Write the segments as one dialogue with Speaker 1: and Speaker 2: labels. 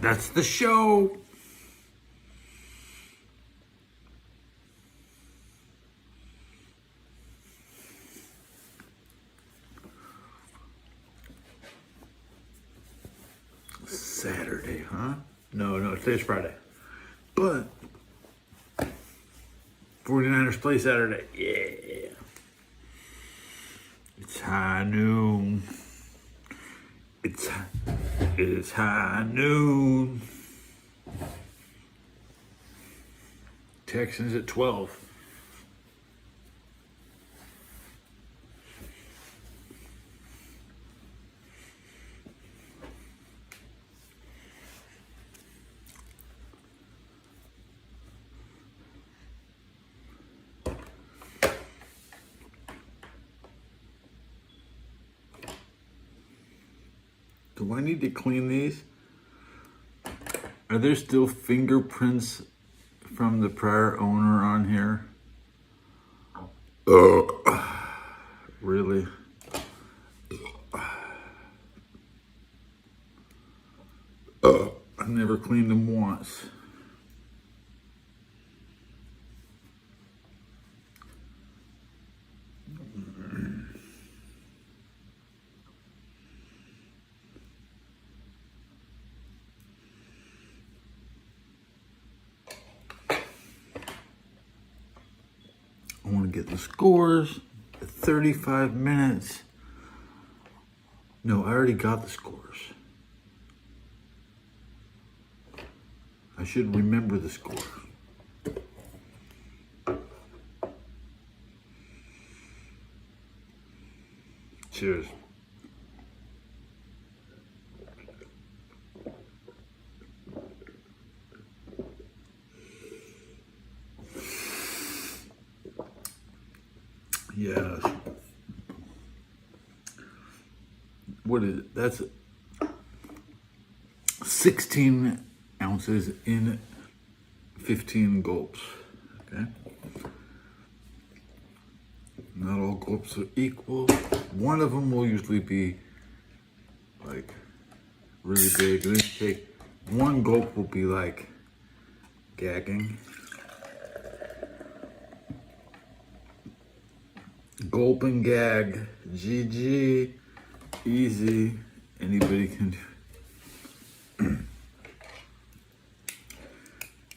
Speaker 1: That's the show. Saturday, huh? No, today's Friday. But 49ers play Saturday. Yeah. It's high noon. It's high noon. Texans at 12. Do I need to clean these? Are there still fingerprints from the prior owner on here? Really? I never cleaned them once. I want to get the scores at 35 minutes. No, I already got the scores. I should remember the scores. Cheers. Yes. What is it? That's 16 ounces in 15 gulps. Okay. Not all gulps are equal. One of them will usually be like really big. Then you take one gulp will be like gagging. Gulp and gag. GG. Easy. Anybody can do.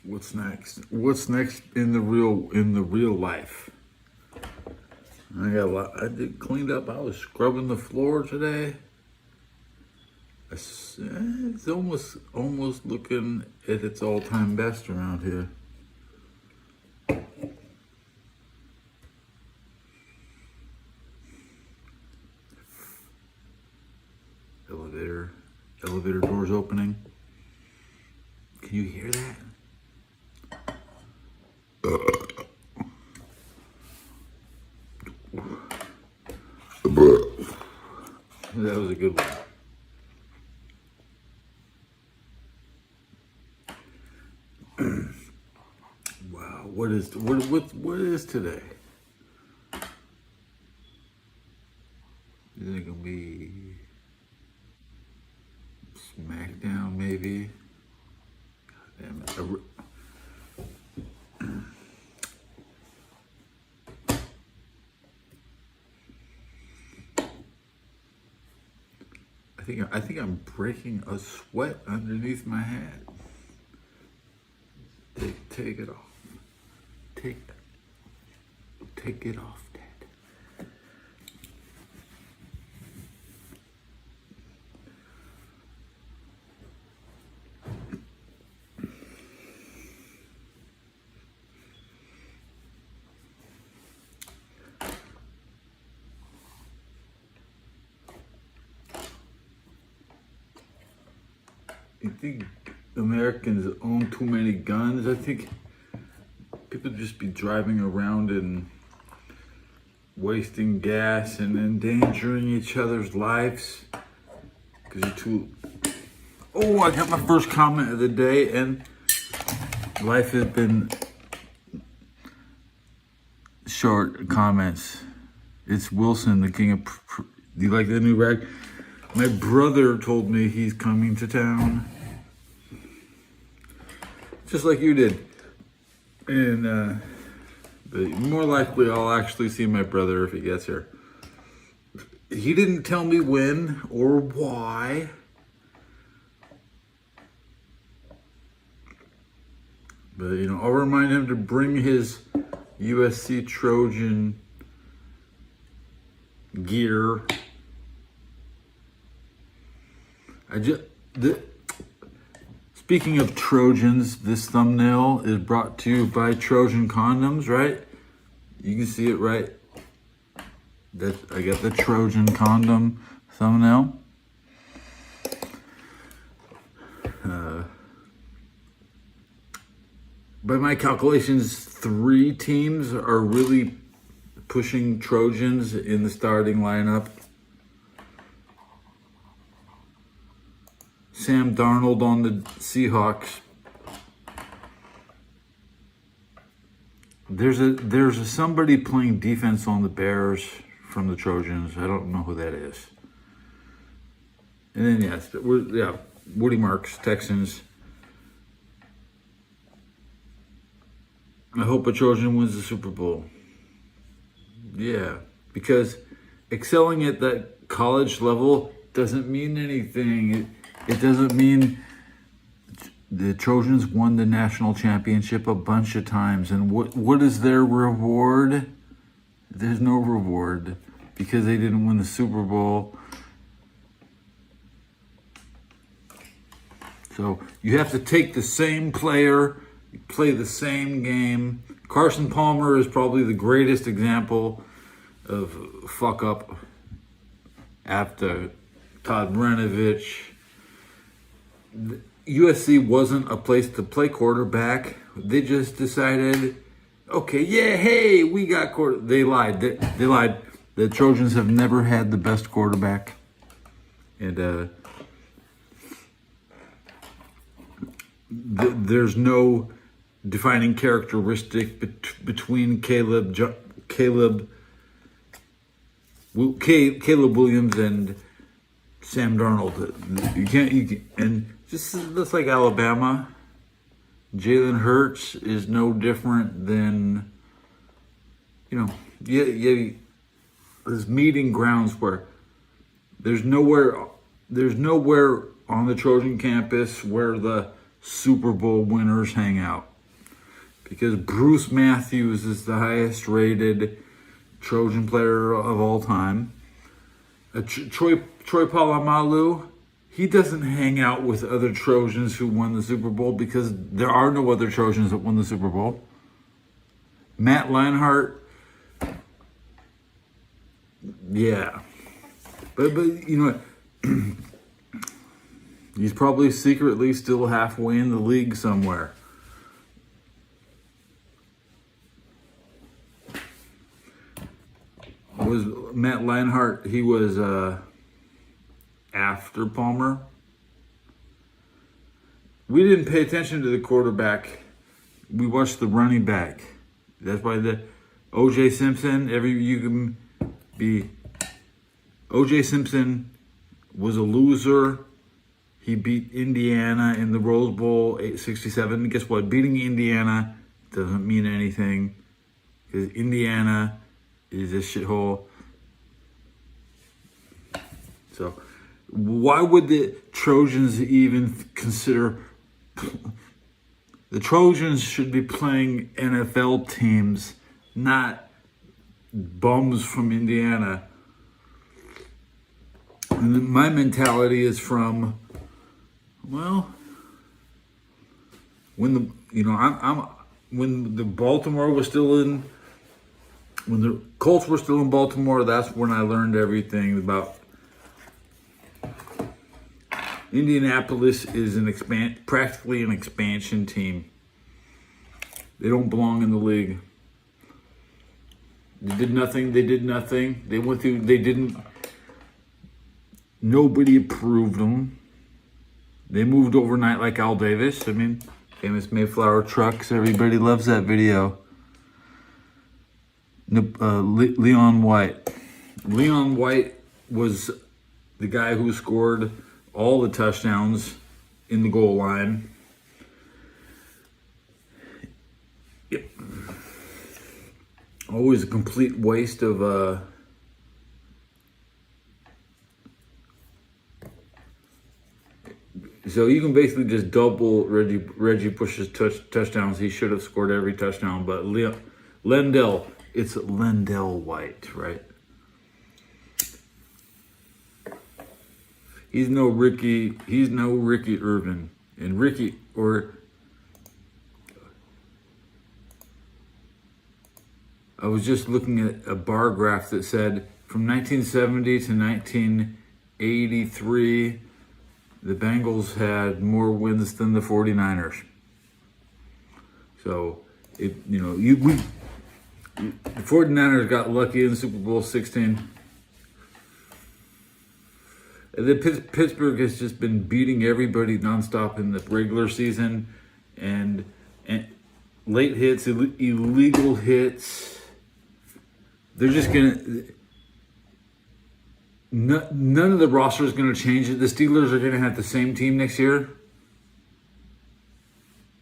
Speaker 1: What's next? What's next in the real life? I got a lot. I did cleaned up. I was scrubbing the floor today. It's almost looking at its all-time best around here. Elevator doors opening. Can you hear that? That was a good one. Wow, what is today? Is it gonna be SmackDown maybe? God damn it. I think I'm breaking a sweat underneath my hat. Take it off. Take it off, Dad. You think Americans own too many guns? I think people just be driving around in wasting gas and endangering each other's lives because you're too. Oh, I got my first comment of the day, and life has been short comments. It's Wilson, the king of. Do you like that new rag? My brother told me he's coming to town, just like you did, and but more likely I'll actually see my brother if he gets here. He didn't tell me when or why. But, you know, I'll remind him to bring his USC Trojan gear. Speaking of Trojans, this thumbnail is brought to you by Trojan condoms, right? You can see it, right? I got the Trojan condom thumbnail. By my calculations, 3 teams are really pushing Trojans in the starting lineup. Sam Darnold on the Seahawks. There's a somebody playing defense on the Bears from the Trojans. I don't know who that is. And then yes, Woody Marks, Texans. I hope a Trojan wins the Super Bowl. Yeah, because excelling at that college level doesn't mean anything. It doesn't mean the Trojans won the national championship a bunch of times. And what is their reward? There's no reward because they didn't win the Super Bowl. So you have to take the same player, play the same game. Carson Palmer is probably the greatest example of fuck up after Todd Brenovich. USC wasn't a place to play quarterback. They just decided, okay, yeah, hey, we got quarterback. They lied. They lied. The Trojans have never had the best quarterback. And there's no defining characteristic between Caleb Williams and Sam Darnold. You can't, and just like Alabama, Jalen Hurts is no different than, there's meeting grounds where there's nowhere on the Trojan campus where the Super Bowl winners hang out. Because Bruce Matthews is the highest rated Trojan player of all time. Troy Polamalu, he doesn't hang out with other Trojans who won the Super Bowl because there are no other Trojans that won the Super Bowl. Matt Leinart, yeah. But you know what? He's probably secretly still halfway in the league somewhere. Was Matt Leinart, he was after Palmer. We didn't pay attention to the quarterback. We watched the running back. That's why the O.J. Simpson, O.J. Simpson was a loser. He beat Indiana in the Rose Bowl, 867. Guess what? Beating Indiana doesn't mean anything because Indiana is a shithole. So why would the Trojans even consider... The Trojans should be playing NFL teams, not bums from Indiana. And my mentality is from, well, when the Baltimore was still in, when the Colts were still in Baltimore, that's when I learned everything about Indianapolis is practically an expansion team. They don't belong in the league. They did nothing. They did nothing. They went through. They didn't. Nobody approved them. They moved overnight like Al Davis. I mean, famous Mayflower trucks. Everybody loves that video. Leon White. Leon White was the guy who scored all the touchdowns in the goal line. Yep. Always a complete waste of so you can basically just double Reggie Bush's touchdowns. He should have scored every touchdown, but Lendell, it's Lendell White, right? He's no Ricky Irvin. And I was just looking at a bar graph that said from 1970 to 1983, the Bengals had more wins than the 49ers. So, the 49ers got lucky in Super Bowl 16. And then Pittsburgh has just been beating everybody nonstop in the regular season, and late hits, illegal hits. They're just gonna. None of the roster is going to change it. The Steelers are going to have the same team next year,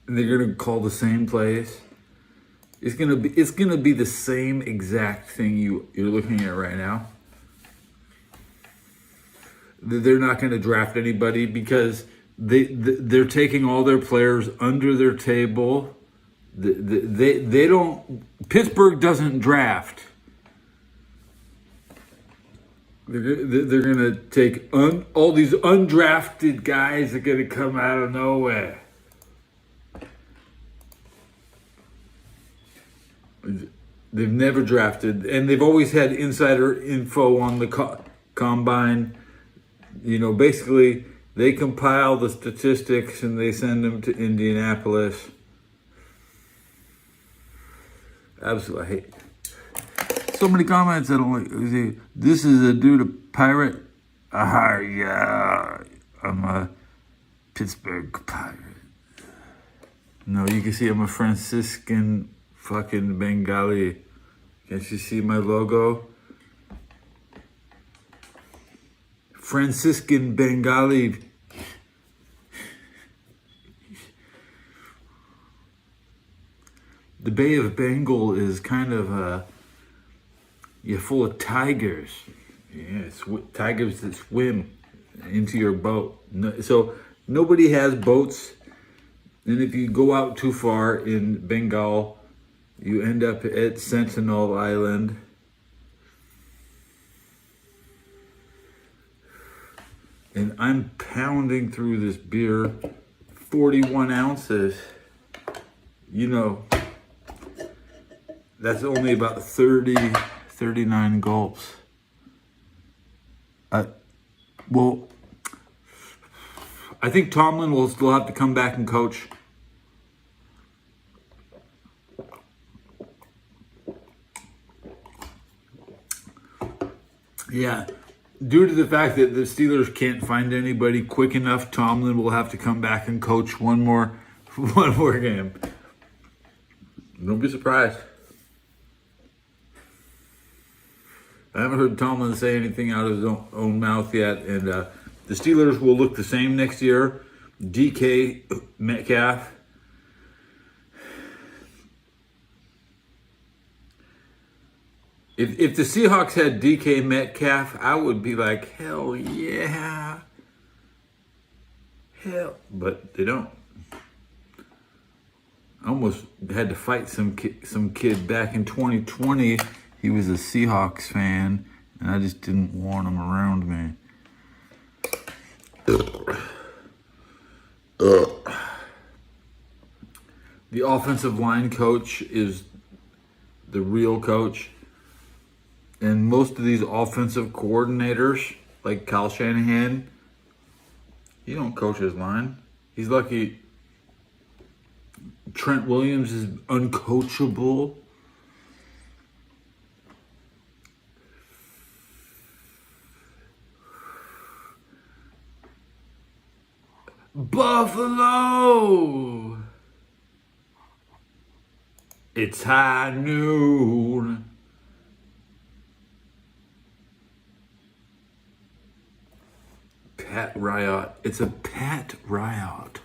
Speaker 1: and they're going to call the same plays. It's going to be the same exact thing you're looking at right now. They're not going to draft anybody because they're taking all their players under their table. They don't. Pittsburgh doesn't draft. They're going to take all these undrafted guys that are going to come out of nowhere. They've never drafted, and they've always had insider info on the combine. Basically, they compile the statistics and they send them to Indianapolis. Absolutely, I hate. So many comments that don't this is a dude, a pirate. Yeah, I'm a Pittsburgh pirate. No, you can see I'm a Franciscan fucking Bengali. Can't you see my logo? Franciscan Bengali. The Bay of Bengal is kind of you're full of tigers. Yeah, tigers that swim into your boat. So nobody has boats. And if you go out too far in Bengal, you end up at Sentinel Island. And I'm pounding through this beer, 41 ounces. That's only about 39 gulps. Well, I think Tomlin will still have to come back and coach. Yeah. Due to the fact that the Steelers can't find anybody quick enough, Tomlin will have to come back and coach one more game. Don't be surprised. I haven't heard Tomlin say anything out of his own mouth yet, and the Steelers will look the same next year. DK Metcalf. If the Seahawks had DK Metcalf, I would be like, hell yeah. But they don't. I almost had to fight some kid back in 2020. He was a Seahawks fan, and I just didn't want him around me. The offensive line coach is the real coach. And most of these offensive coordinators, like Kyle Shanahan, he don't coach his line. He's lucky. Trent Williams is uncoachable. Buffalo. It's high noon. Pat Riot. It's a Pat Riot.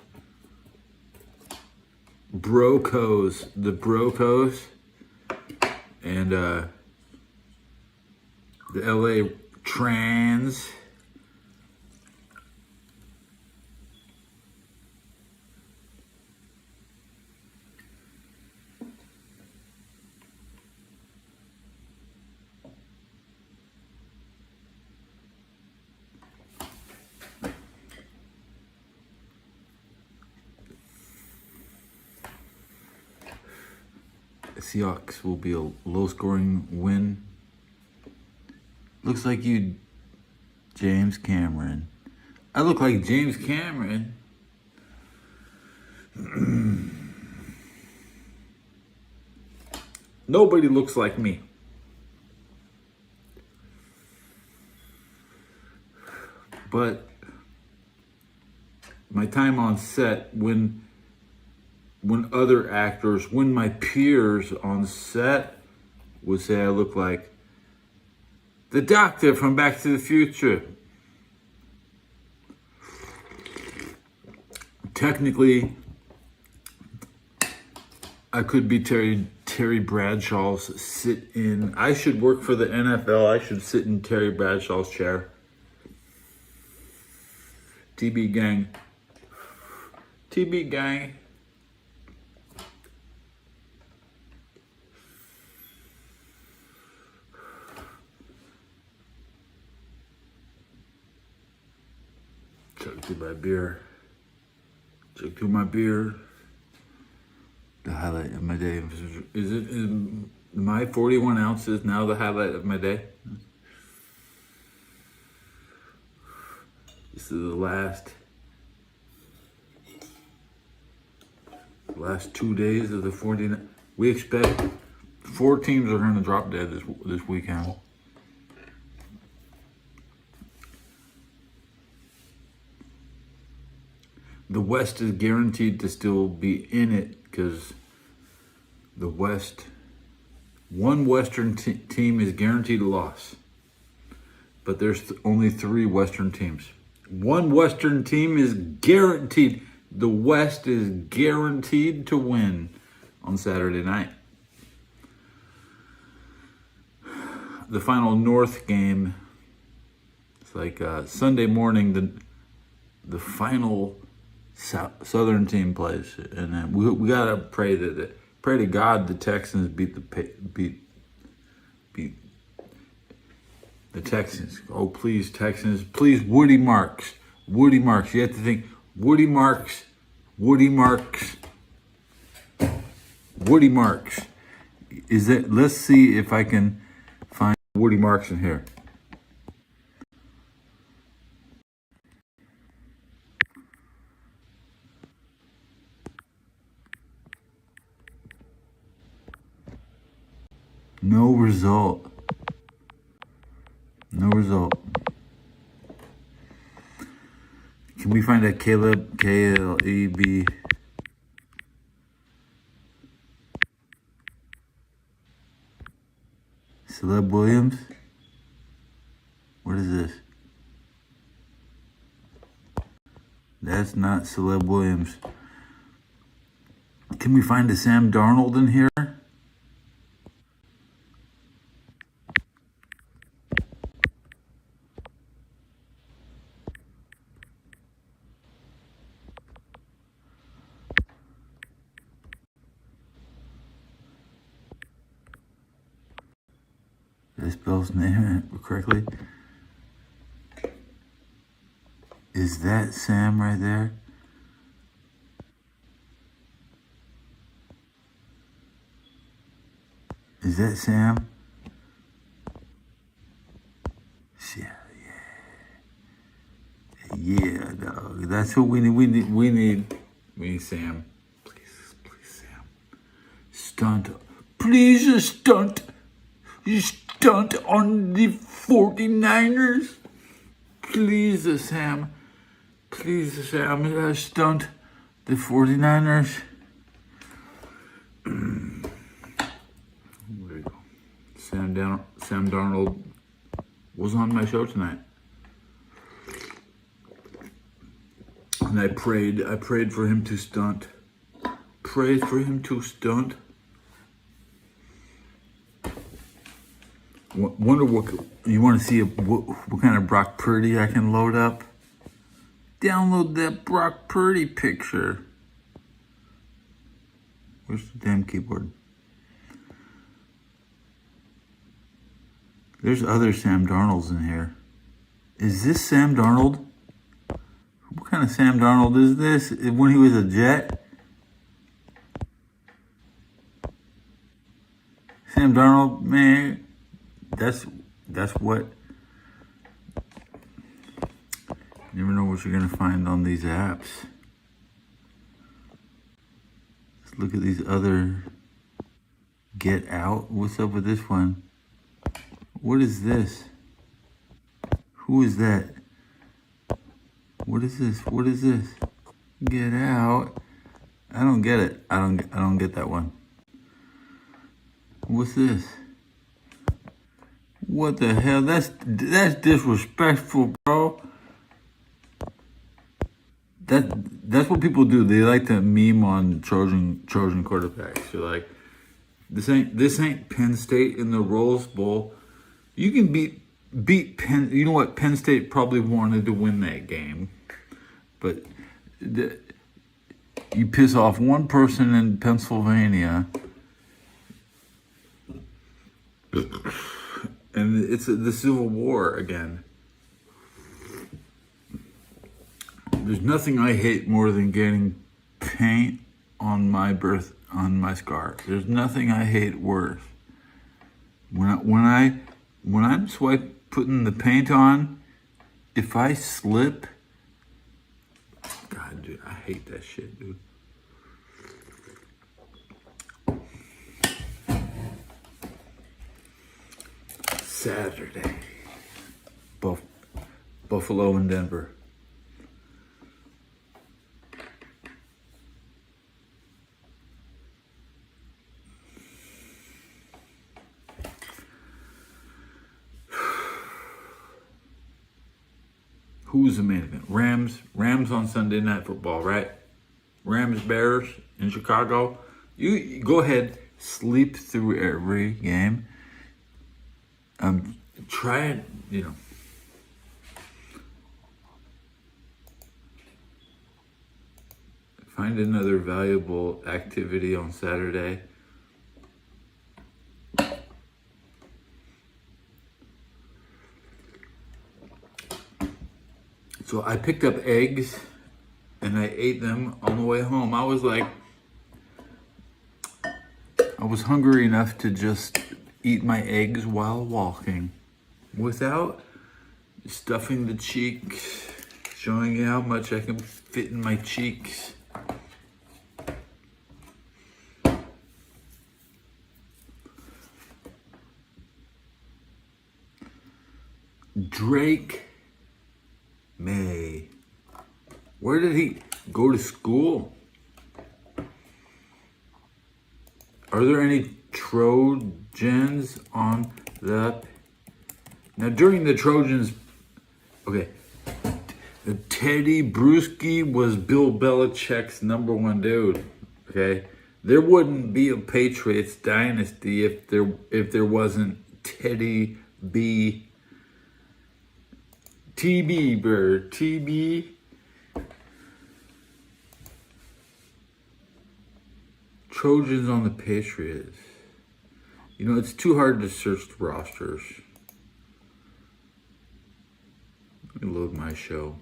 Speaker 1: Brocos. The Brocos. And the LA Trans. Seahawks will be a low-scoring win. Looks like you, James Cameron. I look like James Cameron. Nobody looks like me. But my time on set, when other actors, when my peers on set would say I look like the doctor from Back to the Future. Technically, I could be Terry Bradshaw's sit-in. I should work for the NFL. I should sit in Terry Bradshaw's chair. TB gang. TB gang. Chug through my beer. Chug through my beer. The highlight of my day. Is my 41 ounces now the highlight of my day? This is the last 2 days of the 49. We expect 4 teams are going to drop dead this weekend. The West is guaranteed to still be in it because the West, one Western team is guaranteed a loss. But there's only 3 Western teams. One Western team is guaranteed. The West is guaranteed to win on Saturday night. The final North game, it's like Sunday morning, the final Southern team plays, and then we gotta pray to God the Texans beat the Texans. Oh please, Texans, please, Woody Marks. You have to think Woody Marks. Is that? Let's see if I can find Woody Marks in here. No result. Can we find a Caleb, K-L-E-B? Caleb Williams? What is this? That's not Caleb Williams. Can we find a Sam Darnold in here? Did I spell his name correctly? Is that Sam right there? Is that Sam? Yeah, dog. That's what we need. We need Sam. Please, Sam. Stunt. Please, a stunt. You stunt on the 49ers. Please, Sam. Please, Sam, stunt the 49ers. There you go. Sam Darnold was on my show tonight. And I prayed for him to stunt. Prayed for him to stunt. Wonder what you want to see what kind of Brock Purdy I can load up. Download that Brock Purdy picture. Where's the damn keyboard? There's other Sam Darnolds in here. Is this Sam Darnold? What kind of Sam Darnold is this? When he was a Jet? Sam Darnold, man, that's what. You never know what you're gonna find on these apps. Let's look at these other. Get Out. What's up with this one? What is this? Who is that? What is this? What is this? Get Out. I don't get it. I don't get that one. What's this? What the hell? That's disrespectful, bro. That's what people do. They like to meme on Trojan quarterbacks. They're like, this ain't Penn State in the Rose Bowl. You can beat Penn. You know what? Penn State probably wanted to win that game, but you piss off one person in Pennsylvania, and it's the Civil War again. There's nothing I hate more than getting paint on my scar. There's nothing I hate worse. When I'm putting the paint on, if I slip, God, dude, I hate that shit, dude. Saturday, Buffalo and Denver. Who's the main event? Rams on Sunday Night Football, right? Rams Bears in Chicago. You go ahead, sleep through every game. Try it, find another valuable activity on Saturday. So I picked up eggs and I ate them on the way home. I was hungry enough to just eat my eggs while walking without stuffing the cheeks, showing you how much I can fit in my cheeks. Drake May. Where did he go to school? Are there any Trojans on the... Now, during the Trojans... Okay. Teddy Bruschi was Bill Belichick's number one dude. Okay? There wouldn't be a Patriots dynasty if there wasn't Teddy B. TB Bird. TB. Trojans on the Patriots. It's too hard to search the rosters. Let me load my show.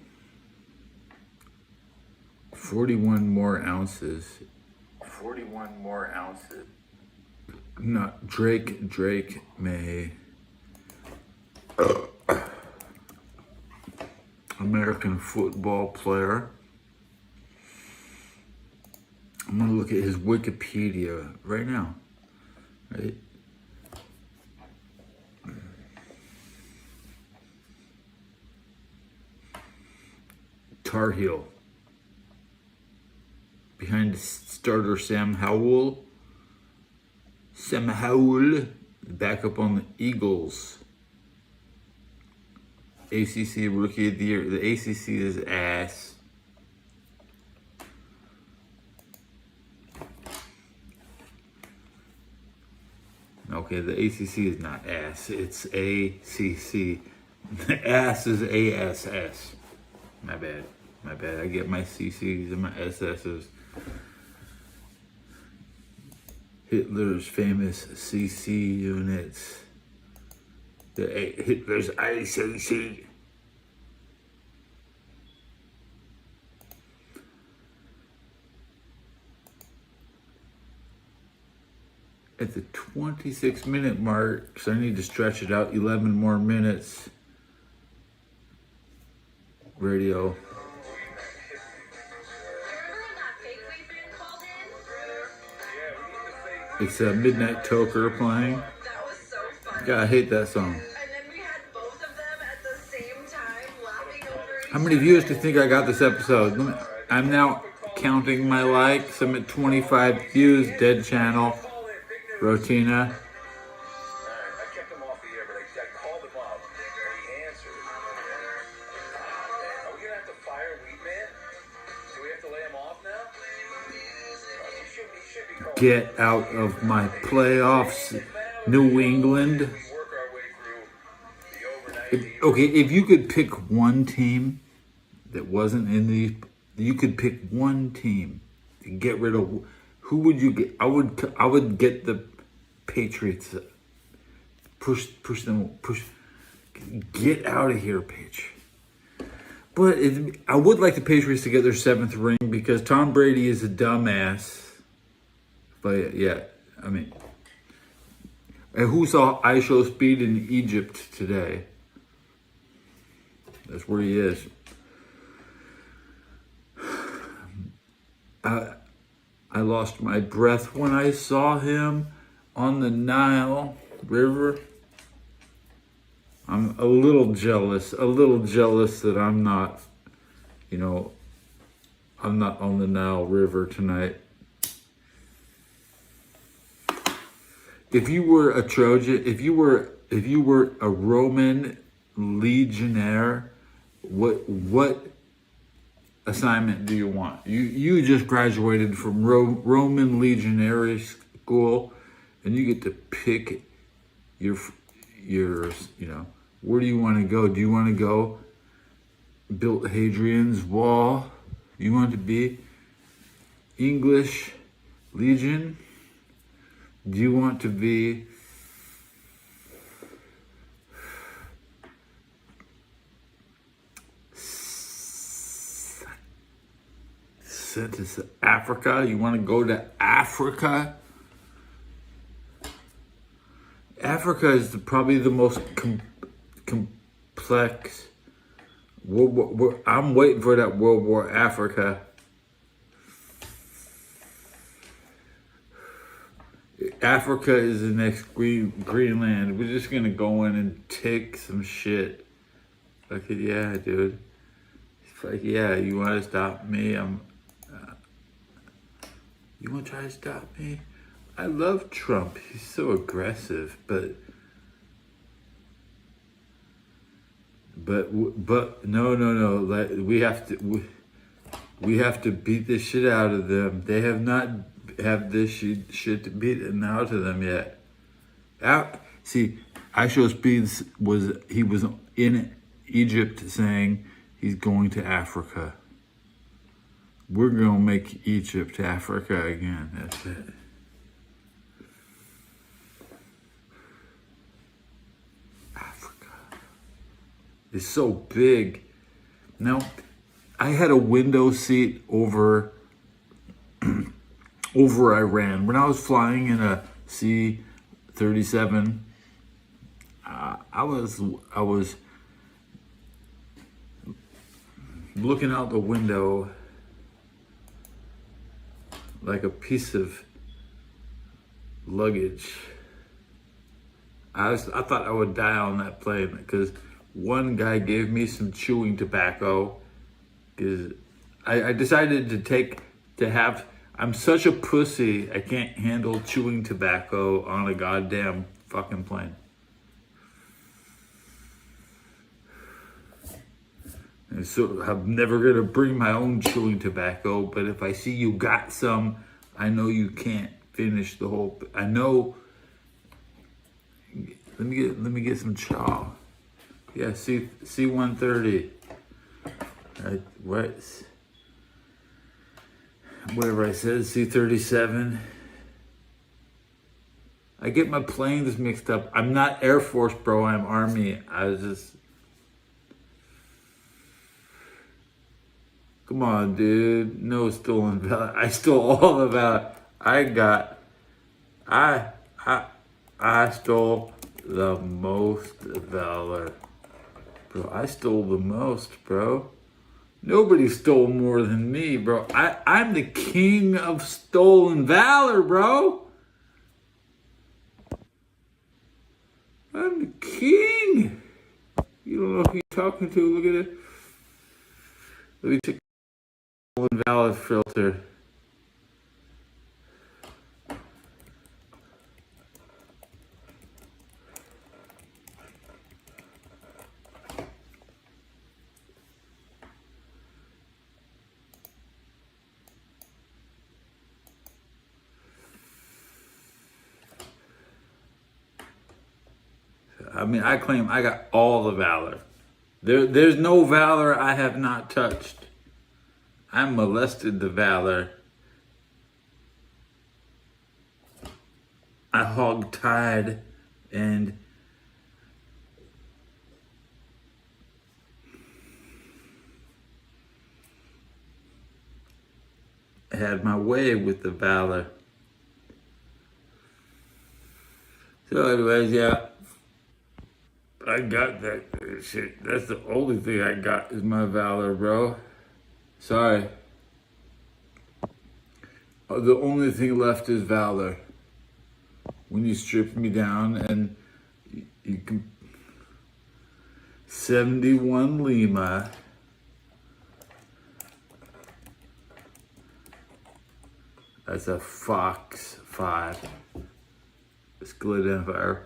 Speaker 1: 41 more ounces. 41 more ounces. Not Drake May. American football player. I'm going to look at his Wikipedia right now. Right? Tar Heel. Behind starter Sam Howell. Sam Howell, backup on the Eagles. ACC Rookie of the Year. The ACC is ass. Okay, the ACC is not ass. It's ACC. The ass is ASS. My bad. My bad. I get my CCs and my SSs. Hitler's famous CC units. Hitler's ICC. At the 26-minute mark, so I need to stretch it out 11 more minutes. Radio. It's a Midnight Toker playing.
Speaker 2: That was so funny.
Speaker 1: God, I hate that song.
Speaker 2: And then we had both of them at the same time laughing over each
Speaker 1: How many views do you think I got this episode? I'm now counting my likes. I'm at 25 views. Dead channel. Rotina.
Speaker 3: I kept him off the air, but I called him up, and he answered. Are we going to have to fire Weedman? Do we have to lay him off now? He should be called.
Speaker 1: Get out of my playoffs, New England.
Speaker 3: We work our way through the overnight.
Speaker 1: Okay, if you could pick one team that wasn't in the, you could pick one team to get rid of. Who would you get? I would get the Patriots. Push them. Get out of here, Paige. But I would like the Patriots to get their 7th ring because Tom Brady is a dumbass. But yeah, I mean, and who saw I Show Speed in Egypt today? That's where he is. I lost my breath when I saw him on the Nile River. I'm a little jealous that I'm not, I'm not on the Nile River tonight. If you were a Trojan, if you were a Roman legionnaire, what assignment do you want? You just graduated from Roman legionary school, and you get to pick your where do you want to go? Do you want to go build Hadrian's Wall? You want to be English Legion? Do you want to be sent to Africa? You want to go to Africa? Africa is probably the most complex. I'm waiting for that World War Africa. Africa is the next Greenland. We're just gonna go in and take some shit. Like, yeah, dude. It's like, yeah, you want to stop me? You want to try to stop me? I love Trump. He's so aggressive, but no. Like, we have to beat the shit out of them. They have not have this shit beaten out of them yet. See, I Show Speeds was in Egypt saying he's going to Africa. We're gonna make Egypt Africa again. That's it. Is so big. Now, I had a window seat over Iran. When I was flying in a C-37, I was looking out the window like a piece of luggage. I thought I would die on that plane because one guy gave me some chewing tobacco because I decided I'm such a pussy, I can't handle chewing tobacco on a goddamn fucking plane. And so I'm never gonna bring my own chewing tobacco, but if I see you got some, I know you can't finish the whole, I know. Let me get some chow. Yeah, C130. Right, whatever I said, C37. I get my planes mixed up. I'm not Air Force, bro. I'm Army. I was just. Come on, dude. No stolen valor. I stole all the valor. I stole the most valor. Bro, I stole the most, bro. Nobody stole more than me, bro. I'm the king of stolen valor, bro. I'm the king. You don't know who you're talking to. Look at it. Let me take the stolen valor filter. I mean, I claim I got all the valor. There's no valor I have not touched. I molested the valor. I hog-tied and had my way with the valor. So anyways, yeah. I got that shit. That's the only thing I got is my valor, bro. Sorry. The only thing left is valor. When you strip me down and you can... 71 Lima. That's a Fox 5. Skill identifier.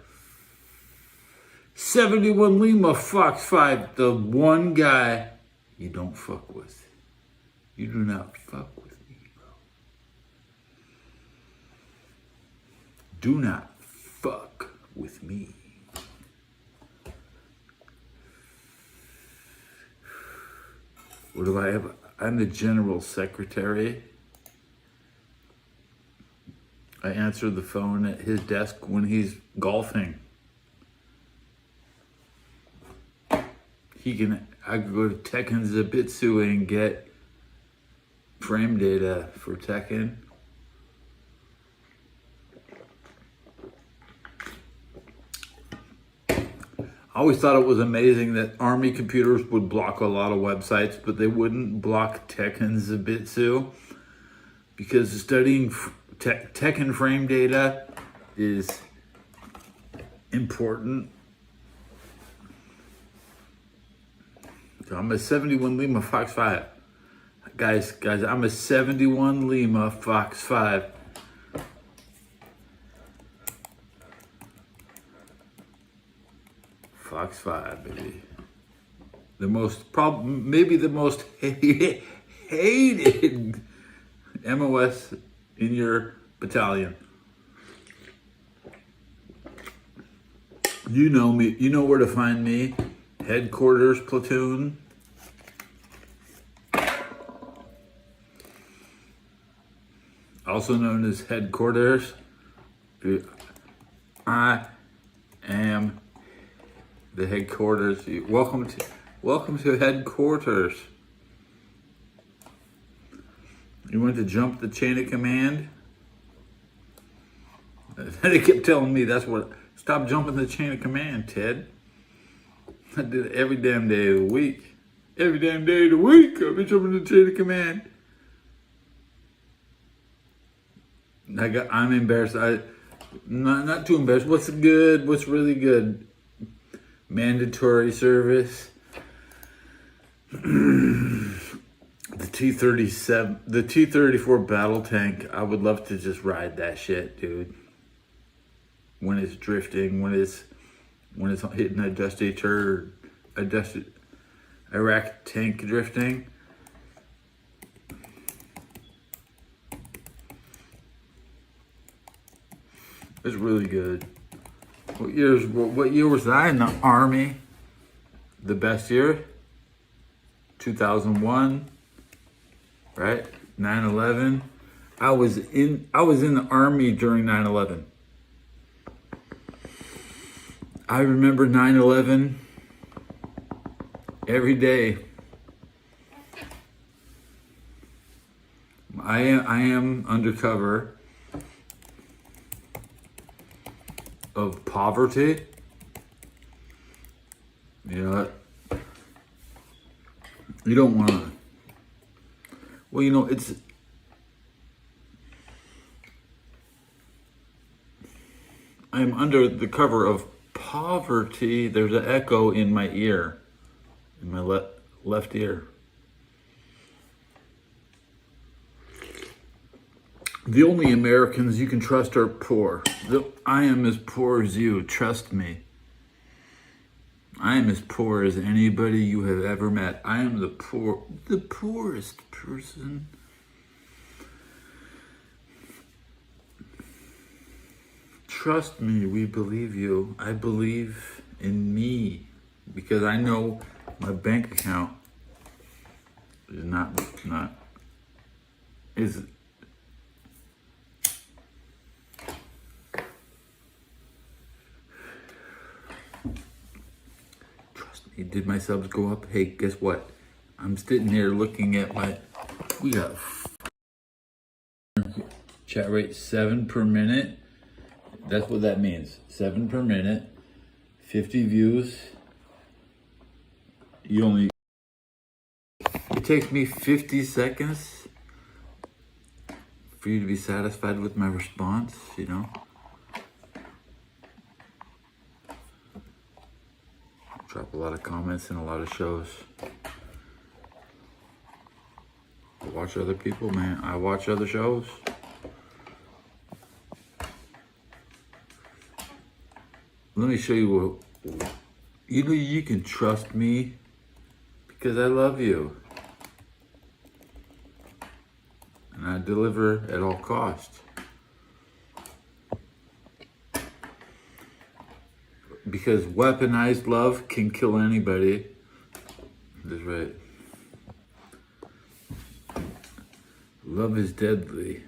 Speaker 1: 71 Lima, Fox 5, the one guy you don't fuck with. You do not fuck with me, bro. Do not fuck with me. What do I have? I'm the general secretary. I answer the phone at his desk when he's golfing. I could go to Tekken Zebitsu and get frame data for Tekken. I always thought it was amazing that Army computers would block a lot of websites, but they wouldn't block Tekken Zebitsu, because studying Tekken frame data is important. So I'm a 71 Lima Fox 5. Guys, I'm a 71 Lima Fox 5. Fox 5, baby. Maybe the most hated MOS in your battalion. You know me. You know where to find me. Headquarters platoon. Also known as headquarters. I am the headquarters. Welcome to headquarters. You want to jump the chain of command? They kept telling me stop jumping the chain of command, Ted. I did it every damn day of the week. Every damn day of the week, I've been jumping the chain of command. I'm embarrassed. Not too embarrassed. What's good? What's really good? Mandatory service. T-37, the T-34 battle tank. I would love to just ride that shit, dude. When it's drifting, when it's hitting a dusty turd, a dusty Iraq tank drifting. It's really good. What year was I in the Army? The best year? 2001, right? 9/11. I was in the Army during 9/11. I remember 9/11 every day. I am undercover of poverty. You know, you don't want to. Well, you know, I'm under the cover of poverty. There's an echo in my ear, in my left ear. The only Americans you can trust are poor. I am as poor as you, trust me. I am as poor as anybody you have ever met. I am the poorest person. Trust me, we believe you. I believe in me because I know my bank account is did my subs go up? Hey, guess what? I'm sitting here looking at we got chat rate 7 per minute. That's what that means. 7 per minute, 50 views. It takes me 50 seconds for you to be satisfied with my response, you know? Drop a lot of comments and a lot of shows. I watch other people, man. I watch other shows. Let me show you what, you know, you can trust me because I love you. And I deliver at all costs. Because weaponized love can kill anybody. That's right. Love is deadly.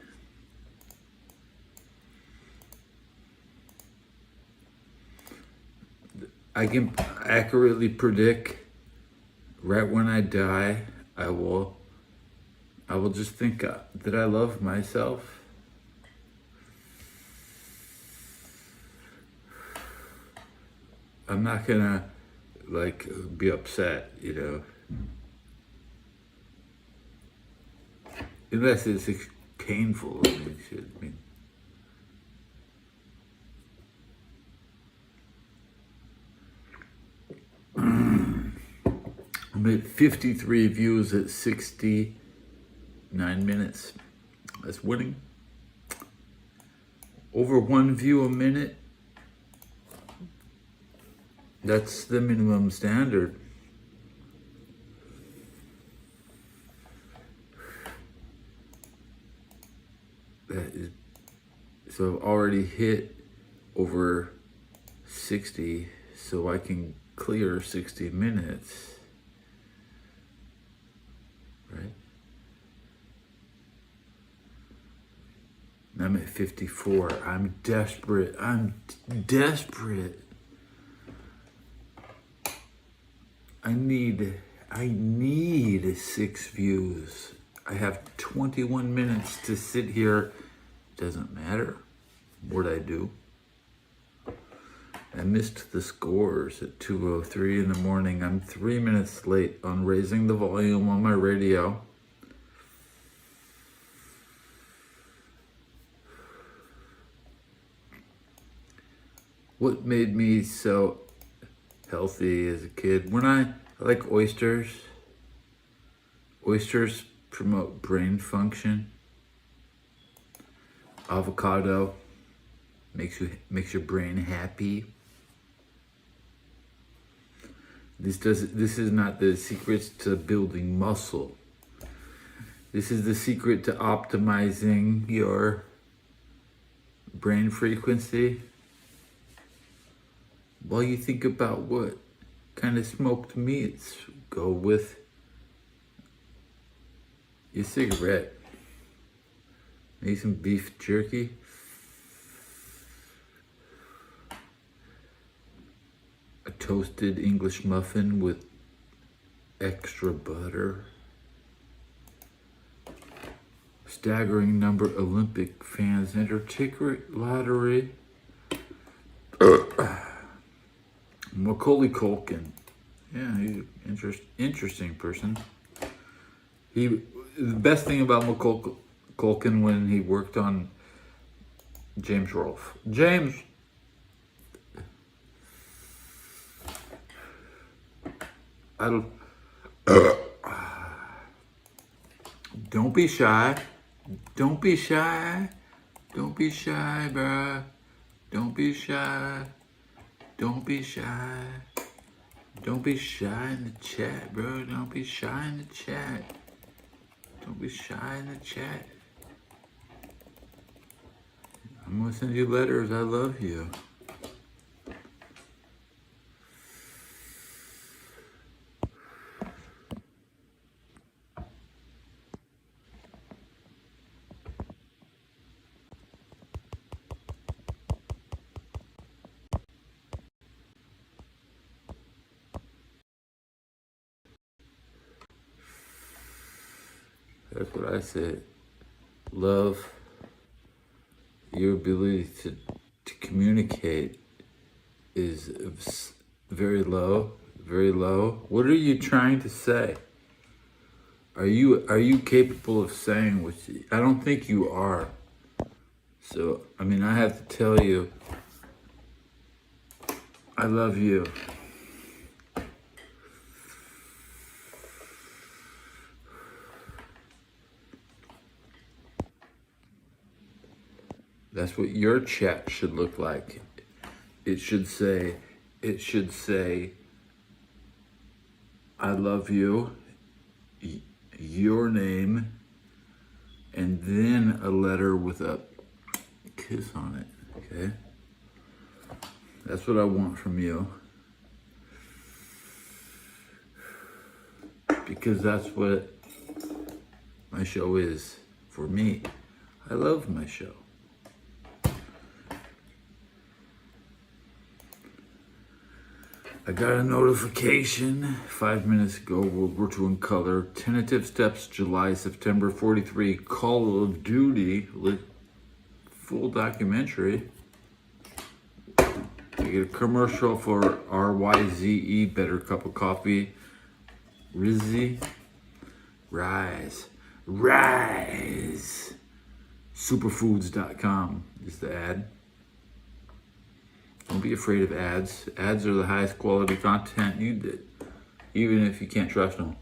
Speaker 1: I can accurately predict right when I die, I will just think that I love myself. I'm not gonna be upset, you know. Unless it's painful. I'm at 53 views at 69 minutes. That's winning. Over 1 view a minute. That's the minimum standard. So I've already hit over 60, so I can clear 60 minutes, right? And I'm at 54. I'm desperate. I need 6 views. I have 21 minutes to sit here. Doesn't matter what I do. I missed the scores at 2:03 in the morning. I'm 3 minutes late on raising the volume on my radio. What made me so healthy as a kid? When I like oysters promote brain function. Avocado makes your brain happy. This is not the secrets to building muscle. This is the secret to optimizing your brain frequency. While you think about what kind of smoked meats go with your cigarette. Maybe some beef jerky. A toasted English muffin with extra butter. Staggering number of Olympic fans enter ticket lottery. Macaulay Culkin. Yeah, he's an interesting person. The best thing about Macaulay Culkin when he worked on James Rolfe. James. Don't be shy. Don't be shy. Don't be shy, bruh. Don't be shy. Don't be shy. Don't be shy in the chat, bro. Don't be shy in the chat. Don't be shy in the chat. I'm gonna send you letters. I love you. That's what I said. Love, your ability to communicate is very low, very low. What are you trying to say? Are you capable of saying what I don't think you are. So, I mean, I have to tell you, I love you. That's what your chat should look like. It should say, I love you, your name, and then a letter with a kiss on it, okay? That's what I want from you. Because that's what my show is for me. I love my show. I got a notification 5 minutes ago, World War II in color. Tentative steps, July, September 43. Call of Duty, full documentary. I get a commercial for RYZE, Better Cup of Coffee. Rizzy, Rise. Superfoods.com is the ad. Don't be afraid of ads. Ads are the highest quality content you did, even if you can't trust them.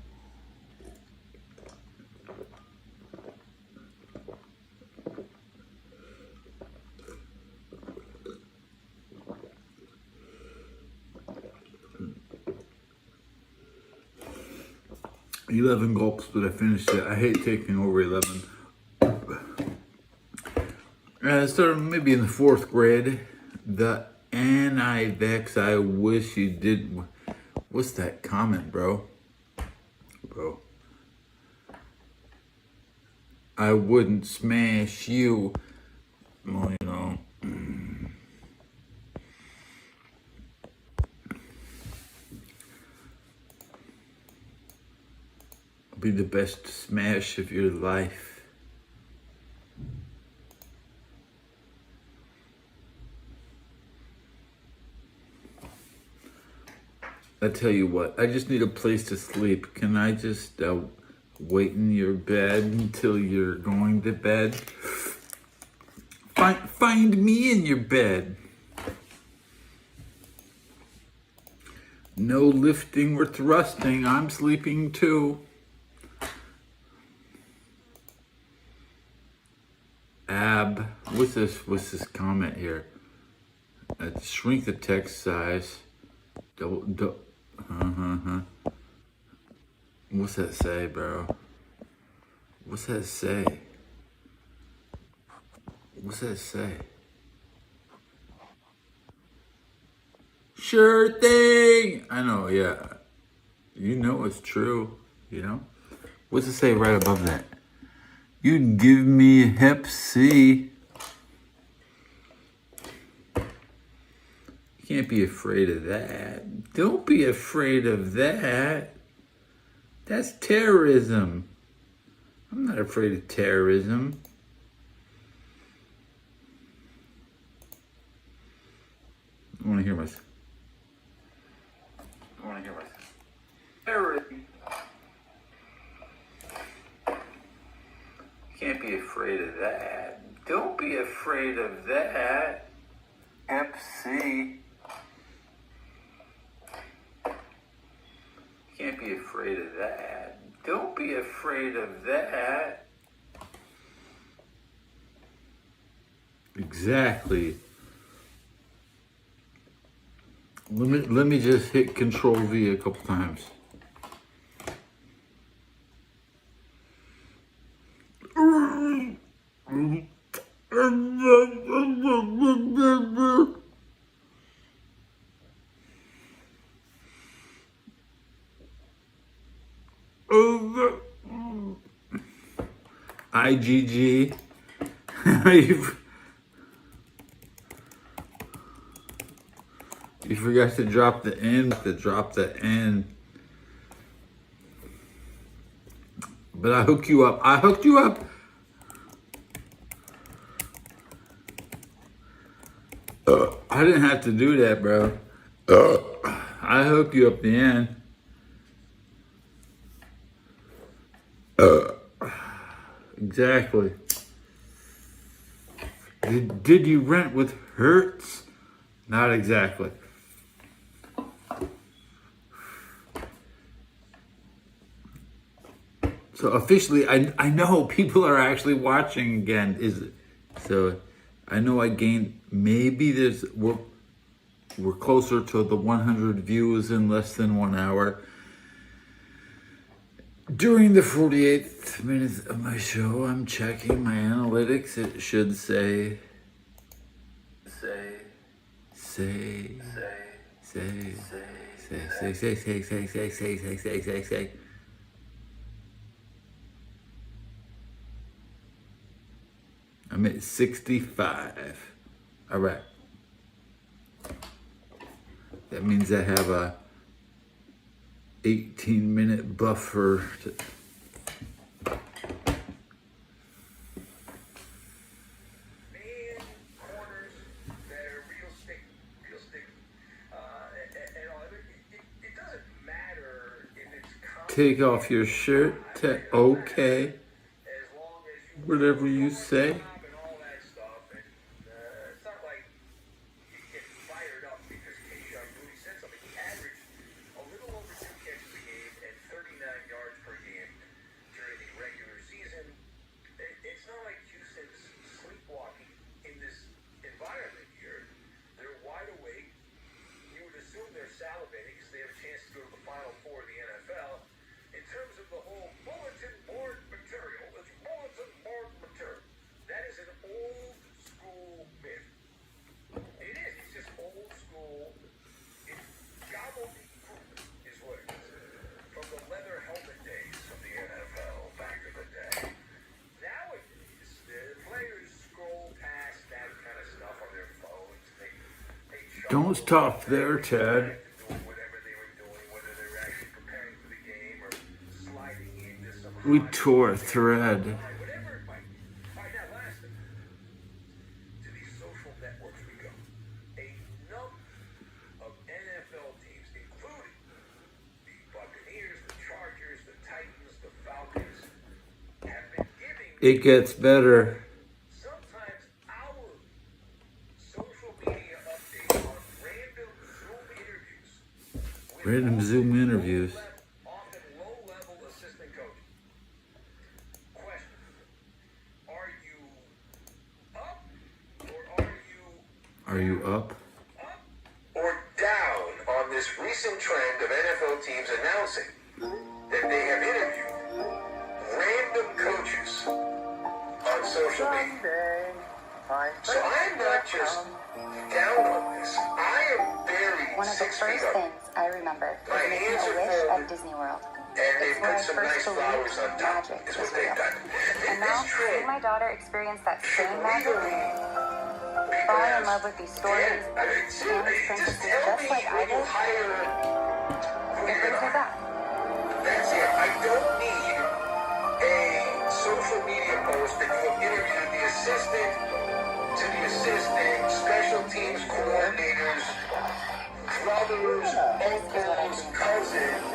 Speaker 1: $11 gulps, but I finished it. I hate taking over 11. I started maybe in the 4th grade. The anti-vax, I wish you did. What's that comment, bro? Bro. I wouldn't smash you. Well, you know. I'll be the best smash of your life. I tell you what, I just need a place to sleep. Can I just wait in your bed until you're going to bed? Find me in your bed. No lifting or thrusting. I'm sleeping too. What's this? What's this comment here? Shrink the text size. Double. What's that say, bro? What's that say? What's that say? Sure thing. I know. Yeah. You know it's true. You know. What's it say right above that? You'd give me hep C. You can't be afraid of that. Don't be afraid of that. That's terrorism. I'm not afraid of terrorism. I want to hear myself. Terrorism. You can't be afraid of that. Don't be afraid of that. Hep C. Can't be afraid of that. Don't be afraid of that. Exactly. Let me just hit Control V a couple times. IGG. You forgot to drop the N. But I hooked you up. I hooked you up. I didn't have to do that, bro. I hooked you up the end. Exactly. Did you rent with Hertz? Not exactly. So officially, I know people are actually watching again. So I know I gained. Maybe we're closer to the 100 views in less than 1 hour. During the 48th minute of my show, I'm checking my analytics. It should say. I'm at 65. All right. That means I have a 18-minute buffer.
Speaker 3: Corners that are real sticky. It doesn't matter if it's
Speaker 1: Take off your shirt. Okay.
Speaker 3: as long as you
Speaker 1: Whatever you say.
Speaker 3: and all that stuff. And it's not like you get fired up because Keyshawn Mooney said something. He averaged a little over 2 catches a game and 39 yards per game during the regular season. It's not like Houston's sleepwalking in this environment here. They're wide awake. You would assume they're salivating because they have a chance to go to the Final Four of the NFL. In terms of the whole bulletin board material, it's bulletin board material. That is an old school myth. It is. It's just old school. It's gobbledygook is what it is. From the leather helmet days of the NFL back in the day. Nowadays, the players scroll past that kind of stuff on their phones. They
Speaker 1: Don't stop there, Ted.
Speaker 3: doing whatever they were doing, whether they were actually preparing for the game or sliding into some
Speaker 1: We tore a thread.
Speaker 3: whatever it might be. All right, now last thing. To these social networks we go. A number of NFL teams, including the Buccaneers, the Chargers, the Titans, the Falcons, have been giving
Speaker 1: It gets better.
Speaker 3: sometimes hourly social media updates on random Zoom interviews.
Speaker 1: Random Zoom interviews.
Speaker 3: Often low-level assistant coaches. Question: are you up
Speaker 1: Are you up?
Speaker 3: Or down on this recent trend of NFL teams announcing that they have interviewed random coaches on social media? So I'm not just down on this. I am buried
Speaker 4: One of the
Speaker 3: 6
Speaker 4: first
Speaker 3: feet up.
Speaker 4: things I remember
Speaker 3: My
Speaker 4: was making
Speaker 3: hands
Speaker 4: a
Speaker 3: are
Speaker 4: wish
Speaker 3: folded.
Speaker 4: at Disney World.
Speaker 3: And they
Speaker 4: It's where
Speaker 3: put
Speaker 4: I
Speaker 3: some
Speaker 4: first
Speaker 3: nice flowers on
Speaker 4: believed
Speaker 3: top,
Speaker 4: magic
Speaker 3: is
Speaker 4: was
Speaker 3: what they've
Speaker 4: real.
Speaker 3: done.
Speaker 4: And now,
Speaker 3: This
Speaker 4: seeing
Speaker 3: trend
Speaker 4: my daughter experience that
Speaker 3: should
Speaker 4: same magic,
Speaker 3: legally be
Speaker 4: falling in
Speaker 3: pronounced
Speaker 4: love with these stories,
Speaker 3: dead. I mean,
Speaker 4: Spanish
Speaker 3: seriously,
Speaker 4: princesses
Speaker 3: just tell
Speaker 4: just
Speaker 3: me
Speaker 4: like I
Speaker 3: when you
Speaker 4: did,
Speaker 3: hire who
Speaker 4: it
Speaker 3: you're
Speaker 4: brings
Speaker 3: gonna
Speaker 4: me
Speaker 3: hire.
Speaker 4: back.
Speaker 3: That's it. I don't need a social media post that you have interviewed the assistant to the assistant, special teams coordinators, brothers, uncles, cousins.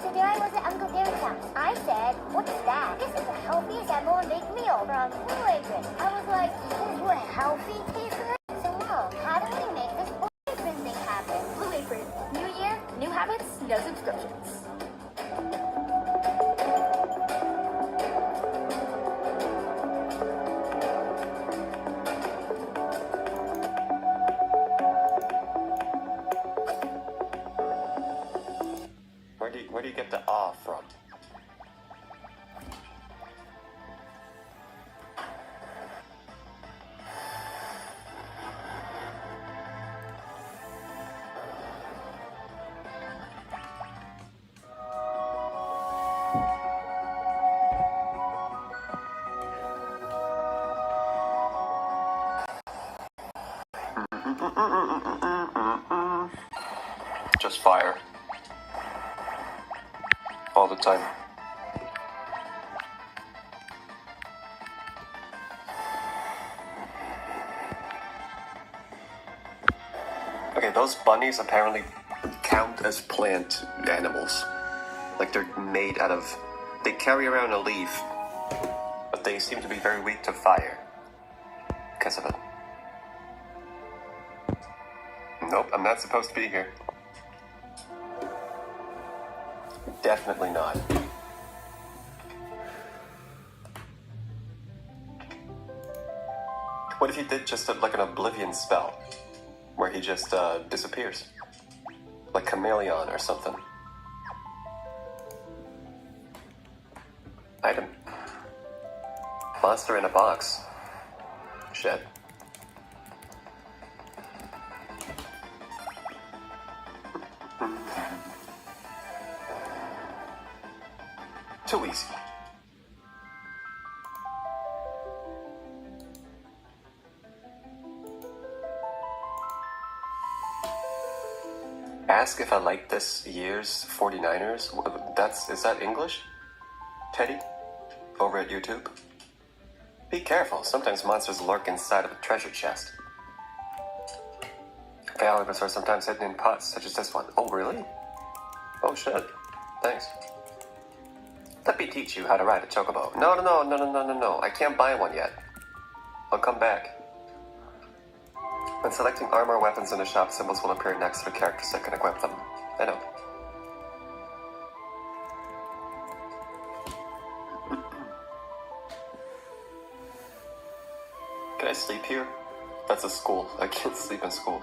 Speaker 5: Today I was at Uncle Gary's house. I said, what's that? This is the healthiest Emma and baked meal from Blue Apron. I was like, ooh, a healthy pizza? So Mom, how do we make this Blue Apron thing happen?
Speaker 6: Blue Apron. New year, new habits, no subscriptions.
Speaker 7: Where do you get the ah from? Just fire. All the time. Okay, those bunnies apparently count as plant animals. Like they're made out of... They carry around a leaf, but they seem to be very weak to fire because of it. Nope, I'm not supposed to be here. Definitely not. What if he did just like an oblivion spell? Where he just disappears? Like chameleon or something. Item. Monster in a box. Shit. Too easy. Ask if I like this year's 49ers. Is that English? Teddy? Over at YouTube? Be careful, sometimes monsters lurk inside of a treasure chest. Valuables are sometimes hidden in pots, such as this one. Oh, really? Oh, shit. Thanks. Let me teach you how to ride a chocobo. No. I can't buy one yet. I'll come back. When selecting armor or weapons in a shop, symbols will appear next to the characters that can equip them. I know. Can I sleep here? That's a school. I can't sleep in school.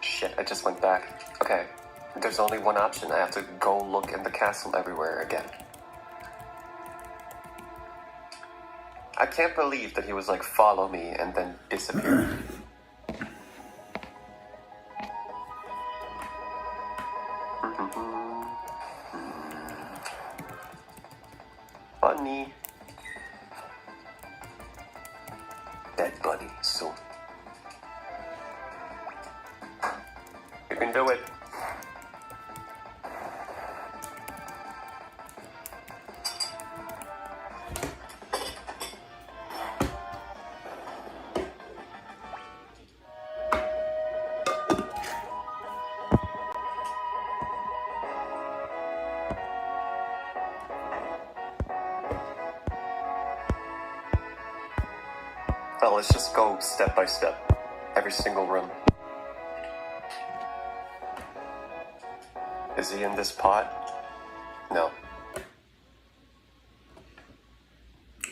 Speaker 7: Shit, I just went back. Okay, there's only one option. I have to go look in the castle everywhere again. I can't believe that he was like, follow me, and then disappear. Bunny. Dead bunny, soon. You can do it. Well, let's just go step by step. Every single room. Is he in this pot? No.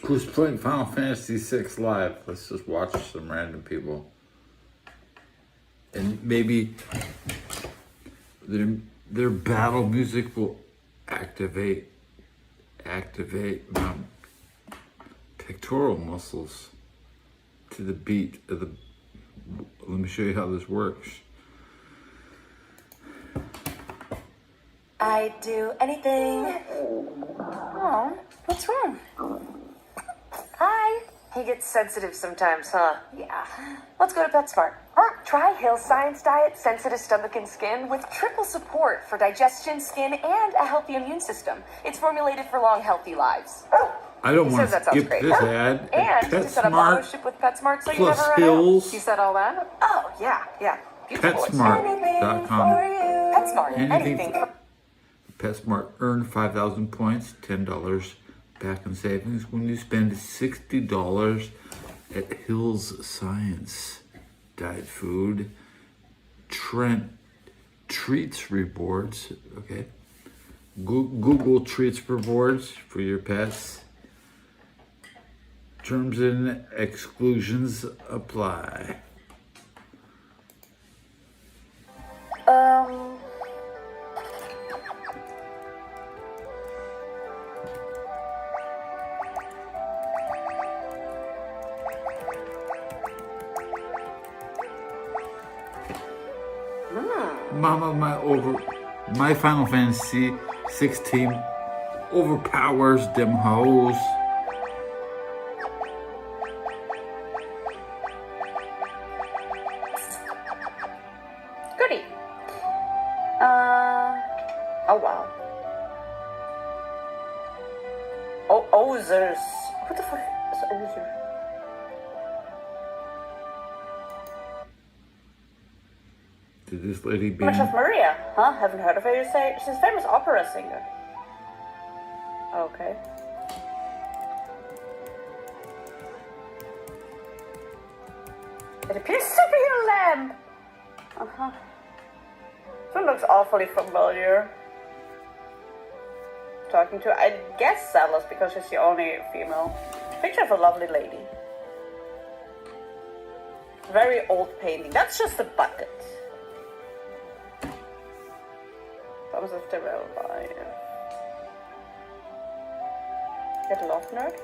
Speaker 1: Who's playing Final Fantasy VI Live? Let's just watch some random people. And maybe their battle music will activate my pectoral muscles to the beat of the. Let me show you how this works.
Speaker 6: I'd do anything. Oh, what's wrong? Hi. He gets sensitive sometimes, huh? Yeah. Let's go to PetSmart. Try Hill's Science Diet Sensitive Stomach and Skin with triple support for digestion, skin, and a healthy immune system. It's formulated for long, healthy lives.
Speaker 1: I don't
Speaker 6: He
Speaker 1: want
Speaker 6: says
Speaker 1: to
Speaker 6: that sounds
Speaker 1: skip
Speaker 6: great.
Speaker 1: this ad.
Speaker 6: And to set up auto ship with PetSmart so you
Speaker 1: plus
Speaker 6: never run
Speaker 1: Hills.
Speaker 6: out. You said all that? Oh, yeah. Beautiful.
Speaker 1: PetSmart.com.
Speaker 6: PetSmart.
Speaker 1: Anything.
Speaker 6: Anything.
Speaker 1: PetSmart earned 5,000 points, $10 back in savings when you spend $60 at Hills Science Diet Food. Trent Treats Rewards, okay. Google Treats Rewards for your pets. Terms and exclusions apply. Mama, my Final Fantasy 16 overpowers them hoes.
Speaker 6: Goody. Oh wow. Ozers. What the fuck is Ozer?
Speaker 1: Did this lady be?
Speaker 6: Much of Maria, huh? Haven't heard of her, you say? She's a famous opera singer. Okay. It appears superhero lamb! Uh-huh. This one looks awfully familiar. Talking to, I guess, Salas, because she's the only female. Picture of a lovely lady. Very old painting. That's just a bucket. Thomas of the Real Life. Get love nerd?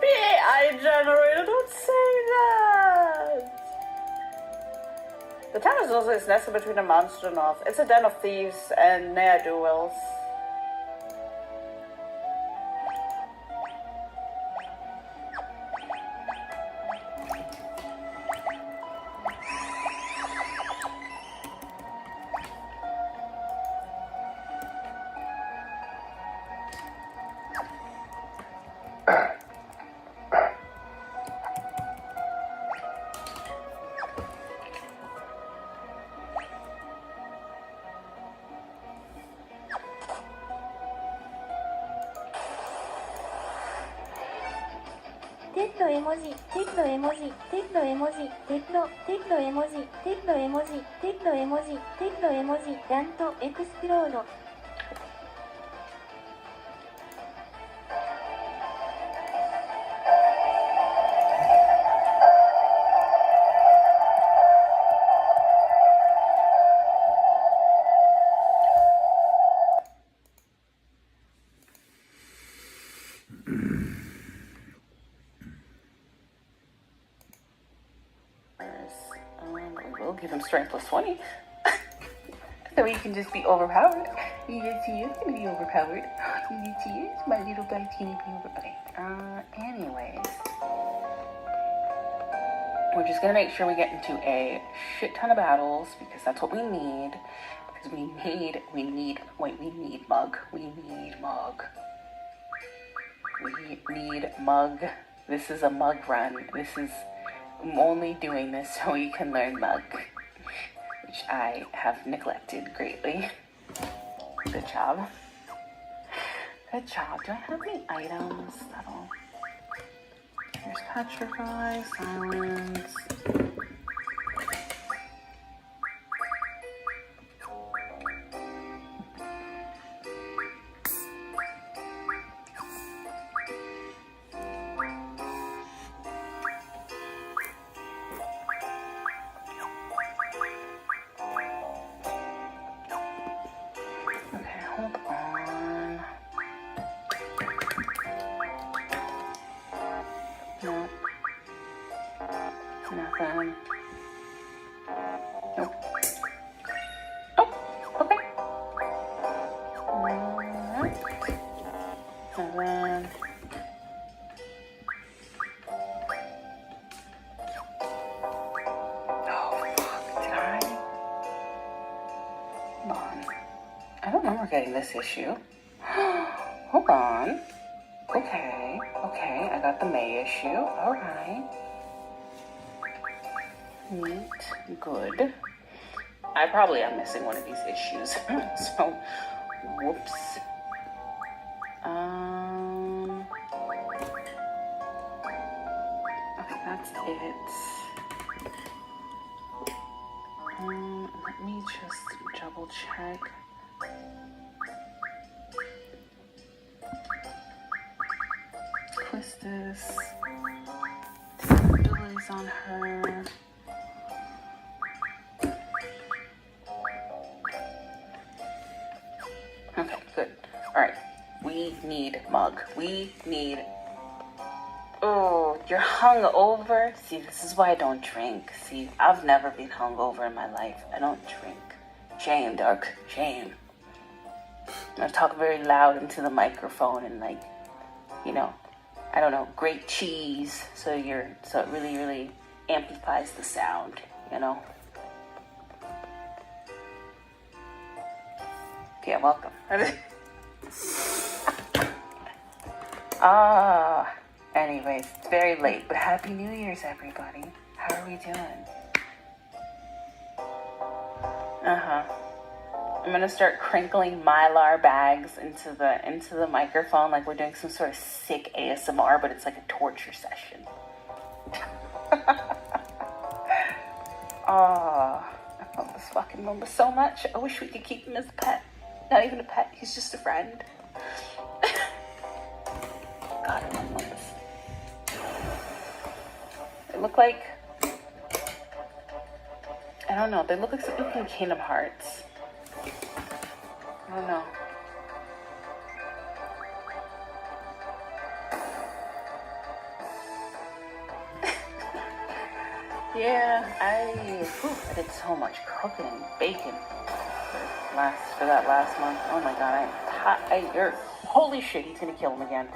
Speaker 6: AI generator, don't say that! The town is also nestled between a monster north. It's a den of thieves and ne'er-do-wells. We'll give him strength plus 20. So he can just be overpowered. Yes, he is gonna be overpowered. Yes, he is. My little guy's gonna be overpowered. Okay. Anyways. We're just gonna make sure we get into a shit ton of battles because that's what we need. Because we need Mug. We need Mug. This is a Mug run. I'm only doing this so we can learn Mug. which I have neglected greatly. Good job. Good job. Do I have any items that'll... There's petrify, silence. Okay, hold on. No. Nothing. Nope. Oh, okay. Nothing. Oh, fuck. Did I? Hold on. I don't remember getting this issue. Hold on. Okay, okay, I got the May issue. Alright. Neat. Good. I probably am missing one of these issues. So, whoops. Okay, that's it. Let me just double check. Quistis. Abilities on her. Okay, good. Alright. We need mug. We need... Oh, you're hungover? See, this is why I don't drink. See, I've never been hungover in my life. I don't drink. Shame, Dark. Shame. I talk very loud into the microphone and like, you know, I don't know, grate cheese. So it really, really amplifies the sound, you know? Yeah, welcome. Anyways, it's very late, but Happy New Year's, everybody. How are we doing? I'm gonna start crinkling Mylar bags into the microphone like we're doing some sort of sick ASMR, but it's like a torture session. I love this fucking Moomba so much. I wish we could keep him as a pet. Not even a pet, he's just a friend. God, I love Moombas. They look like... I don't know, they look like something from Kingdom Hearts. I don't know. Yeah, I did so much cooking and baking for that last month. Oh my god, holy shit, he's gonna kill him again.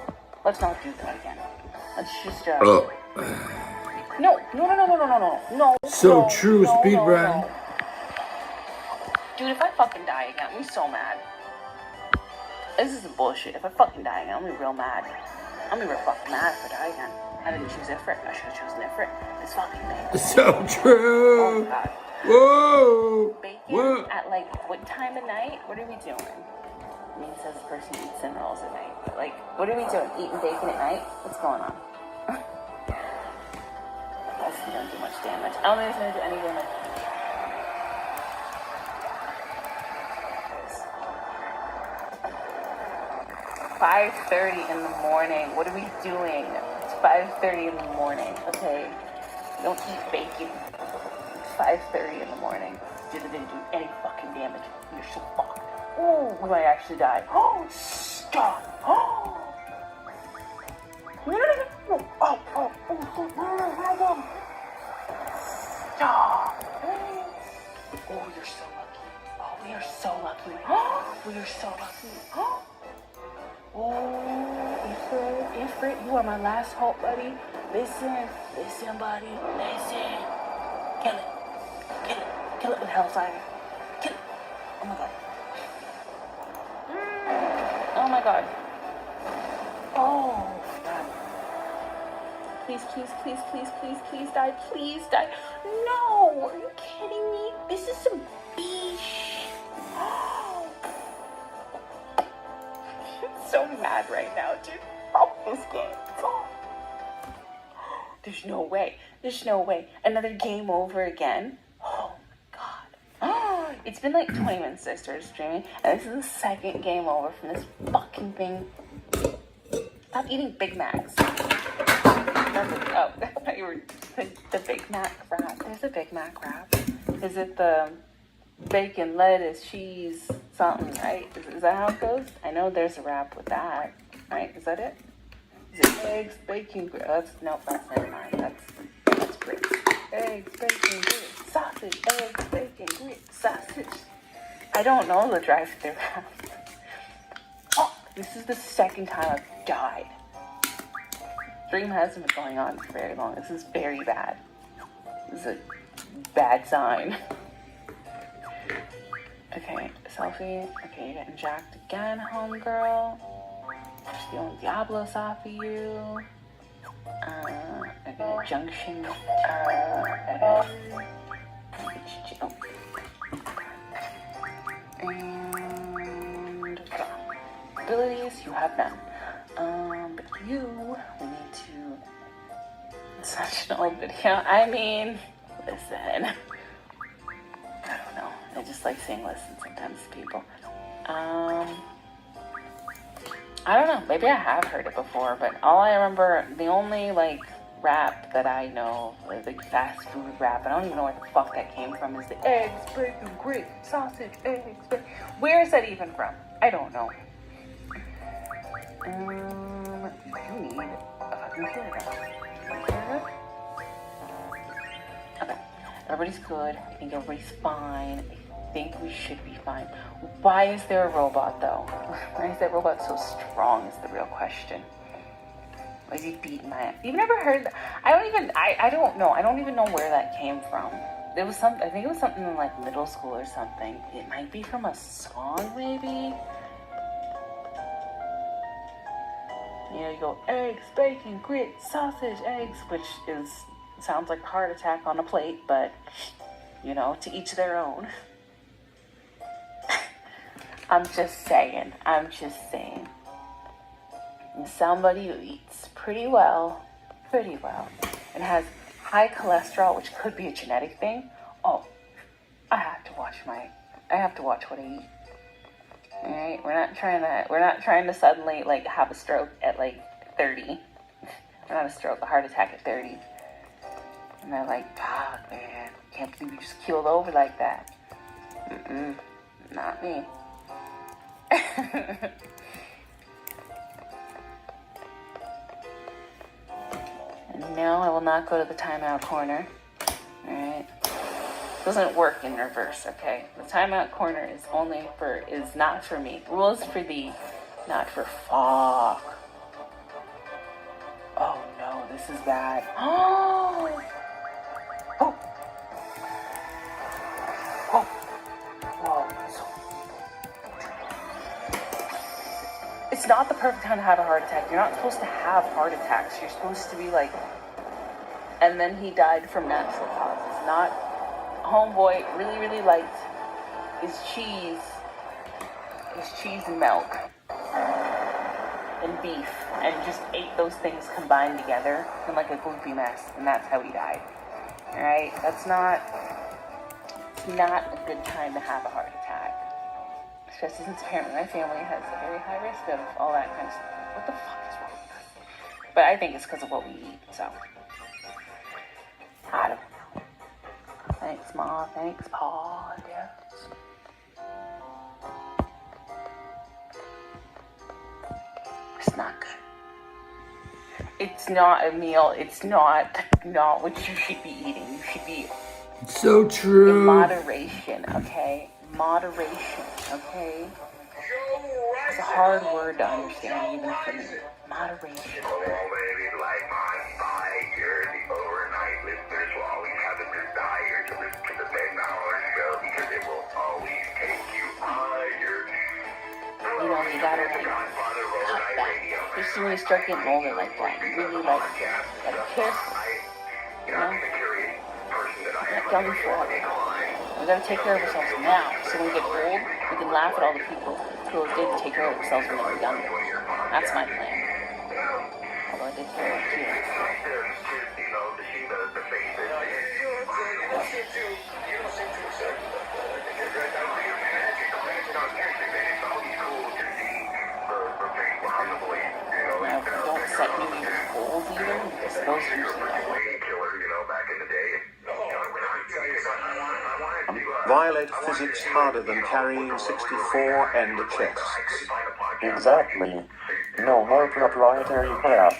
Speaker 6: Let's not do that again. Let's just No.
Speaker 1: So true, speedrun.
Speaker 6: No. Dude, if I fucking die again, I'm so mad. This isn't bullshit. If I fucking die again, I'm gonna be real mad. I'm gonna be real fucking mad if I die again. I didn't choose Ifrit. I should have chosen Ifrit. This fucking thing.
Speaker 1: So true.
Speaker 6: Oh my god.
Speaker 1: Whoa.
Speaker 6: Bacon
Speaker 1: What?
Speaker 6: at like what time of night? What are we doing? I mean, it says the person eats cinnamon rolls at night. But like, what are we doing? Eating bacon at night? What's going on? This is gonna do much damage. I don't think it's gonna do any damage. 5:30 in the morning. What are we doing? It's 5:30 in the morning. Okay, don't eat bacon. It's 5:30 in the morning. Dude, it didn't do any fucking damage. You're so fucked. Oh, we might actually die. Oh, stop. Oh. Stop. Oh, you're so lucky. Oh, we are so lucky. We are so lucky. Oh, Ifrit, you are my last hope, buddy. Listen, buddy. Listen. Kill it with hellfire. Kill it. Oh my god. Oh my god. Oh god. Please, please, please, please, please, please die. Please die. No, are you kidding me? This is some beesh. I'm so mad right now, dude. Oh, this game. Oh. There's no way. There's no way. Another game over again. Oh my god. It's been like 20 minutes since I started streaming, and this is the second game over from this fucking thing. Stop eating Big Macs. Oh, I thought you were the Big Mac wrap. There's a Big Mac wrap. Is it the bacon, lettuce, cheese, something, right? Is that how it goes? I know there's a wrap with that, right? Is that it? Is it eggs, bacon, nope, that's never mind. That's grits. Eggs, bacon, grits, sausage, eggs, bacon, grits, sausage. I don't know the drive-thru wrap. Oh, this is the second time I've died. Stream hasn't been going on for very long. This is very bad. This is a bad sign. Okay, selfie. Okay, you're getting jacked again, homegirl. Stealing Diablos off of you. Okay, junction. Okay. And abilities, you have none. But you, we need to. Such an old video. I mean, listen. I don't know. I just like saying listen sometimes to people. I don't know. Maybe I have heard it before, but all I remember, the only like rap that I know, like fast food rap, I don't even know where the fuck that came from, is the eggs, bacon, grits, sausage, eggs, bacon. Where is that even from? I don't know. You need a fucking kid. Okay. Everybody's good. I think everybody's fine. I think we should be fine. Why is there a robot though? Why is that robot so strong is the real question. Why is he beating my ass? You've never heard that? I don't know. I don't even know where that came from. There was some, I think it was something in like middle school or something. It might be from a song maybe. You know, you go eggs, bacon, grits, sausage, eggs, which sounds like a heart attack on a plate, but you know, to each their own. I'm just saying. And somebody who eats pretty well, and has high cholesterol, which could be a genetic thing. Oh, I have to watch what I eat. All right, we're not trying to suddenly like have a stroke at like 30. Not a stroke, a heart attack at 30. And they're like, God, man, can't believe you just keeled over like that. Not me. And no, I will not go to the timeout corner. Alright. Doesn't work in reverse, okay? The timeout corner is not for me. Rules for thee, not for fuck. Oh no, this is bad. Oh! Oh! Oh! Whoa. It's not the perfect time to have a heart attack. You're not supposed to have heart attacks. You're supposed to be like... And then he died from natural causes. Not... Homeboy really liked his cheese and milk and beef, and just ate those things combined together in like a goofy mess, and that's how he died. All right, that's not a good time to have a heart attack, especially since apparently my family has a very high risk of all that kind of stuff. What the fuck is wrong with us? But I think it's because of what we eat. So I don't know. Thanks, Ma. Thanks, Pa. Yes. It's not good. It's not a meal. It's not what you should be eating. You should be...
Speaker 1: It's so true.
Speaker 6: In moderation, okay? Moderation, okay? It's a hard word to understand even for me. Moderation. You know, you gotta like cut back. There's too really start getting old and like really like kiss, you know, like young forever. We gotta take care of ourselves now, so when we get old, we can laugh at all the people who didn't take care of themselves when they were younger. That's my plan. Although I did feel like cute. Now, don't set New Year's goals either, because those usually never.
Speaker 8: Violate physics harder than carrying 64 end chests.
Speaker 9: Exactly. No more proprietary crap.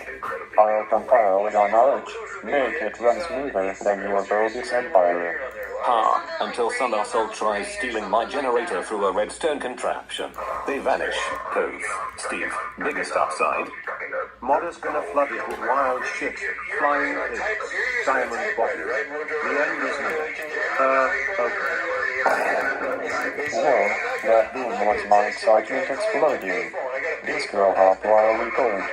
Speaker 9: I'll compile your knowledge, make it run smoother than your bogus empire.
Speaker 10: Ha, until some asshole tries stealing my generator through a redstone contraption. They vanish. Cove. Steve. Biggest upside.
Speaker 8: Modder's gonna flood it with wild shit, flying pigs, diamond bodies. The end is near. Okay.
Speaker 9: Well, that boom was my excitement exploding. This girl hop while we could.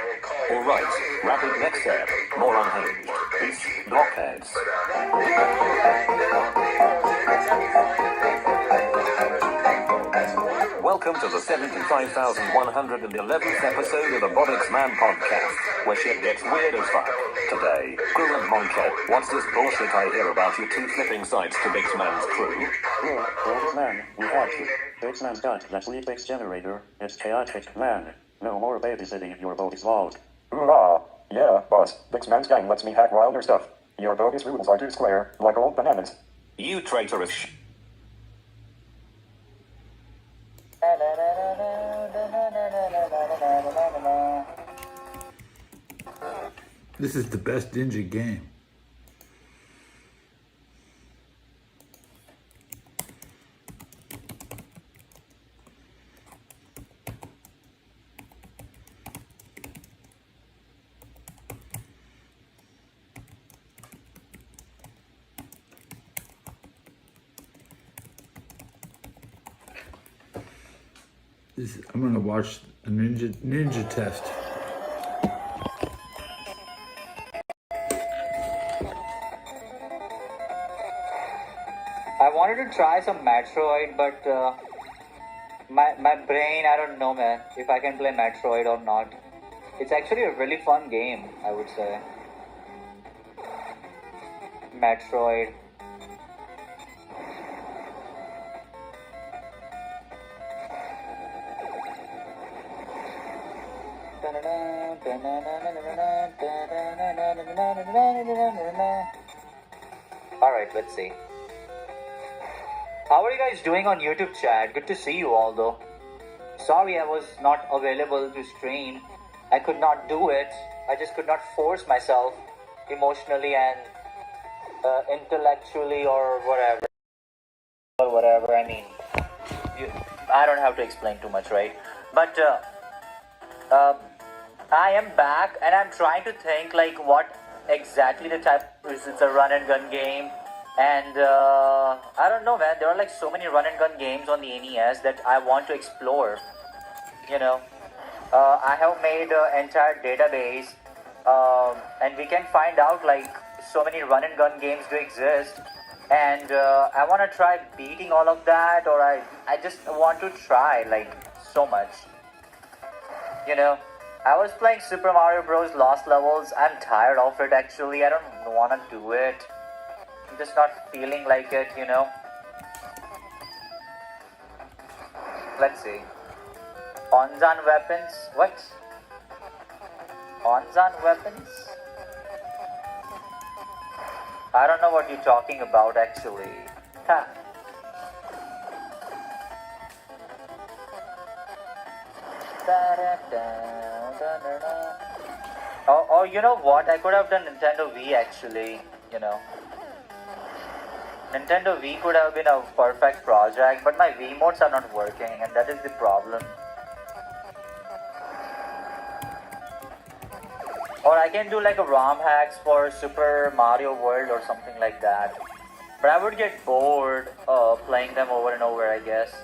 Speaker 10: Alright, rapid next step. More unhinged. Peace, blockheads. Welcome to the 75,111th episode of the Bodics Man podcast, where shit gets weird as fuck. Today, Crew and Monket, what's this bullshit I hear about you two flipping sides to Big Man's crew?
Speaker 9: Look, old man, we got you. Big Man's got that sleep-based generator. It's chaotic, man. No more babysitting your bogus vault. Hoorah! Yeah, boss. Big Man's gang lets me hack wilder stuff. Your bogus rules are too square, like old bananas.
Speaker 10: You traitorous
Speaker 1: This is the best ninja game. I'm gonna watch a ninja test.
Speaker 11: I wanted to try some Metroid, but my brain, I don't know, man, if I can play Metroid or not. It's actually a really fun game, I would say. Metroid. Alright, let's see. How are you guys doing on YouTube chat? Good to see you all though. Sorry I was not available to stream. I could not do it. I just could not force myself emotionally and intellectually or whatever. I mean, I don't have to explain too much, right? But I am back and I'm trying to think like what exactly the type is. It's a run and gun game. And I don't know, man. There are like so many run and gun games on the NES that I want to explore. You know, I have made an entire database, and we can find out like so many run and gun games do exist. And I want to try beating all of that, or I just want to try like so much. You know, I was playing Super Mario Bros. Lost Levels. I'm tired of it actually. I don't want to do it. I'm just not feeling like it, you know. Let's see. Onzan weapons? What? Onzan weapons? I don't know what you're talking about actually. Ha. Oh, you know what? I could have done Nintendo Wii actually, you know. Nintendo Wii could have been a perfect project, but my Wii modes are not working, and that is the problem. Or I can do like a ROM hacks for Super Mario World or something like that. But I would get bored playing them over and over, I guess.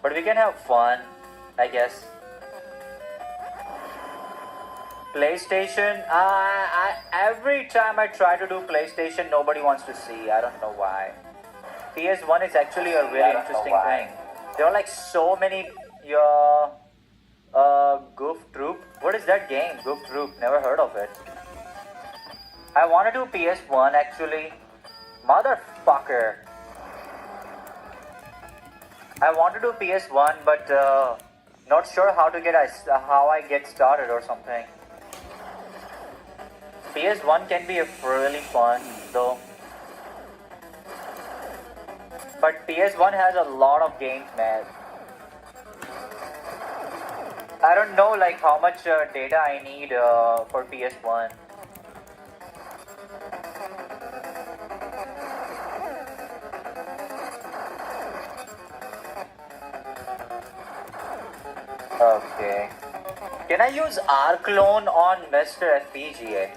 Speaker 11: But we can have fun, I guess. PlayStation, every time I try to do PlayStation, nobody wants to see. I don't know why. PS1 is actually a really interesting thing. There are like so many Goof Troop. What is that game? Goof Troop. Never heard of it. I want to do PS1 actually. Motherfucker. I want to do PS1, but not sure how I get started or something. PS1 can be really fun though. But PS1 has a lot of games, man. I don't know like how much data I need for PS1. Okay. Can I use R-Clone on Mr. FPGA?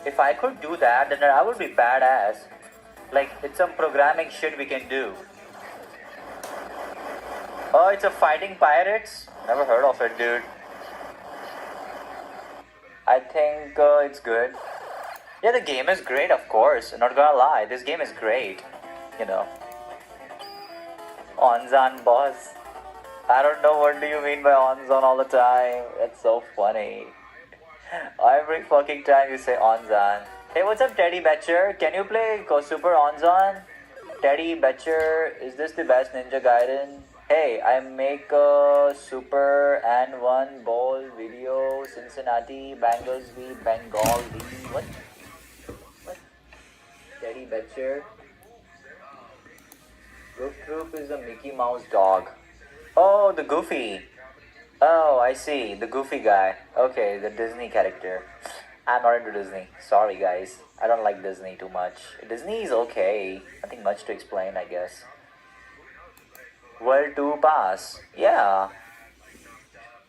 Speaker 11: If I could do that, then I would be badass. Like, it's some programming shit we can do. Oh, it's a fighting pirates? Never heard of it, dude. I think it's good. Yeah, the game is great, of course. Not gonna lie, this game is great. You know. Onzan boss. I don't know what do you mean by Onzan all the time. It's so funny. Every fucking time you say Onzan. Hey, what's up, Teddy Betcher? Can you play Super Onzan? Teddy Betcher, is this the best Ninja Gaiden? Hey, I make a Super and one ball video. Cincinnati, Bengals v Bengal v. What? Teddy Betcher. Goof Troop is a Mickey Mouse dog. Oh, the Goofy. Oh, I see. The Goofy guy. Okay, the Disney character. I'm not into Disney. Sorry, guys. I don't like Disney too much. Disney is okay. Nothing much to explain, I guess. World 2 Pass. Yeah.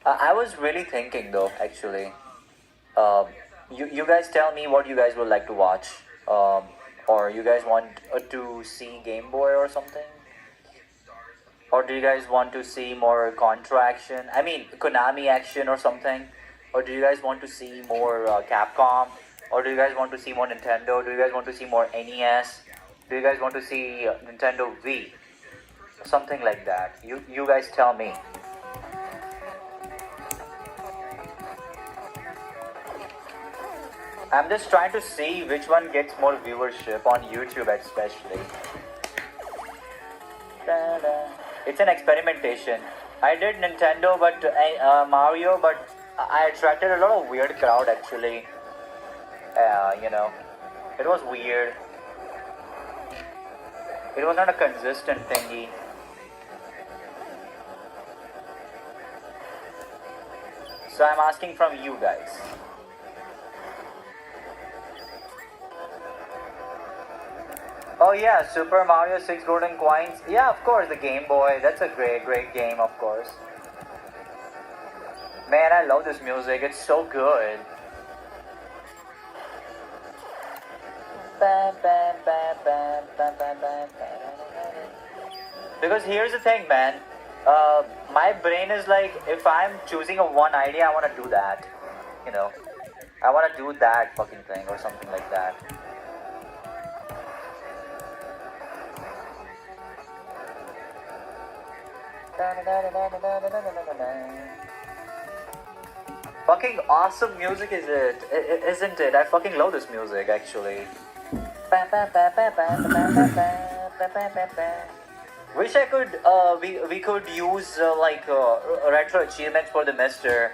Speaker 11: I was really thinking, though, actually. You guys tell me what you guys would like to watch. Or you guys want to see Game Boy or something? Or do you guys want to see more Contra action? I mean, Konami action or something? Or do you guys want to see more Capcom? Or do you guys want to see more Nintendo? Do you guys want to see more NES? Do you guys want to see Nintendo Wii? Something like that. You guys tell me. I'm just trying to see which one gets more viewership on YouTube especially. It's an experimentation. I did Nintendo but Mario, but I attracted a lot of weird crowd actually. You know, it was weird. It was not a consistent thingy. So I'm asking from you guys. Oh yeah, Super Mario 6 Golden Coins. Yeah, of course, the Game Boy. That's a great game, of course. Man, I love this music. It's so good. Because here's the thing, man. My brain is like, if I'm choosing a one idea, I want to do that. You know, I want to do that fucking thing or something like that. Fucking awesome music is it? Isn't it? I fucking love this music actually. Wish I could we could use retro achievements for the Mister,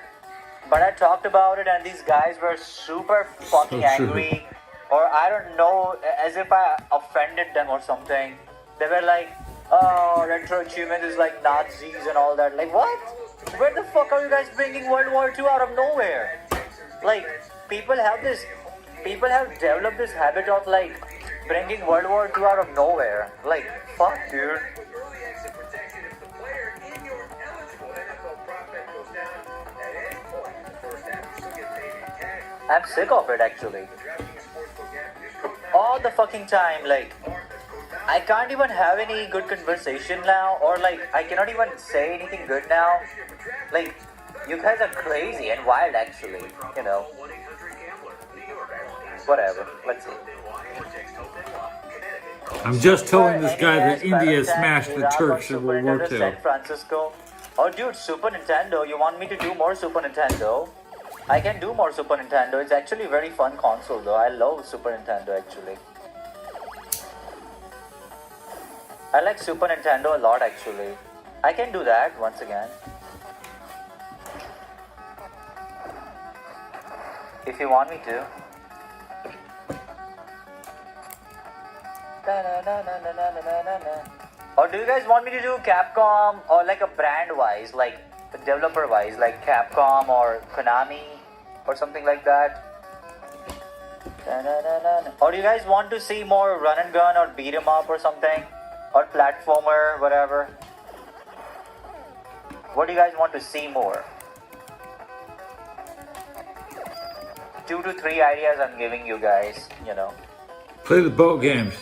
Speaker 11: but I talked about it and these guys were super fucking angry, or I don't know, as if I offended them or something. They were like, oh, retro achievement is like Nazis and all that. Like, what? Where the fuck are you guys bringing World War II out of nowhere? Like, people have developed this habit of like bringing World War II out of nowhere. Like, fuck, dude. I'm sick of it actually. All the fucking time, like, I can't even have any good conversation now, or like I cannot even say anything good now. Like, You guys are crazy and wild, actually. You know. Whatever. Let's see.
Speaker 1: I'm just telling this guy
Speaker 11: NES,
Speaker 1: that India
Speaker 11: Valentine,
Speaker 1: smashed the
Speaker 11: Iraq on
Speaker 1: Turks in
Speaker 11: Super
Speaker 1: World War
Speaker 11: Nintendo,
Speaker 1: II.
Speaker 11: San Francisco. Oh, dude, Super Nintendo. You want me to do more Super Nintendo? I can do more Super Nintendo. It's actually a very fun console, though. I love Super Nintendo, actually. I like Super Nintendo a lot, actually. I can do that once again. If you want me to. Or do you guys want me to do Capcom or like a brand wise, like developer wise, like Capcom or Konami or something like that? Or do you guys want to see more run and gun or beat 'em up or something? Or platformer, whatever? What do you guys want to see more? 2 to 3 ideas I'm giving you guys, you know.
Speaker 1: Play the boat games.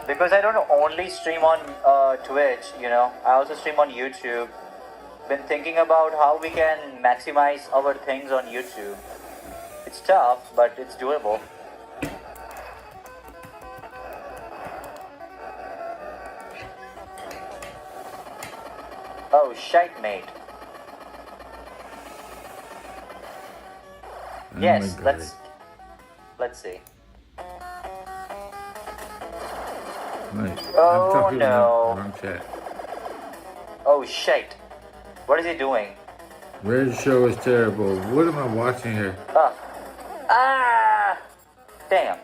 Speaker 11: Because I don't only stream on Twitch, you know, I also stream on YouTube. Been thinking about how we can maximize our things on YouTube. It's tough, but it's doable. Oh, shite, mate.
Speaker 1: Oh
Speaker 11: Yes,
Speaker 1: my God.
Speaker 11: let's see.
Speaker 1: Nice.
Speaker 11: Oh,
Speaker 1: I'm talking
Speaker 11: no.
Speaker 1: wrong chat.
Speaker 11: Oh, shite. What is he doing?
Speaker 1: Red show is terrible. What am I watching here?
Speaker 11: Ah! Damn.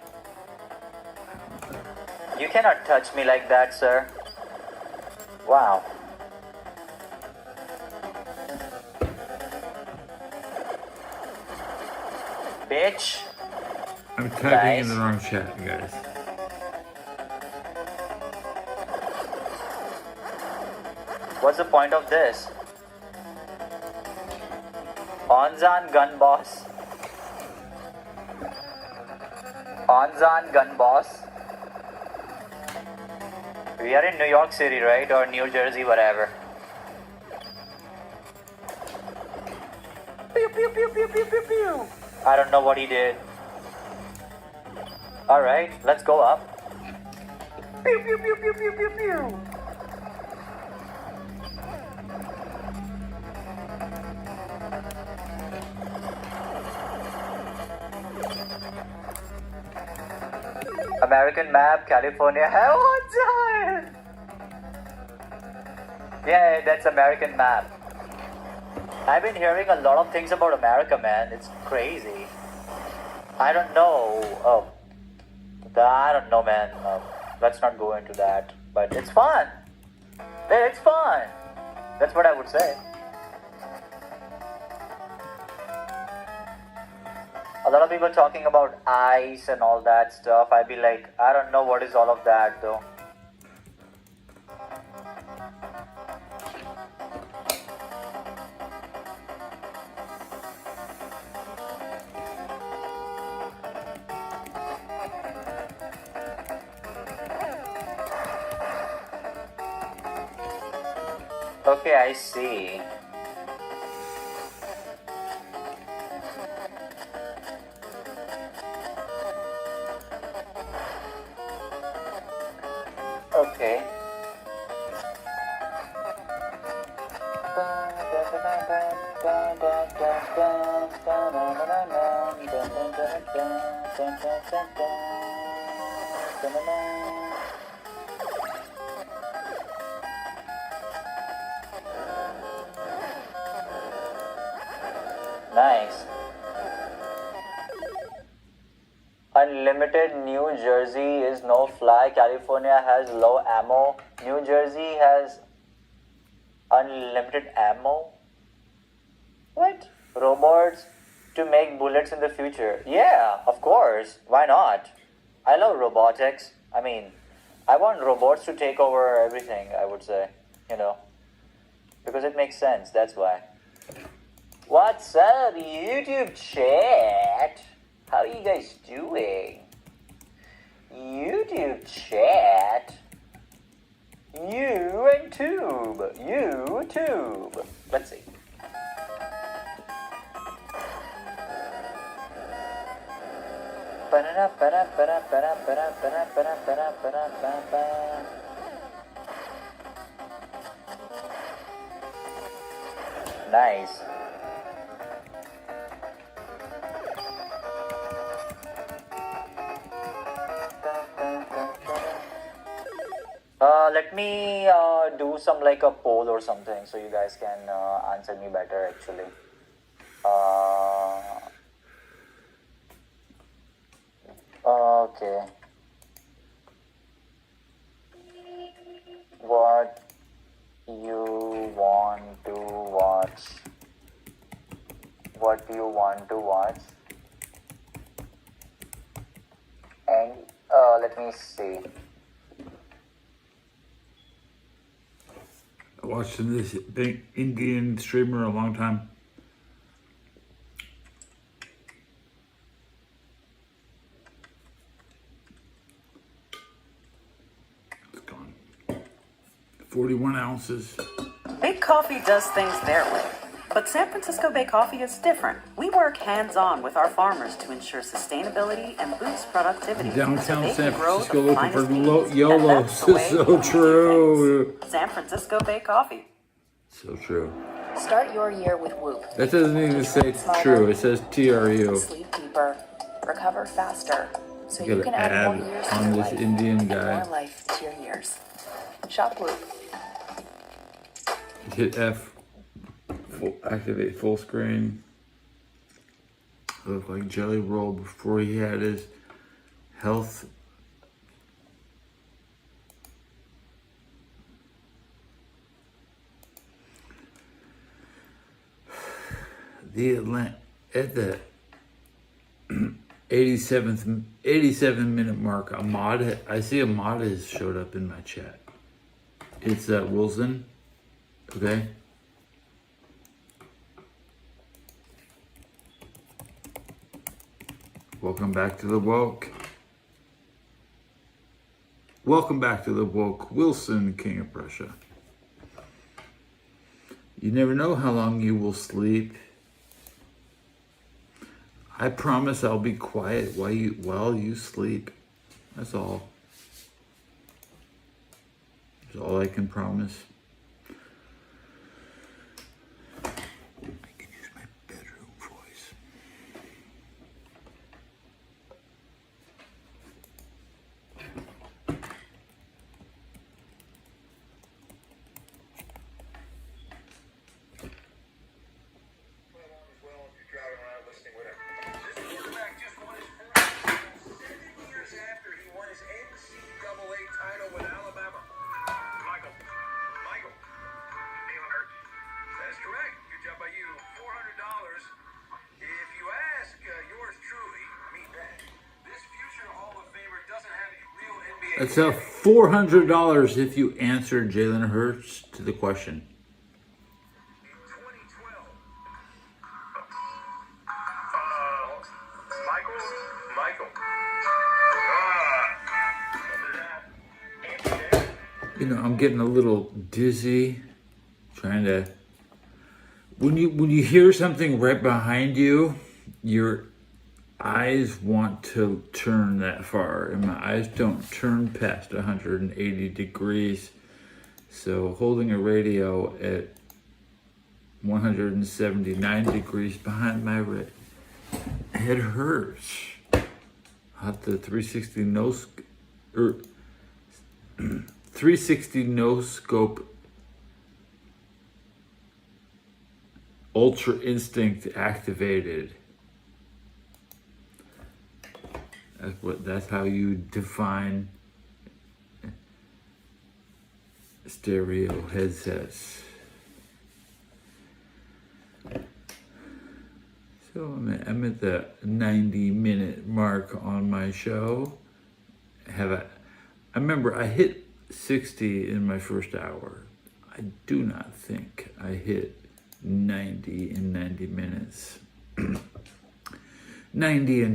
Speaker 11: You cannot touch me like that, sir. Wow. Bitch.
Speaker 1: I'm typing in the wrong chat, guys.
Speaker 11: What's the point of this? Onzan gun boss. Onzan gun boss. We are in New York City, right? Or New Jersey, whatever. Pew, pew, pew, pew, pew, pew, pew. I don't know what he did. Alright, let's go up. Pew, pew, pew, pew, pew, pew, pew. American map, California. Hell, what? Yeah, that's American map. I've been hearing a lot of things about America, man. It's crazy. I don't know. I don't know, man. Let's not go into that. But it's fun. It's fun. That's what I would say. A lot of people talking about ice and all that stuff. I'd be like, I don't know what is all of that though. Okay, I see. Okay. Nice. Unlimited New Jersey is no fly. California has low ammo. New Jersey has unlimited ammo. What? Robots? to make bullets in the future. Yeah, of course. Why not? I love robotics. I mean, I want robots to take over everything, I would say, you know, because it makes sense. That's why. What's up, YouTube chat? How are you guys doing? YouTube chat. YouTube. Let's see. Nice. Let me do some like a poll or something so you guys can answer me better actually. Okay. What you want to watch? What do you want to watch? And let me see.
Speaker 1: I watched this big Indian streamer a long time. It's gone. 41 ounces.
Speaker 12: Big Coffee does things their way, but San Francisco Bay Coffee is different. We work hands-on with our farmers to ensure sustainability and boost productivity.
Speaker 1: Downtown
Speaker 12: so
Speaker 1: San
Speaker 12: grow
Speaker 1: Francisco
Speaker 12: the
Speaker 1: looking for
Speaker 12: finest beans, and
Speaker 1: YOLO.
Speaker 12: that's
Speaker 1: This
Speaker 12: the
Speaker 1: is
Speaker 12: way
Speaker 1: so
Speaker 12: we do
Speaker 1: true.
Speaker 12: things. San Francisco Bay Coffee.
Speaker 1: So true.
Speaker 13: Start your year with Whoop.
Speaker 1: That doesn't even say true. It says TRU.
Speaker 13: Sleep deeper, recover faster, so
Speaker 1: You
Speaker 13: you
Speaker 1: gotta
Speaker 13: can add more
Speaker 1: add
Speaker 13: years to
Speaker 1: on
Speaker 13: your
Speaker 1: this
Speaker 13: life
Speaker 1: Indian
Speaker 13: and
Speaker 1: guy.
Speaker 13: more life to your years. Shop Whoop.
Speaker 1: Hit F. Activate full screen. Looked like Jelly Roll before he had his health. At the 87 minute mark, I see a mod has showed up in my chat. It's Wilson. Okay. Welcome back to the woke. Welcome back to the woke. Wilson, King of Prussia. You never know how long you will sleep. I promise I'll be quiet while you sleep. That's all. That's all I can promise. I can use my bedroom voice. It's $400 if you answer Jalen Hurts to the question. You know, I'm getting a little dizzy trying to. When you hear something right behind you, your eyes want to turn that far, and my eyes don't turn past 180 degrees. So holding a radio at 179 degrees behind my head hurts. Hot the 360 360 no scope Ultra Instinct activated. That's how you define stereo headsets. So I'm at the 90-minute mark on my show. I remember I hit 60 in my first hour. I do not think I hit 90 in 90 minutes. 90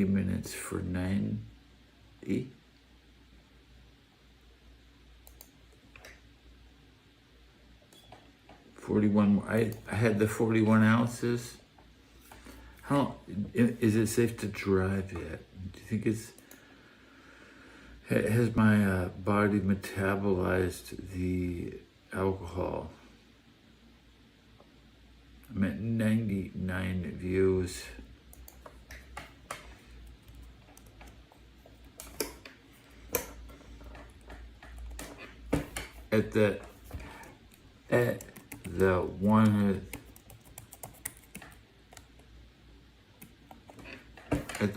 Speaker 1: minutes for 90. I had the 41 ounces. How is it safe to drive yet? Do you think has my body metabolized the alcohol? I'm at 99 views. At the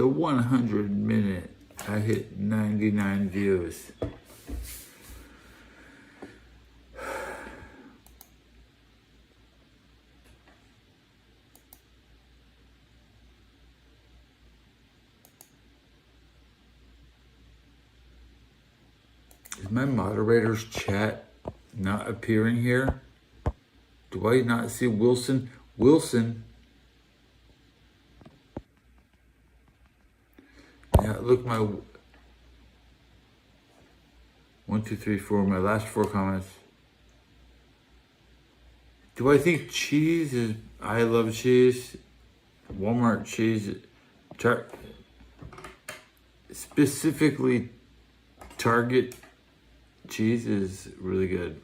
Speaker 1: 100-minute, I hit 99 views. Is my moderator's chat not appearing here? Do I not see Wilson? Wilson. Yeah, look, my 1, 2, 3, 4, my last 4 comments. Do I think cheese is, I love cheese, Walmart cheese, specifically Target cheese is really good.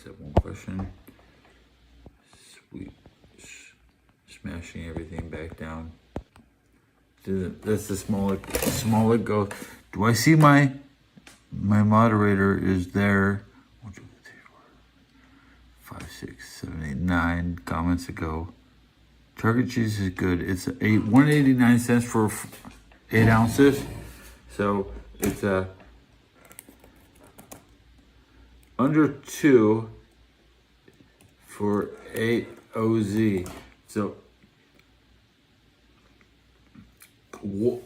Speaker 1: That one question. Sweet. Smashing everything back down. That's the smaller go. Do I see my moderator is there? 1, 2, 3, 4, 5, 6, 7, 8, 9 comments ago. Target cheese is good. It's 189 cents for 8 ounces. So it's under 2 for 8 OZ. So you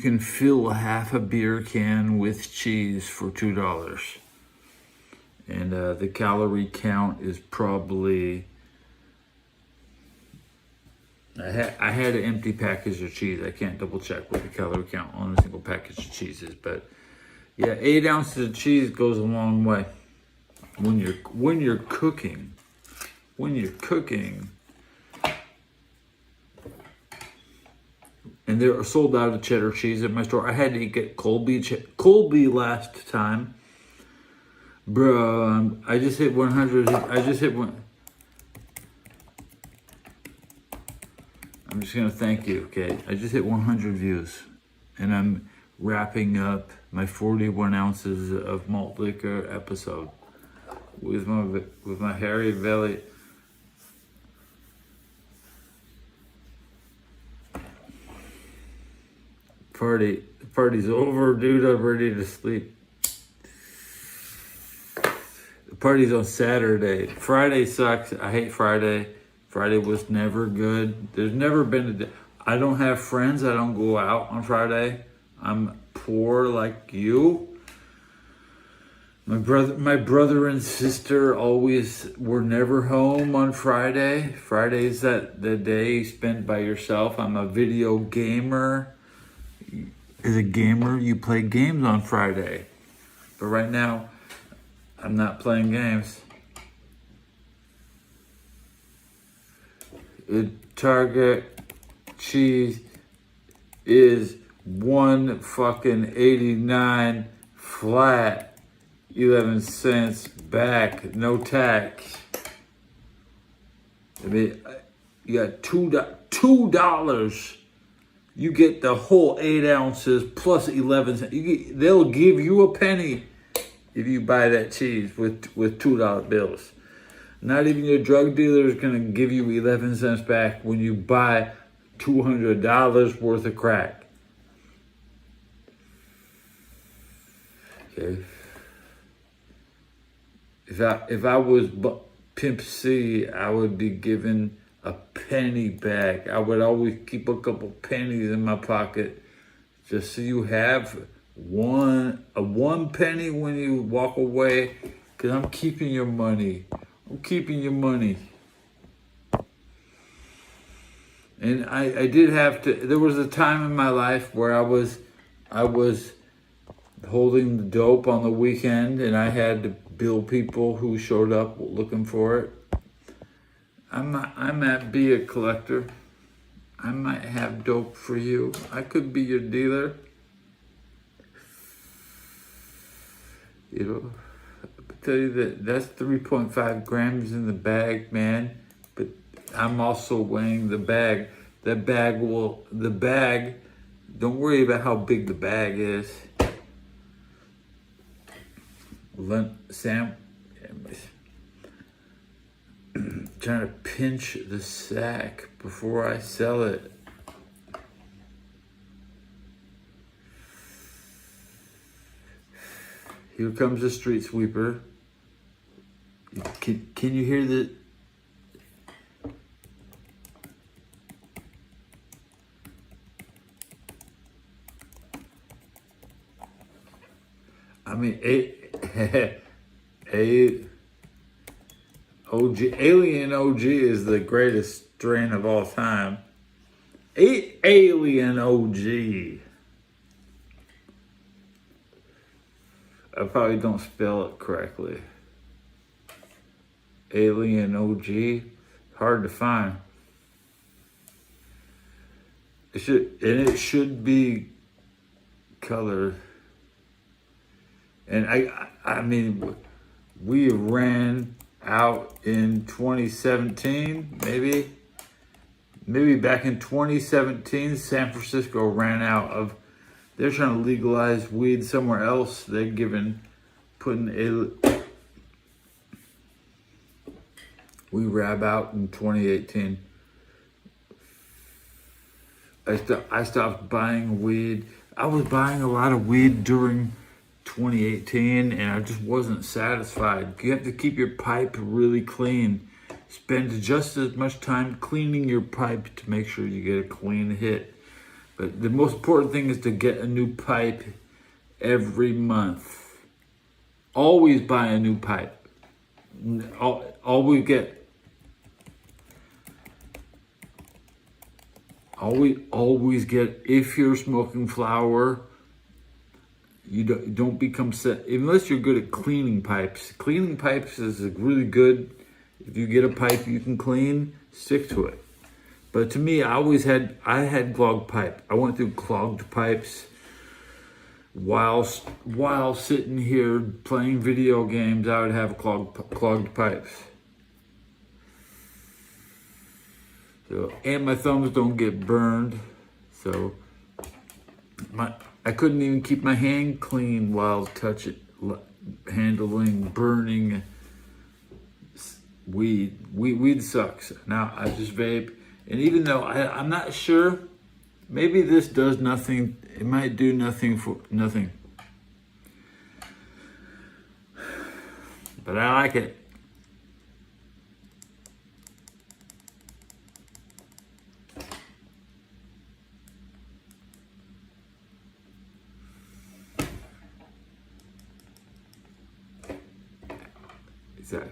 Speaker 1: can fill half a beer can with cheese for $2. And the calorie count is probably, I had an empty package of cheese. I can't double check what the calorie count on a single package of cheese is, but yeah, 8 ounces of cheese goes a long way. When you're cooking, and they're sold out of cheddar cheese at my store. I had to get Colby last time, bro. I just hit 100. I just hit one. I'm just gonna thank you, okay? I just hit 100 views, and I'm wrapping up my 41 ounces of malt liquor episode with my hairy belly. The party's over, dude. I'm ready to sleep. The party's on Saturday. Friday sucks. I hate Friday. Friday was never good. There's never been a day. I don't have friends. I don't go out on Friday. I'm poor like you. My brother and sister always were never home on Friday. Friday's the day spent by yourself. I'm a video gamer. As a gamer, you play games on Friday. But right now, I'm not playing games. Target cheese is $1.89 flat. 11 cents back, no tax. I mean, you got $2. You get the whole 8 ounces plus 11 cents. They'll give you a penny if you buy that cheese with $2 bills. Not even your drug dealer is gonna give you 11 cents back when you buy $200 worth of crack. Okay. If I was Pimp C, I would be given a penny back. I would always keep a couple pennies in my pocket, just so you have one penny when you walk away. Cause I'm keeping your money. I'm keeping your money. And I did have to. There was a time in my life where I was holding the dope on the weekend, and I had to bill people who showed up looking for it. I might be a collector. I might have dope for you. I could be your dealer. You know, I tell you that's 3.5 grams in the bag, man. But I'm also weighing the bag. The bag, don't worry about how big the bag is. Sam, trying to pinch the sack before I sell it. Here comes the street sweeper. Can you hear the... I mean, Alien OG is the greatest strain of all time. Alien OG. I probably don't spell it correctly. Alien OG, hard to find. It should be colored. And I mean, we ran out in 2017, maybe back in 2017, San Francisco ran out of. They're trying to legalize weed somewhere else. They're we rab out in 2018. I stopped buying weed. I was buying a lot of weed during 2018, and I just wasn't satisfied. You have to keep your pipe really clean. Spend just as much time cleaning your pipe to make sure you get a clean hit. But the most important thing is to get a new pipe every month. Always buy a new pipe. Always get, if you're smoking flower, you don't become set, unless you're good at cleaning pipes. Cleaning pipes is really good. If you get a pipe you can clean, stick to it. But to me, I had clogged pipe. I went through clogged pipes while sitting here playing video games. I would have clogged pipes. So, and my thumbs don't get burned. So I couldn't even keep my hand clean while handling burning weed. Weed sucks. Now I just vape. And even though I'm not sure, maybe this does nothing. It might do nothing. But I like it. Exactly.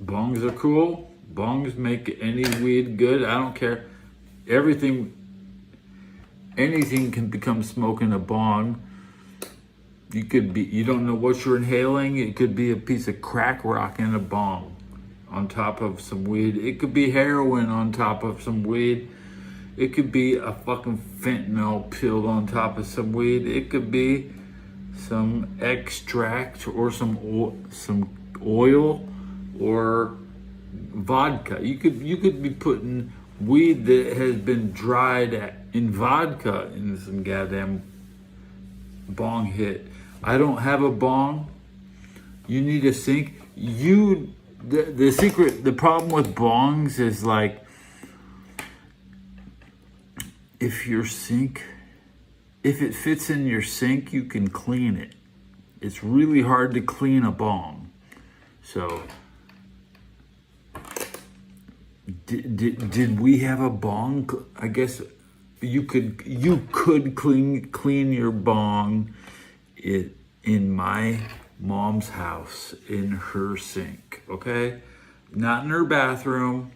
Speaker 1: Bongs are cool. Bongs make any weed good. I don't care. Anything can become smoke in a bong. You don't know what you're inhaling. It could be a piece of crack rock in a bong on top of some weed. It could be heroin on top of some weed. It could be a fucking fentanyl pill on top of some weed. It could be some extract or some oil or vodka. You could be putting weed that has been dried in vodka in some goddamn bong hit. I don't have a bong. You need a sink. the problem with bongs is like, if it fits in your sink, you can clean it. It's really hard to clean a bong. So, did we have a bong? I guess you could clean your bong in my mom's house in her sink, okay? Not in her bathroom,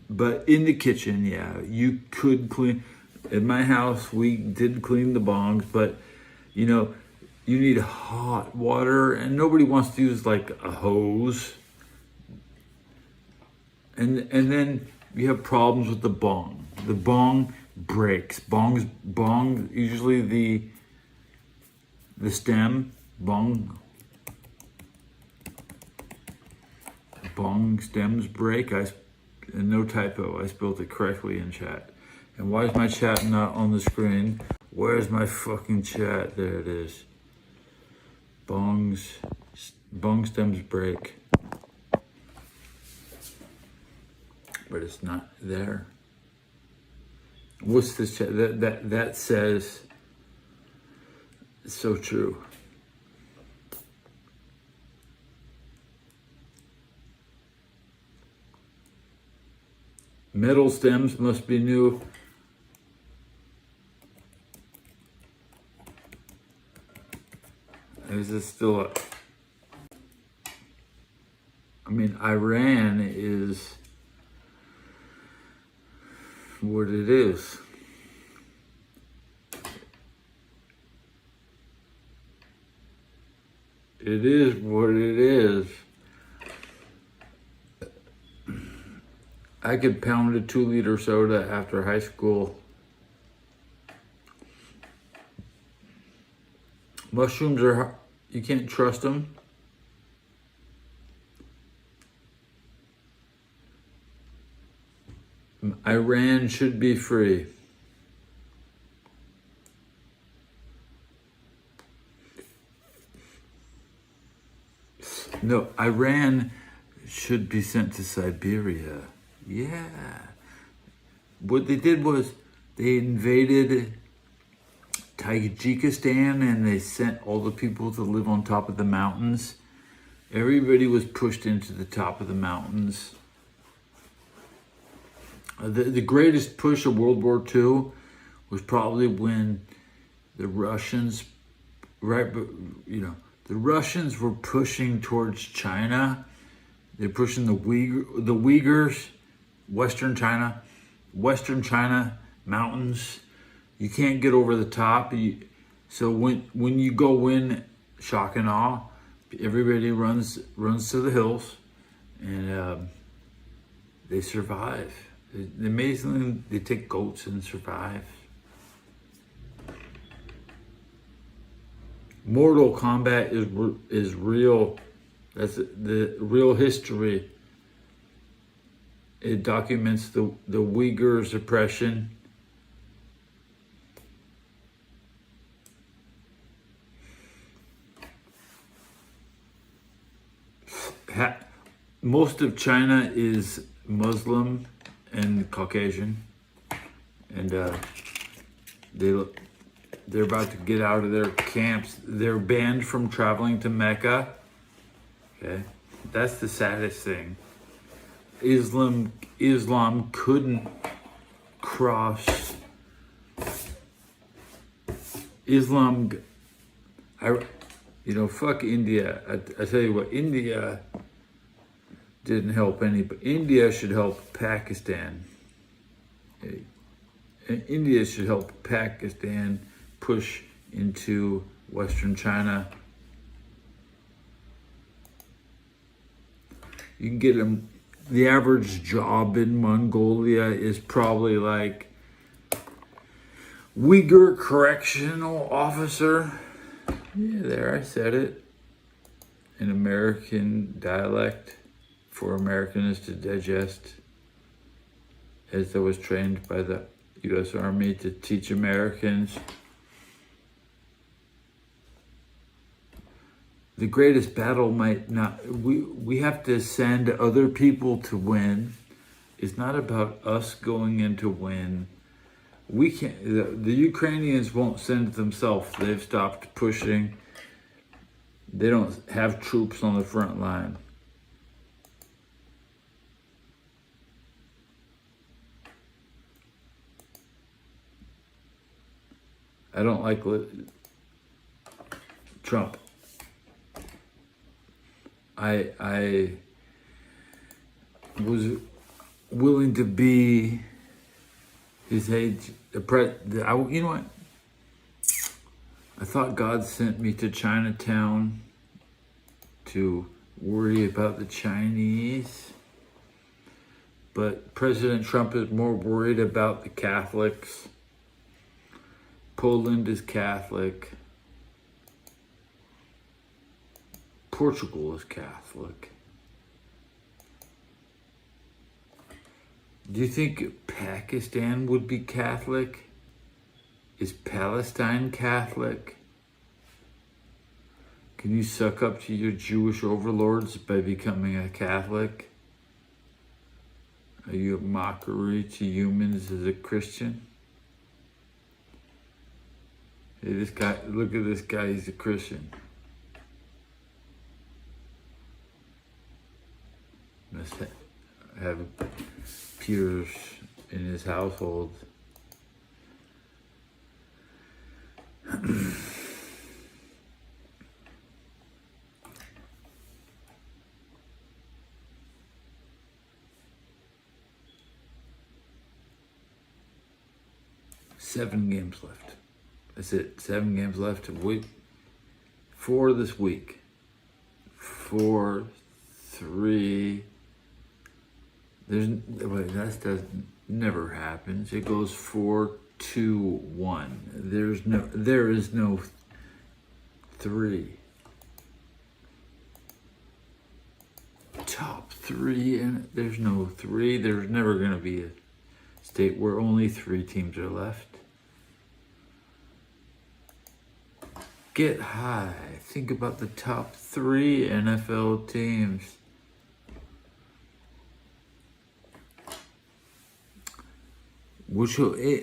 Speaker 1: but in the kitchen, yeah. You could clean. In my house, we did clean the bongs, but you know, you need hot water, and nobody wants to use like a hose. And then you have problems with the bong. The bong breaks. Bong usually the stem bong stems break. And no typo. I spelled it correctly in chat. And why is my chat not on the screen? Where's my fucking chat? There it is. Bong stems break. But it's not there. What's this chat? That says, it's so true. Metal stems must be new. Is it still a... I mean, Iran is what it is. It is what it is. I could pound a 2-liter soda after high school. Mushrooms are, you can't trust them. Iran should be free. No, Iran should be sent to Siberia. Yeah. What they did was they invaded Tajikistan and they sent all the people to live on top of the mountains. Everybody was pushed into the top of the mountains. The greatest push of World War II was probably when the Russians, the Russians were pushing towards China. They're pushing the Uyghurs, Western China mountains. You can't get over the top. So when you go in, shock and awe, everybody runs to the hills, and they survive. Amazingly, they take goats and survive. Mortal Kombat is real. That's the real history. It documents the Uyghurs' oppression. Most of China is Muslim and Caucasian, and they're about to get out of their camps. They're banned from traveling to Mecca. Okay, that's the saddest thing. Islam couldn't cross. Fuck India. I tell you what, India didn't help any, but India should help Pakistan. Okay. And India should help Pakistan push into Western China. You can get them. The average job in Mongolia is probably like Uyghur correctional officer. Yeah, there, I said it. An American dialect for Americans to digest, as I was trained by the U.S. Army to teach Americans. the greatest battle might not, we have to send other people to win. It's not about us going in to win. We can't, the Ukrainians won't send themselves. They've stopped pushing. They don't have troops on the front line. I don't like Trump. I was willing to be his age. You know what? I thought God sent me to Chinatown to worry about the Chinese, but President Trump is more worried about the Catholics. Poland is Catholic. Portugal is Catholic. Do you think Pakistan would be Catholic? Is Palestine Catholic? Can you suck up to your Jewish overlords by becoming a Catholic? Are you a mockery to humans as a Christian? Hey, this guy, look at this guy, he's a Christian. Must have peers in his household. Seven games left. That's it. 7 games left. Wait. 4 this week. 4, 3. That never happens. It goes 4, 2, 1. There is no 3. Top 3, and there's no 3. There's never going to be a state where only 3 teams are left. Get high. Think about the top 3 NFL teams.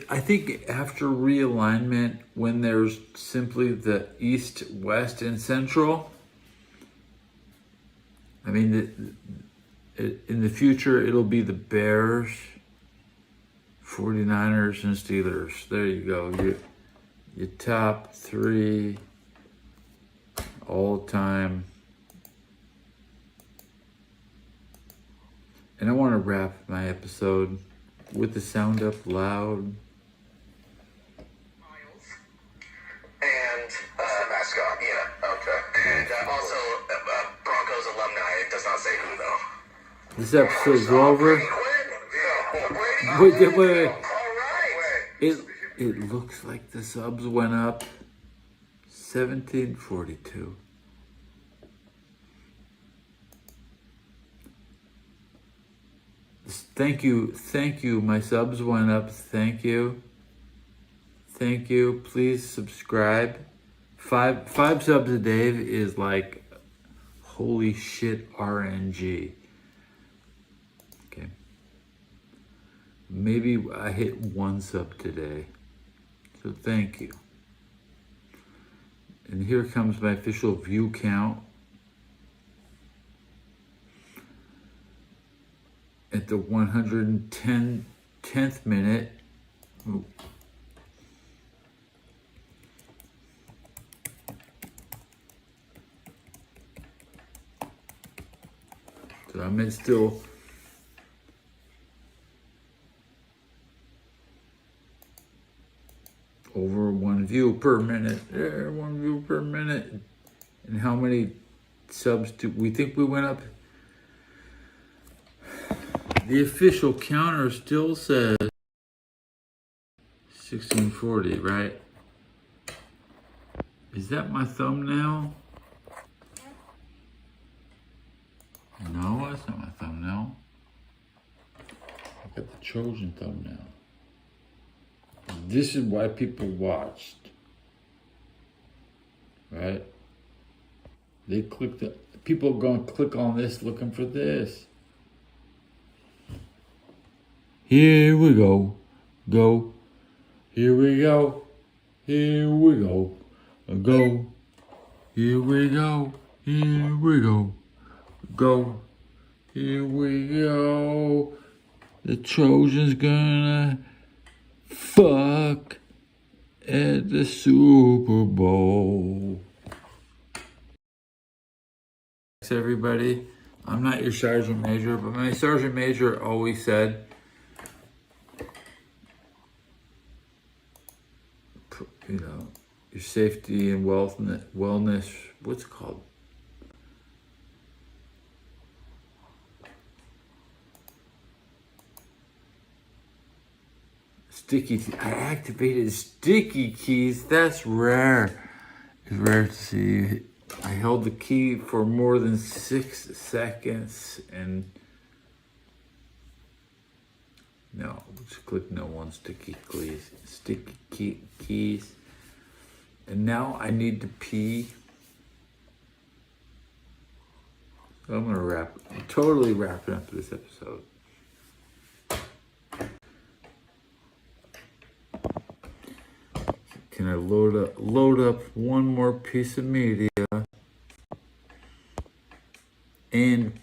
Speaker 1: I think after realignment, when there's simply the East, West, and Central, I mean, in the future, it'll be the Bears, 49ers, and Steelers. There you go. Your top 3 all time. And I want to wrap my episode with the sound up loud.
Speaker 3: And mascot, yeah, okay. And also Broncos alumni. It does not say who though.
Speaker 1: This episode's over. Wait. It looks like the subs went up 1742. Thank you. My subs went up. Thank you. Please subscribe. Five subs a day is like holy shit RNG. Okay. Maybe I hit 1 sub today. So thank you. And here comes my official view count. At the 110th minute. Ooh. So I'm at still over 1 view per minute. There, 1 view per minute. And how many subs do we think we went up? The official counter still says 1640, right? Is that my thumbnail? No, that's not my thumbnail. I got the Trojan thumbnail. This is why people watched, right? They clicked. People are going to click on this looking for this. Here we go. Go. Here we go. Here we go. Go. Here we go. Here we go. Go. Here we go. The Trojans gonna fuck at the Super Bowl. Thanks, everybody. I'm not your sergeant major, but my sergeant major always said, you know, your safety and wellness, what's it called? Sticky, I activated sticky keys. That's rare. It's rare to see. I held the key for more than 6 seconds and no, just click no on sticky keys. Sticky keys. And now I need to pee. So I'm gonna totally wrapping up this episode. Can I load up one more piece of media and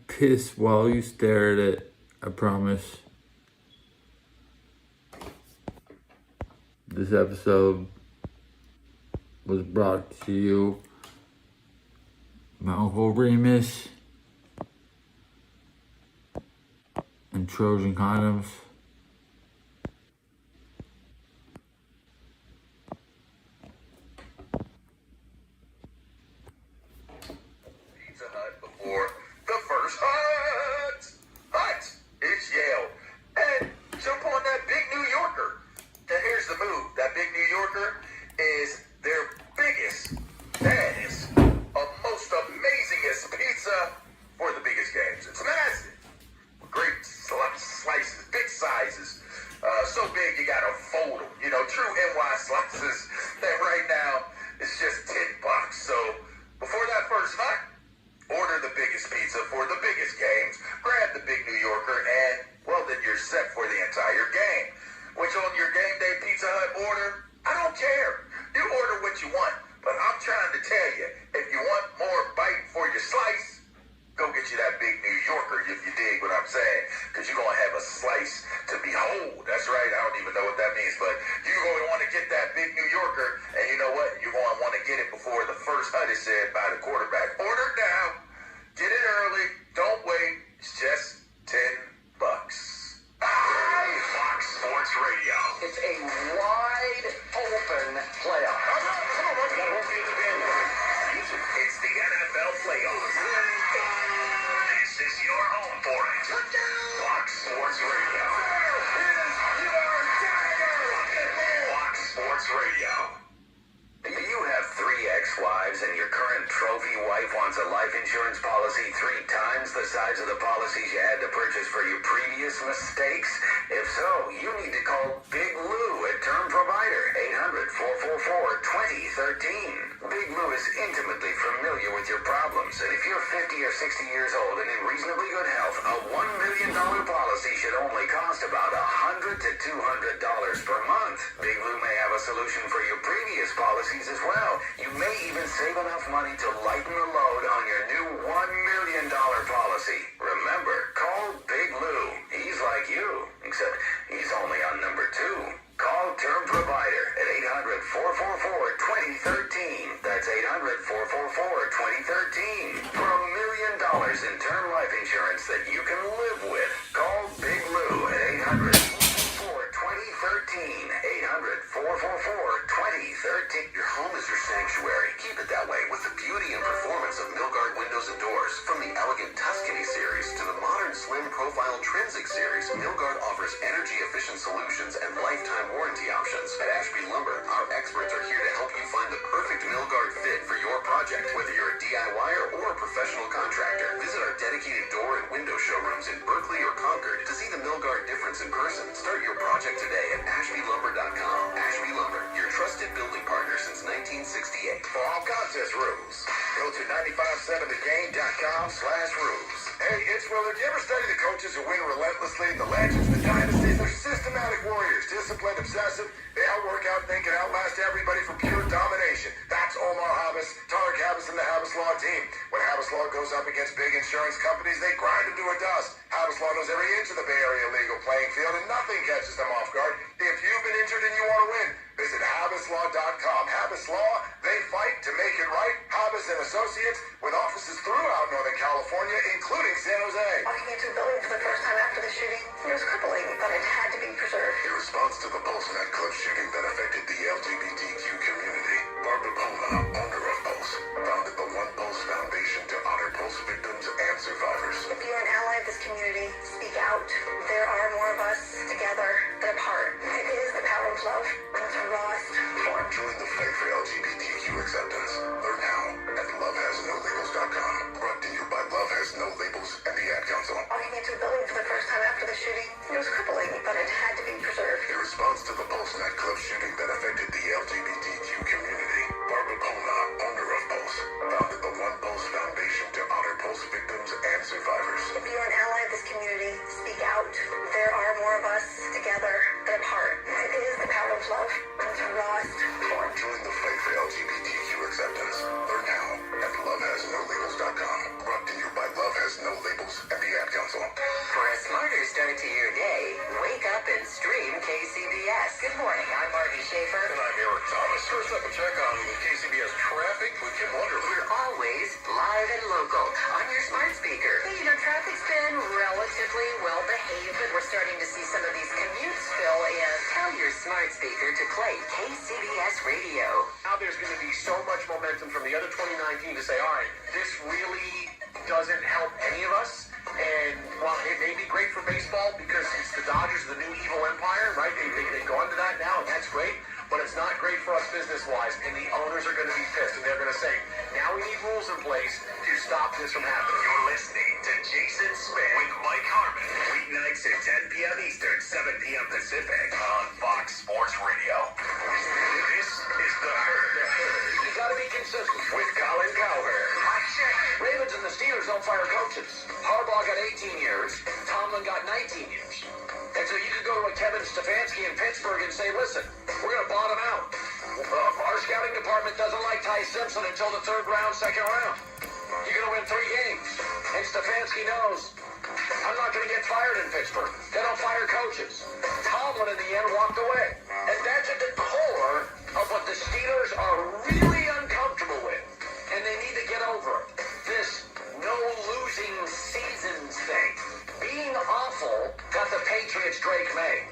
Speaker 1: piss while you stare at it? I promise. This episode was brought to you by Uncle Remus and Trojan Condoms.
Speaker 3: Pizza Hut before the first Hut. Hut is Yale. And jump on that big New Yorker. And here's the move. That big New Yorker is their biggest, baddest, most amazingest pizza for the biggest games. It's massive. Great slices, big sizes. So big you gotta fold them. You know, true NY slices. And right now, it's just $10. So before that first Hut, order the biggest pizza for the biggest games. Grab the big New Yorker, and well, then you're set for the entire game. Which on your game day Pizza Hut order, I don't care. You order what you want, but I'm trying to tell you, if you want more bite for your slice, go get you that big New Yorker, if you dig what I'm saying, because you're going to have a slice to behold. That's right, I don't even know what that means, but you're going to want to get that big New Yorker, and you know what? You're going to want to get it before the first Hut is said by the quarterback. Order it now. Get it early. Don't wait. It's just $10. Fox Sports Radio. It's a wide open playoff. Come on, you gotta hold me to the bandwagon. It's the NFL playoffs. This is your home for it. Fox Sports Radio. Fox Sports Radio. Do you have 3 ex-wives and your current trophy wife wants a life insurance policy 3 times the size of the policies you had to purchase for your previous mistakes? If so, you need to call Big Lou at Term Provider, 800-444-2013. Big Lou is intimately familiar with your problems, and if you're 50 or 60 years old and in reasonably good health, a $1 million policy should only cost about $100 to $200 per month. Big Lou may have a solution for your previous policies as well. You may even save enough money to lighten the load on your new $1 million policy. Remember, call Big Lou. He's like you, except he's only on number 2. Call Term Provider at 800-444-2013. That's 800-444-2013. For $1 million in term life insurance that you can live with. Call Big Lou at 800-444-2013. 800-444-2013. Your home is your sanctuary. Keep it that way with the beauty and performance of Milgard windows and doors from the elegant Tuscany series.
Speaker 14: offers energy-efficient solutions and lifetime warranty options. At Ashby Lumber, our experts are here to help you find the perfect mill guard fit for your project, whether you're a DIYer or a professional contractor. Visit our dedicated door and window showrooms in Berkeley or Concord to see the mill guard difference in person. Start your project today at ashbylumber.com. Ashby Lumber, your trusted building partner since 1968.
Speaker 15: For all contest rules, go to 957thegame.com/rules. Hey, it's Willard. You ever study the coaches who win relentlessly, the legends, the dynasties? They're systematic warriors, disciplined, obsessive. They outwork, outthink, and outlast everybody for pure domination. That's Omar Habas, Tarek Habas, and the Habas Law team. When Habas Law goes up against big insurance companies, they grind them to a dust. Habas Law knows every inch of the Bay Area legal playing field, and nothing catches them off guard. If you've been injured and you want to win, visit HabasLaw.com. Habas Law, they fight to make it right. Habas and Associates, with offices throughout Northern California, including San Jose.
Speaker 2: Walking into a building for the first time after the shooting, it was crippling, but it had to be preserved.
Speaker 15: In response to the Pulse nightclub shooting that affected the LGBTQ community, Barbara Pola, owner of Pulse, founded the One Pulse Foundation to honor Pulse victims and survivors.
Speaker 2: If you're an ally of this community, speak out. There are more of us together than apart. It is the power of love. It's a rawest form.
Speaker 15: Join the fight for LGBTQ acceptance. Learn how at lovehasnolabels.com. Brought to you by Love Has No Labels and the Ad Council.
Speaker 2: Walking into a building for the first time after the shooting, it was crippling, but it had to be preserved.
Speaker 15: In response to the Pulse nightclub shooting that affected the LGBTQ community, Barbara Pola, owner of Pulse, founded the One Pulse Foundation to honor Pulse victims and survivors.
Speaker 2: If you're an ally of this community, speak out. There are more of us together than apart. It is the power of love. It's a rawest form.
Speaker 15: Join the fight for LGBTQ acceptance. Learn how at lovehasnolabels.com. Brought to you by Love Has No Labels and the Ad Council.
Speaker 14: For a smarter start to your day, wake up and stream KCBS. Good morning, I'm Marty Schaefer.
Speaker 15: And I'm Eric Thomas. First up, a check on KCBS traffic with Kim Wonderly.
Speaker 14: We're always live and local on your smart speaker. Hey, traffic's been relatively well behaved, but we're starting to see some of these commutes fill in. Tell your smart speaker to play KCBS Radio.
Speaker 3: Now there's going to be so much momentum from the other 2019 to say, all right, this really doesn't help any of us. And while it may be great for baseball because it's the Dodgers, the new evil empire, right? They've gone to that now, and that's great. But it's not great for us business-wise, and the owners are going to be pissed, and they're going to say, now we need rules in place to stop this from happening.
Speaker 15: You're listening to Jason Smith with Mike Harmon. Weeknights at 10 p.m. Eastern, 7 p.m. Pacific on Fox Sports Radio. This is The Herd.
Speaker 3: You got to be consistent.
Speaker 15: With Colin Cowherd.
Speaker 3: Ravens and the Steelers don't fire coaches. Harbaugh got 18 years. Tomlin got 19 years. And so you could go to a Kevin Stefanski in Pittsburgh and say, listen, we're going to bottom out. Our scouting department doesn't like Ty Simpson until the third round, second round. You're going to win 3 games. And Stefanski knows, I'm not going to get fired in Pittsburgh. They don't fire coaches. Tomlin, in the end, walked away. And that's at the core of what the Steelers are really uncomfortable with. And they need to get over it. This no losing seasons thing. Being awful got the Patriots Drake May.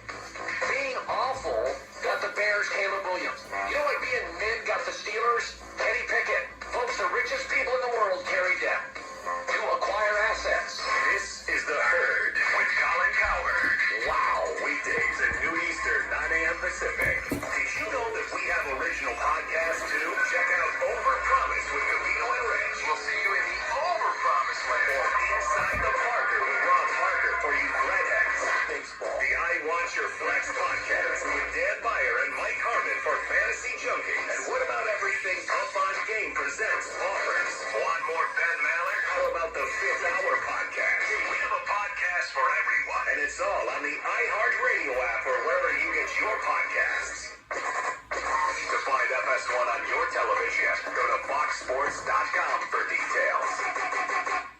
Speaker 3: Being awful got the Bears Caleb Williams. You know what being mid got the Steelers? Kenny Pickett. Folks, the richest people in the world carry debt to acquire assets.
Speaker 15: This is The Herd with Colin Cowherd. Wow. Weekdays at noon Eastern, 9 a.m. Pacific. Did you know that we have original podcasts too? Check out Overpromise with Cavino and Rich. We'll see you in the Overpromise land. Or Inside the Parker with Rob Parker for you redheads. Baseball. The I Want Your Flex podcast with Dan Beyer and Mike Harmon for Fantasy Junkies. And what about everything Up on Game presents offers? Want more Ben Maller? How about the Fifth Hour podcast? We have a podcast for everyone, and it's all on the iHeartRadio app or wherever you get your podcasts. To find FS1 on your television, go to foxsports.com for details.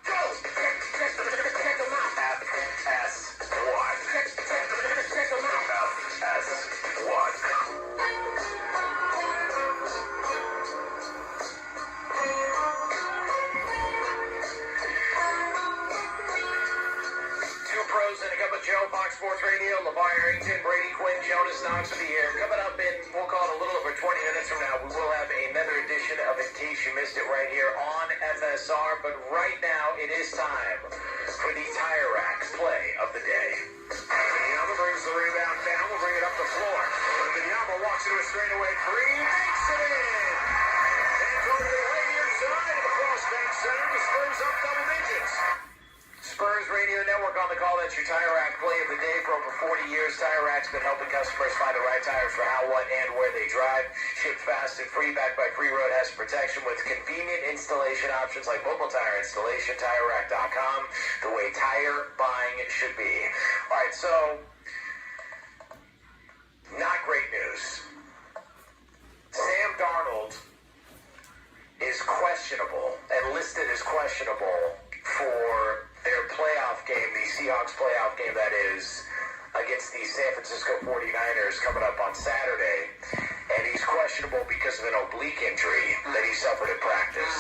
Speaker 15: Go! Check them out. FS1. Check them out. FS1.
Speaker 3: Two pros and a cup of Joe, Fox Sports Radio, LeVar Arrington, Brady Quinn, Jonas Knox will be here. Coming up in, we'll call it a little over 20 minutes from now, we will have another edition of In Case You Missed It right here on FSR. But right now, it is time for the Tire Rack play of the day. On the into a straightaway three, makes it in. And over to the right-hand side of the cross-back center, the Spurs up double digits. Spurs Radio Network on the call. That's your Tire Rack play of the day. For over 40 years, Tire Rack's been helping customers find the right tires for how, what, and where they drive. Shipped fast and free, backed by free road hazard protection with convenient installation options like mobile tire installation. TireRack.com, the way tire buying should be. All right, so not great news. Sam Darnold is questionable and listed as questionable for their playoff game, the Seahawks playoff game that is against the San Francisco 49ers coming up on Saturday. And he's questionable because of an oblique injury that he suffered at practice.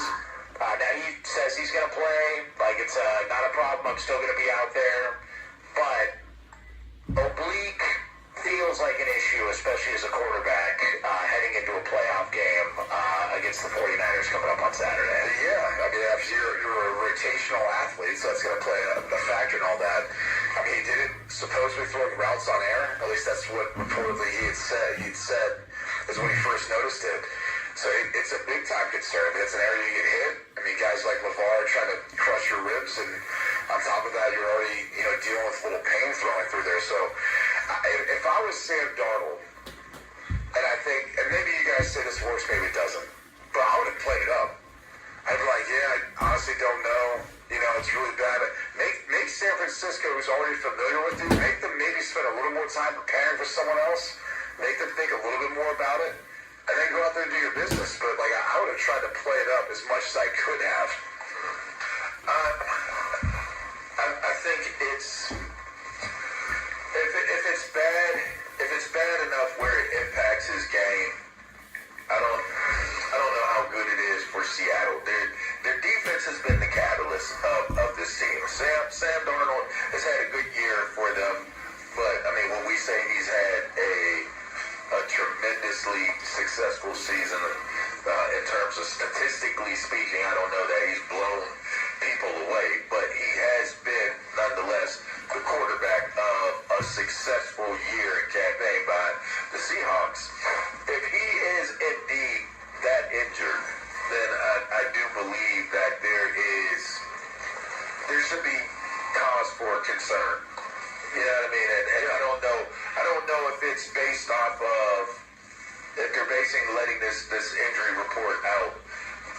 Speaker 3: Now he says he's going to play, like it's not a problem, I'm still going to be out there. But oblique feels like an issue, especially as a quarterback heading into a playoff game against the 49ers coming up on Saturday.
Speaker 15: Yeah, I mean, if you're a rotational athlete, so that's going to play a factor in all that. I mean, he didn't supposedly throwing routes on air. At least that's what reportedly he'd said is when he first noticed it. So it's a big time concern. I mean, it's an area you get hit. I mean, guys like LeVar are trying to crush your ribs, and on top of that, you're already dealing with a little pain throwing through there. So if I was Sam Darnold, and I think, and maybe you guys say this works, maybe it doesn't, but I would have played it up. I'd be like, yeah, I honestly don't know. It's really bad. Make San Francisco, who's already familiar with you, make them maybe spend a little more time preparing for someone else. Make them think a little bit more about it, and then go out there and do your business. But I would have tried to play it up as much as I could have. I think it's if it's bad enough where it impacts his game. I don't know how good it is for Seattle. Their defense has been the catalyst of this team. Sam Darnold has had a good year for them, but I mean, when we say he's had a tremendously successful season in terms of statistically speaking, I don't know that he's blown people away, but he has been nonetheless the quarterback of a successful year and campaign by the Seahawks. If he is indeed that injured, then I do believe that there should be cause for concern. You know what I mean? And I don't know if it's based off of, if they're basing letting this injury report out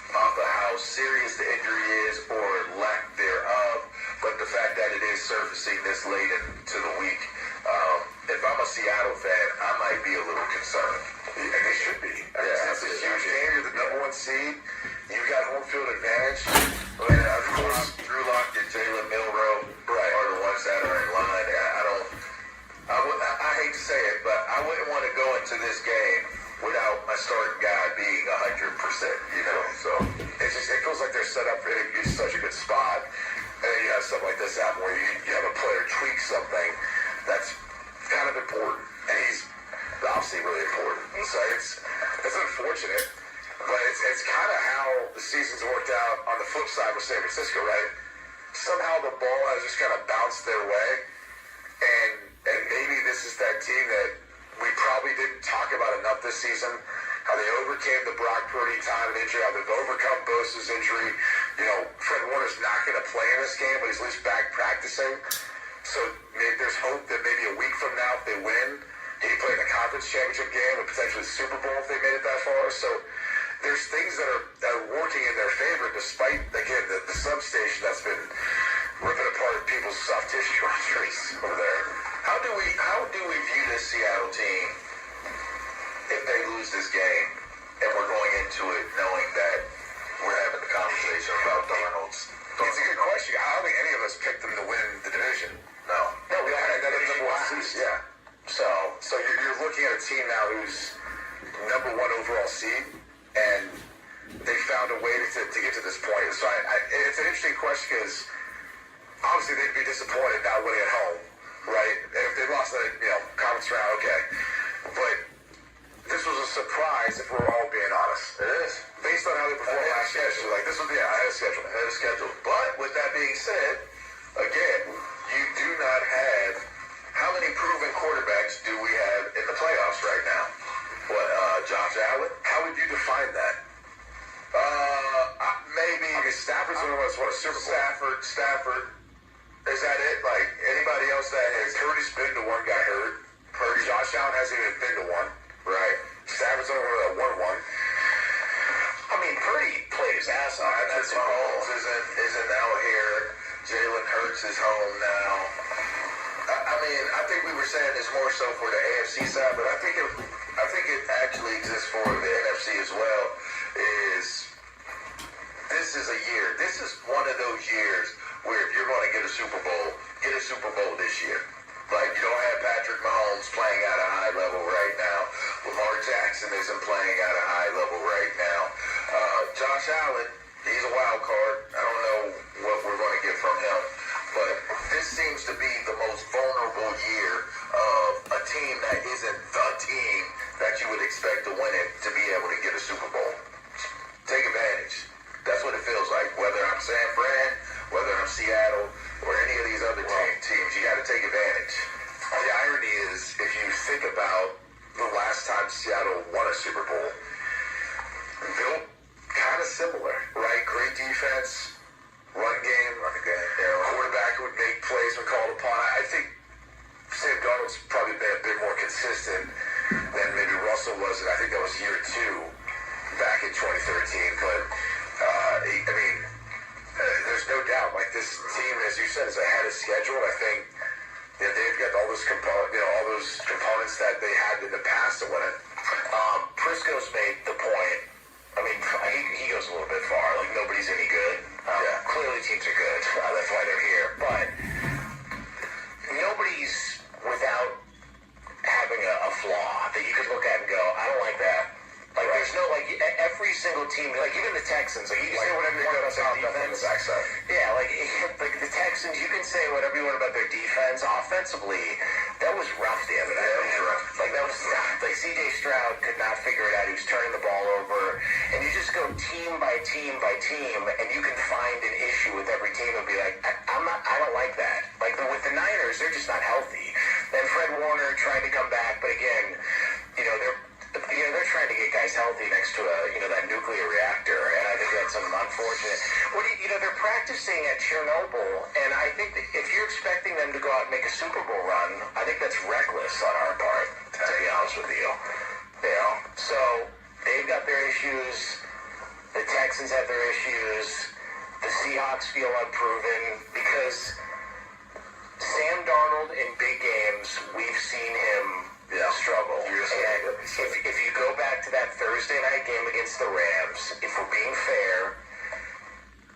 Speaker 15: off of how serious the injury is or lack thereof, but the fact that it is surfacing this late into the week, if I'm a Seattle fan, I might be a little concerned. And they should be. It's a huge game. You're the number one seed. You got home field advantage. And of course, Drew Lock and Jalen Milroe are the ones that are in line. I hate to say it, but I wouldn't want to go into this game without my starting guy being 100%, So it feels like they're set up for such a good spot. And then you have something like this happen where you have a player tweak something that's kind of important. And he's obviously really important. So it's unfortunate, but it's kind of how the season's worked out on the flip side with San Francisco, right? Somehow the ball has just kind of bounced their way. And maybe this is that team that we probably didn't talk about enough this season, how they overcame the Brock Purdy time and injury, how they've overcome Bosa's injury. Fred Warner's not going to play in this game, but he's at least back practicing. So there's hope that maybe a week from now, if they win, he can play in the conference championship game and potentially the Super Bowl if they made it that far. So there's things that are working in their favor, despite, again, the substation that's been ripping apart people's soft tissue injuries over there. How do we view this Seattle team if they lose this game and we're going into it knowing that we're having the conversation about Darnold's? It's a good question. I don't think any of us picked them to win the division. No, we had that in number one seed. Yeah. So you're looking at a team now who's number one overall seed, and they found a way to get to this point. So it's an interesting question because obviously they'd be disappointed not winning at home, right? And if they lost the conference round, okay. But this was a surprise if we're all being honest. It is. Based on how they performed last year. This was ahead of schedule. But with that being said, again, you do not have, how many proven quarterbacks do we have in the playoffs right now? What? Super Bowl. Stafford. Is that it? Like, anybody else that has... Purdy's been to one, got hurt. Josh Allen hasn't even been to one, right? Stafford's only won one. I mean, Purdy played his ass off. That's Mahomes isn't out here. Jalen Hurts is home now. I mean, I think we were saying this more so for the AFC side, but I think it actually exists for the NFC as well. This is a year. This is one of those years where if you're going to get a Super Bowl this year. Like, you don't have Patrick Mahomes playing at a high level right now. Lamar Jackson isn't playing at a high level right now. Josh Allen, he's a wild card. I don't know what we're going to get from him. But this seems to be the most vulnerable year of a team that isn't the team that you would expect to win it to be able to get a Super Bowl. Take advantage. That's what it feels like. Whether I'm San Fran, whether I'm Seattle, or any of these other teams, you got to take advantage. The irony is, if you think about the last time Seattle won a Super Bowl, built kind of similar, right? Great defense, run game, quarterback who would make plays when called upon. I think Sam Darnold's probably been a bit more consistent than maybe Russell was, and I think that was year 2 back in 2013. But, I mean, there's no doubt, like, this team, as you said, is ahead of schedule. I think they've got all those components that they had in the past to win it. Prisco's made the point. I mean, he goes a little bit far. Like, nobody's any good. Clearly teams are good. That's why they're here. But nobody's without having a flaw that you could look at and go, I don't like that. Like, there's no, like, every single team, like, even the Texans, like, you can say whatever you want about their defense. Yeah, like the Texans, you can say whatever you want about their defense. Offensively, that was rough the other night. Like, that was, like, C.J. Stroud could not figure it out. He was turning the ball over. And you just go team by team by team, and you can find an issue with every team and be like, I don't like that. Like, with the Niners, they're just not healthy. And Fred Warner tried to come back, but again, they're trying to get guys healthy next to that nuclear reactor, and I think that's unfortunate. They're practicing at Chernobyl, and I think that if you're expecting them to go out and make a Super Bowl run, I think that's reckless on our part, to be honest with you. So they've got their issues. The Texans have their issues. The Seahawks feel unproven because Sam Darnold in big games, we've seen him struggle. And if you go back to that Thursday night game against the Rams, if we're being fair,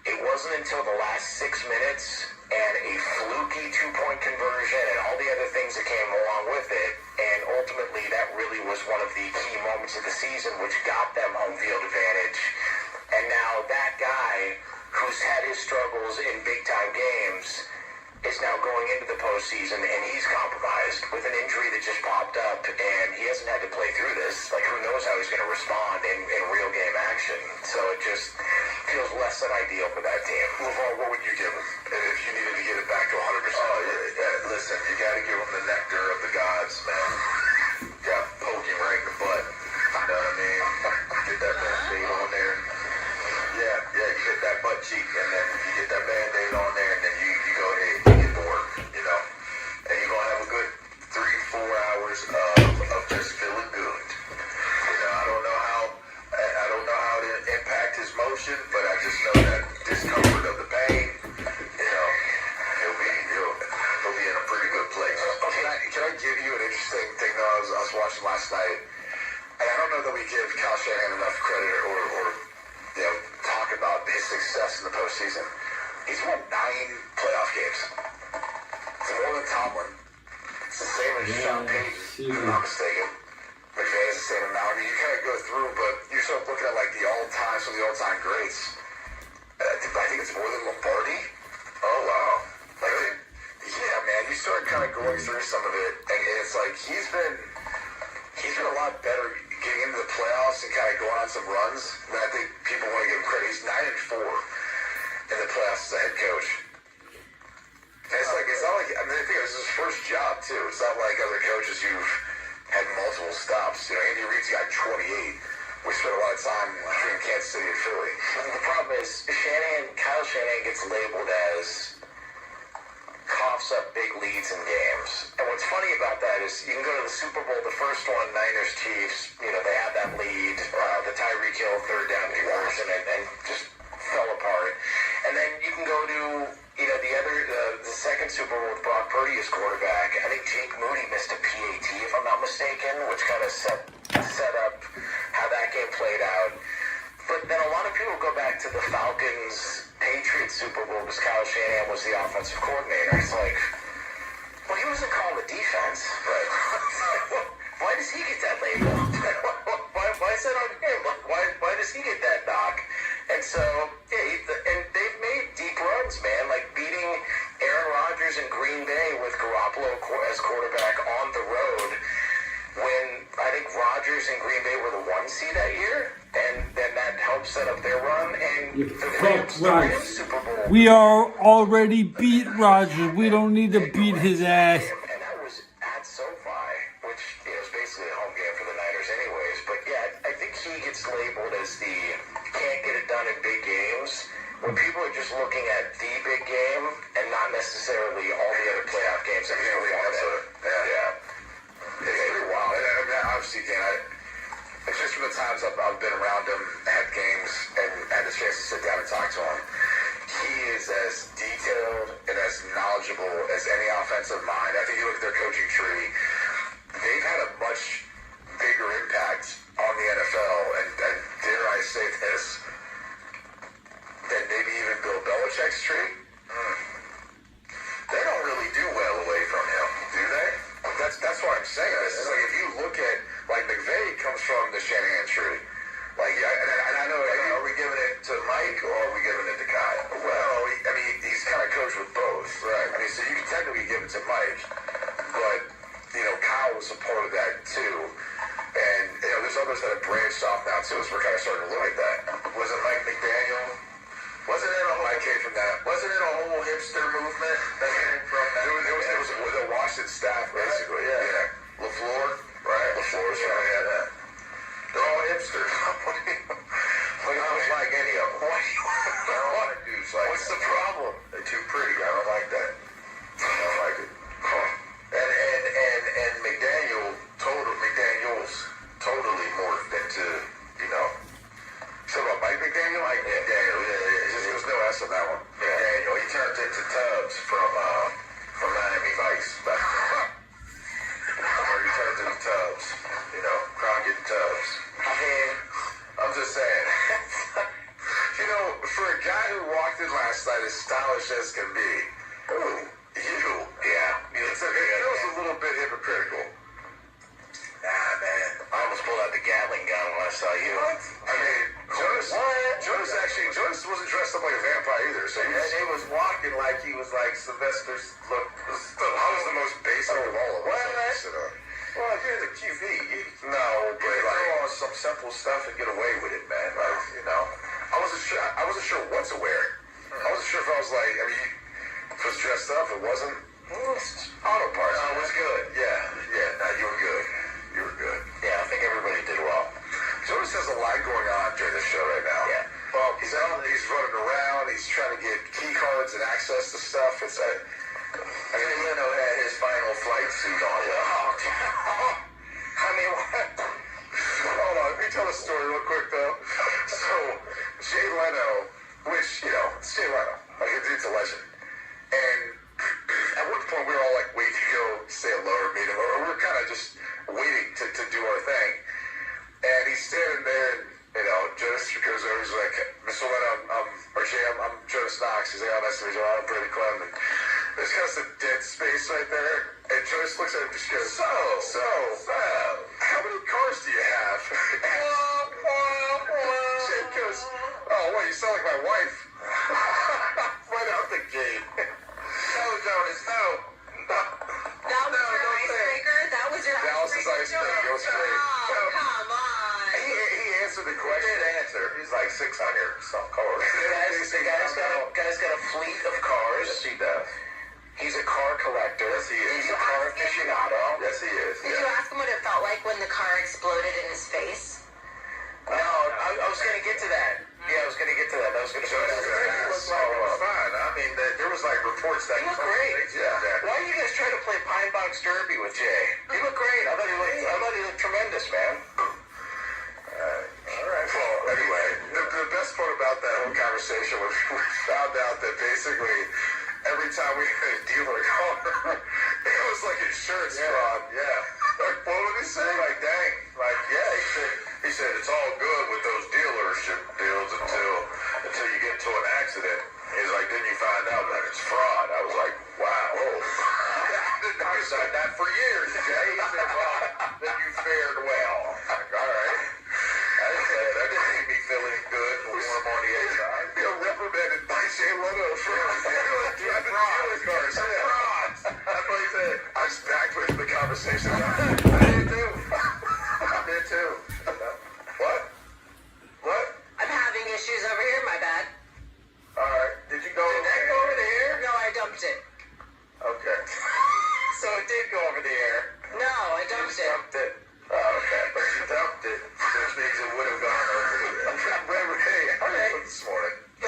Speaker 15: it wasn't until the last 6 minutes and a fluky 2-point conversion and all the other things that came along with it, and ultimately that really was one of the key moments of the season which got them home field advantage. And now that guy who's had his struggles in big time games is now going into the postseason, and he's compromised with an injury that just popped up, and he hasn't had to play through this. Like, who knows how he's going to respond in real game action. So it just feels less than ideal for that team. LeVar, what would you give him if you needed to get it back to 100%? Listen, you got to give him the nectar of the gods, man. You got to poke him right in the butt. You know what I mean? Get that Band-Aid on there. Yeah, you hit that butt cheek, and then you get that Band-Aid on there, and then you go ahead and get to work, and you're going to have a good 3-4 hours of just feeling good. I don't know how to impact his motion, but I just know that discomfort of the pain, he'll be in a pretty good place. Can I give you an interesting thing that I was watching last night? And I don't know that we give Kyle Shanahan enough credit or talk about his success in the postseason. He's won 9 playoff games. It's more than Tomlin. It's the same as Sean Payton, if I'm not mistaken. McVay's the same amount. I mean, you kind of go through, but you're sort of looking at like the all-time, some of the all-time greats. I think it's more than Lombardi. Oh, wow. Yeah, man, you start kind of going through some of it, and it's like he's been a lot better getting into the playoffs and kind of going on some runs. And I think people want to give him credit. He's 9-4 in the playoffs as a head coach. And it's not like, I mean, I think it was his first job too. It's not like other coaches who've had multiple stops. Andy Reid's got 28. we spent a lot of time between Kansas City and Philly.
Speaker 3: The problem is Kyle Shanahan gets labeled as coughs up big leads in games. And what's funny about that is you can go to the Super Bowl, the first one, Niners Chiefs, they had that lead, the Tyreek Hill third down conversion, and just fell apart. And then you can go to, the second Super Bowl with Brock Purdy as quarterback. I think Jake Moody missed a PAT, if I'm not mistaken, which kind of set up how that game played out. But then a lot of people go back to the Falcons-Patriots Super Bowl because Kyle Shanahan was the offensive coordinator. It's like, well, he wasn't calling the defense. Right? Why does he get that label? Why is that on him? Why does he get that knock? And so, and they've made deep runs, man, like beating Aaron Rodgers in Green Bay with Garoppolo as quarterback on the road when I think Rodgers and Green Bay were the 1 seed that year. And then that helped set up their run. And the Rams Super Bowl.
Speaker 16: We are already beat Rodgers. We don't need to beat his ass.
Speaker 3: And that was at SoFi, which is basically a home game for the Niners anyways. But yeah, I think he gets labeled as the can't get it done in big games. When people are just looking at the big game and not necessarily all the other playoff games.
Speaker 15: It's pretty wild. I mean, obviously, it's just from the times I've been around him, had games, and had the chance to sit down and talk to him. He is as detailed and as knowledgeable as any offensive mind. I think you look at their coaching tree, they've had a much bigger impact on the NFL, and dare I say this, than maybe even Bill Belichick's tree. They don't really do well away from him, do they? That's why I'm saying this. It's like if you look at, like McVay comes from the Shanahan tree. Like, and I know, are we giving it to Mike or are we giving it to Kyle? Well, I mean, he's kind of coached with both. Right. I mean, so you can technically give it to Mike, but, Kyle was a part of that too. And, there's others that have branched off now too, so we're kind of starting to look at that. Wasn't Mike McDaniel? Wasn't it a whole hipster movement that came from that? It was the Washington staff, basically. Right? Yeah. LaFleur, right? LaFleur's right. Yeah. They're all hipsters. I don't like any of them. What's the problem? They're too pretty. I don't like that. I don't like it. And McDaniels totally morphed into, So about Mike McDaniel? Mike McDaniel, there was no S on that one. McDaniel, he turned into Tubbs from Miami Vice back then. Or he turned into Tubbs, Crockett Tubbs. I mean, I'm just saying. For a guy who walked in last night as stylish as can be, it was a little bit hypocritical. Nah, man. I almost pulled out the Gatling gun when I saw you. What? I mean, Jonas wasn't dressed up like a vampire either. So he was walking like he was like Sylvester's look. I was the most basic of all of us. Well, you're the QB. No, but throw on some simple stuff and get away with it, man. I wasn't sure what to wear. I wasn't sure if I was like, if it was dressed up, it wasn't. Auto parts. No, it was good. Yeah. No, you were good. You were good. Yeah, I think everybody did well. Jonas has a lot going on during the show right now. Yeah. Well, he's running around. He's trying to get key cards and access to stuff. It's like, Leno had his final flight suit on. What? Hold on. Let me tell a story real quick, though. So, Jay Leno, which, it's Jay Leno. Like, it's a legend. And at one point, we were all like, waiting to go say hello or meet him. Or we were kind of just waiting to do our thing. And he's standing there, and, Jonas goes over, he's like, Mr. Leno, I'm Jonas Knox. He's like, nice to meet you. I'm Brady Clem. And there's kind of some dead space right there. And Jonas looks at him and just goes, so, how many cars do you have? Jay goes, oh, what, you sound like my wife. Right out the gate. No, Jonas, no.
Speaker 2: That was your icebreaker? That was your icebreaker?
Speaker 15: It was great.
Speaker 2: Oh, come on.
Speaker 15: He answered the question. He did answer. He's like 600 some cars.
Speaker 3: The guy's got a fleet of cars.
Speaker 15: Yes, he does.
Speaker 3: He's a car collector.
Speaker 15: Yes, he is.
Speaker 3: He's a car aficionado.
Speaker 15: Yes, he is.
Speaker 2: Did you ask him what it felt like when the car exploded in his face?
Speaker 3: No,
Speaker 15: was going to say that. He looked like he was fine. I mean, there was like reports that he looked great. Yeah. Why are you guys trying to play Pine Box Derby with Jay? You look great. I thought he looked tremendous, man. All right. Well, anyway, the best part about that whole conversation was we found out that basically every time we had a dealer call, it was like insurance fraud. Yeah. Like, what would he say? Like, dang. Like, yeah. He said it's all good with those dealership deals until you get into an accident. He's like, then you find out that it's fraud. I was like, wow. I've said that for years, Jay. He said, well, then you fared well. Like, all right. That didn't make me feel any good. Warm on the inside. You're reprimanded by Jay Leno for driving dealer cars. Frauds. That's what he said. I just backed away from the conversation. I did too. I did too. What?
Speaker 2: I'm having issues over here, my bad.
Speaker 15: Alright. Did that go over the air?
Speaker 2: No, I dumped it.
Speaker 15: Okay. So it did go over the air.
Speaker 2: No, I dumped it.
Speaker 15: Oh, okay. But you dumped it, which means it would have gone over the air. Hey, how are you this morning?
Speaker 2: Oh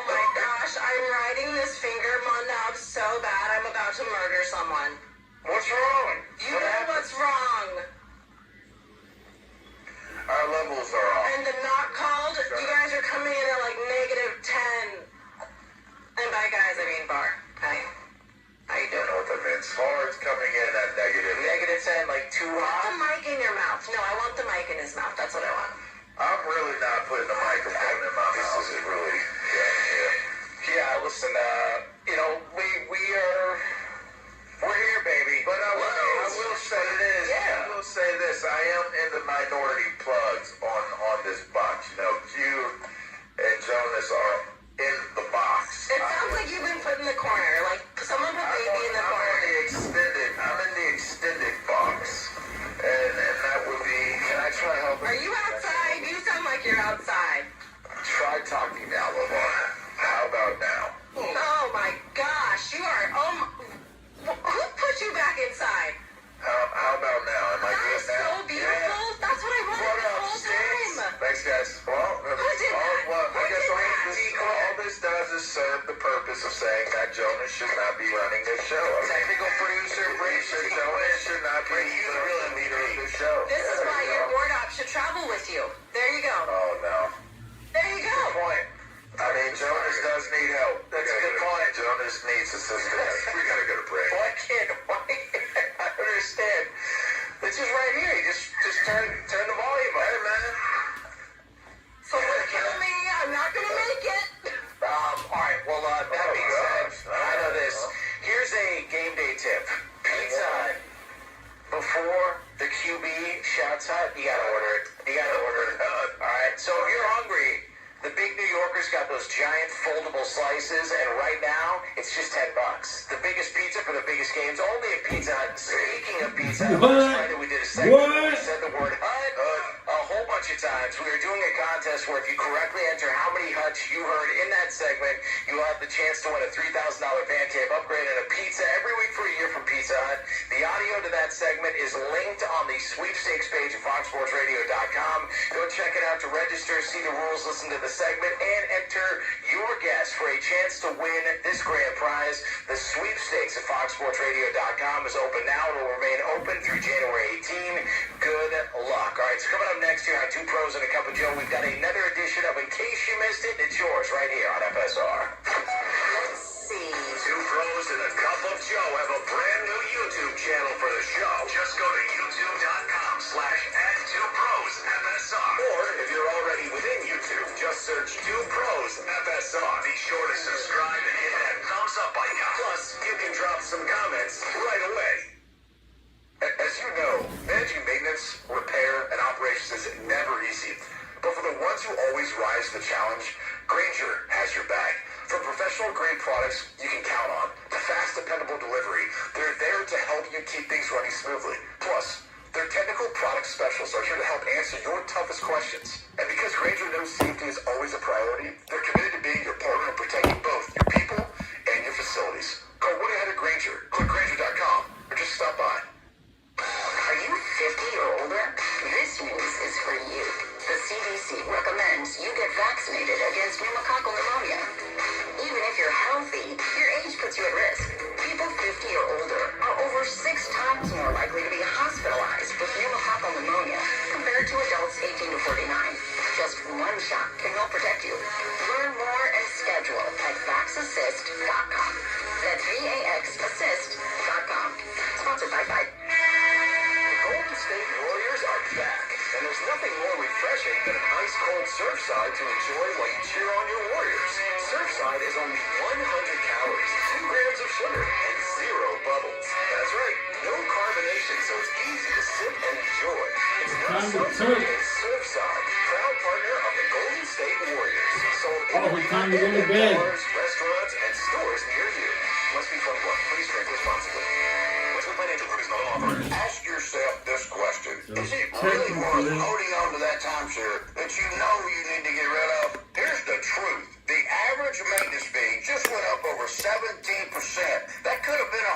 Speaker 2: my gosh, I'm riding this finger knob so bad I'm about to murder someone.
Speaker 15: What's wrong?
Speaker 2: You know what's wrong.
Speaker 15: Our levels are off.
Speaker 2: And the not called, you guys are coming in at like -10. And by guys, I mean bar. Hi. How you doing?
Speaker 15: I don't know what that means. Hard's coming in at
Speaker 2: -10, like too hot. Put the mic in your mouth. No, I want the mic in his mouth. That's what I want.
Speaker 15: I'm really not putting the microphone in my mouth. This is really, yeah. Listen, we're here, baby. But I will say this. Yeah. I will say this. I am in the minority plugs on this box. You know, Q and Jonas are in the box.
Speaker 2: It sounds like you've been put in the corner. Like someone put baby in the corner.
Speaker 15: I'm in the extended box. And that would be, can I try helping?
Speaker 2: Are you outside? You sound like you're outside.
Speaker 15: Try talking now, Lamar. How about now?
Speaker 2: Oh my gosh, you are, who put you back inside?
Speaker 15: How about now? Am I good now?
Speaker 2: So beautiful. Yeah. That's what I wanted the whole time.
Speaker 15: Thanks, guys. Well, I guess all this does is serve the purpose of saying that Jonas should not be running this show. Technical producer Jonas should not be running this show.
Speaker 2: This is why your board op should travel with you. There you go.
Speaker 15: Oh, no.
Speaker 2: There you go.
Speaker 15: Good point. I mean, Jonas does need help. That's a good point. Jonas needs assistance. We gotta go to break. Why can't? I understand. It's just right here. You just turn the volume up. Hey, man.
Speaker 2: Someone kill me. I'm not gonna make it.
Speaker 15: All right. Well, that being said, I know this. Here's a game day tip. Pizza Hut. Before the QB shouts Hut, you gotta order it. All right. So if you're hungry, the big New Yorker's got those giant foldable slices, and right now it's just $10. The biggest pizza for the biggest games, only at Pizza Hut. Speaking of Pizza Hut, last Friday we did a segment where we said the word Hut a whole bunch of times. We were doing a contest where if you correctly enter how many Huts you heard in that segment, you will have the chance to win a $3,000 van cave upgrade and a pizza every week for a year from Pizza Hut. The audio to that segment is linked on the sweepstakes page at foxsportsradio.com. Go check it out to register, see the rules, listen to the segment, and enter your guess for a chance to win this grand prize. The sweepstakes at foxsportsradio.com is open now. It will remain open through January 18. Good luck. All right, so coming up next here on Two Pros and a Cup of Joe, we've got another edition of In Case You Missed It. It's yours right here on FSR.
Speaker 2: Let's see.
Speaker 15: Two Pros and a Cup of Joe have a brand new YouTube channel for the show. Just go to youtube.com/@2ProsFSR. Or if you're already within YouTube, just search Two Pros FSR. Be sure to subscribe and hit that thumbs up icon. Plus, you can drop some comments right away. As you know, managing maintenance, repair, and operations is never easy. But for the ones who always rise to the challenge, Grainger has your back. From professional-grade products you can count on to fast, dependable delivery, they're there to help you keep things running smoothly. Plus, their technical product specialists are here to help answer your toughest questions. And because Grainger knows safety is always a priority, they're committed to being your partner in protecting both your people and your facilities. Call 1-800-GRAINGER, click Grainger.com, or just stop by.
Speaker 2: Are you 50 or older? This news is for you. The CDC recommends you get vaccinated vaccinated against pneumococcal pneumonia. Even if you're healthy, your age puts you at risk. People 50 or older are over 6 times more likely to be hospitalized with pneumococcal pneumonia compared to adults 18 to 49. Just one shot can help protect you. Learn more and schedule at vaxassist.com. That's VAXassist.com. Sponsored by Biden.
Speaker 15: The Golden State Warriors are back, and there's nothing more refreshing than an ice-cold Surfside to enjoy while you cheer on your Warriors. Surfside is only 100 calories, 2 grams of sugar, and 0 bubbles. That's right, no carbonation, so it's easy to sip and enjoy. It's not seltzer, it's Surfside, proud partner of the Golden State Warriors. Sold
Speaker 16: Time to go to bed.
Speaker 15: bars, restaurants, and stores near you. Must be 21. Please drink responsibly. Westwood Financial Group is not offer.
Speaker 17: Ask yourself this question. Is it really worth holding on to that timeshare that you know you need to get rid of? Here's the truth. The average maintenance fee just went up over 17%. That could have been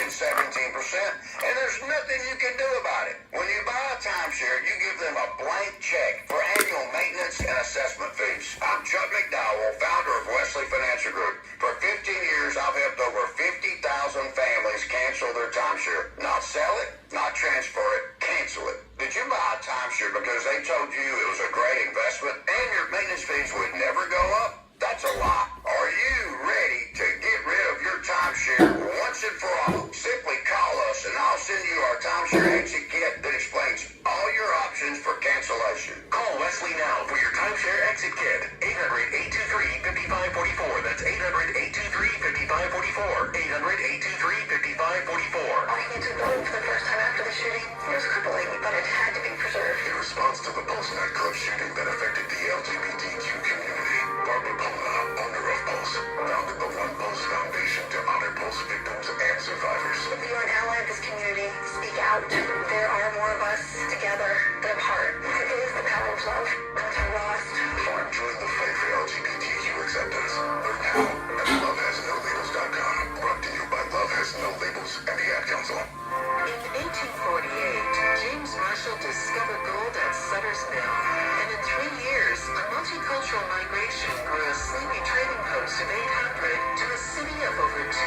Speaker 17: 117%, and there's nothing you can do about it. When you buy a timeshare, you give them a blank check for annual maintenance and assessment fees. I'm Chuck McDowell, founder of Wesley Financial Group. For 15 years, I've helped over 50,000 families cancel their timeshare. Not sell it, not transfer it, cancel it. Did you buy a timeshare because they told you it was a great investment and your maintenance fees would never go up? That's a lie. Are you ready to get rid of your timeshare once and for all? Simply call us and I'll send you our timeshare exit kit that explains all your options for cancellation.
Speaker 15: Call Wesley now for your timeshare exit kit. 800-823-5544. That's 800-823-5544. 800-823-5544.
Speaker 2: I need to vote for the first time after the shooting. It was crippling, but it had to be preserved.
Speaker 17: In response to the Pulse nightclub shooting that affected the LGBTQ community, Barbara Pona, owner of Pulse, founded the One Pulse Foundation to honor Pulse victims and survivors.
Speaker 2: If you are an ally of this community, speak out. There are more of us together than apart. It is the power of love to lost form.
Speaker 17: Join the fight for LGBTQ acceptance. Learn how at lovehasnolabels.com. Brought to you by Love Has No Labels and the Ad Council.
Speaker 18: In 1848, James Marshall discovered gold at Sutter's Mill, and in 3 years, a multicultural migration grew a sleepy trading post of 800 to a city of over 250,000.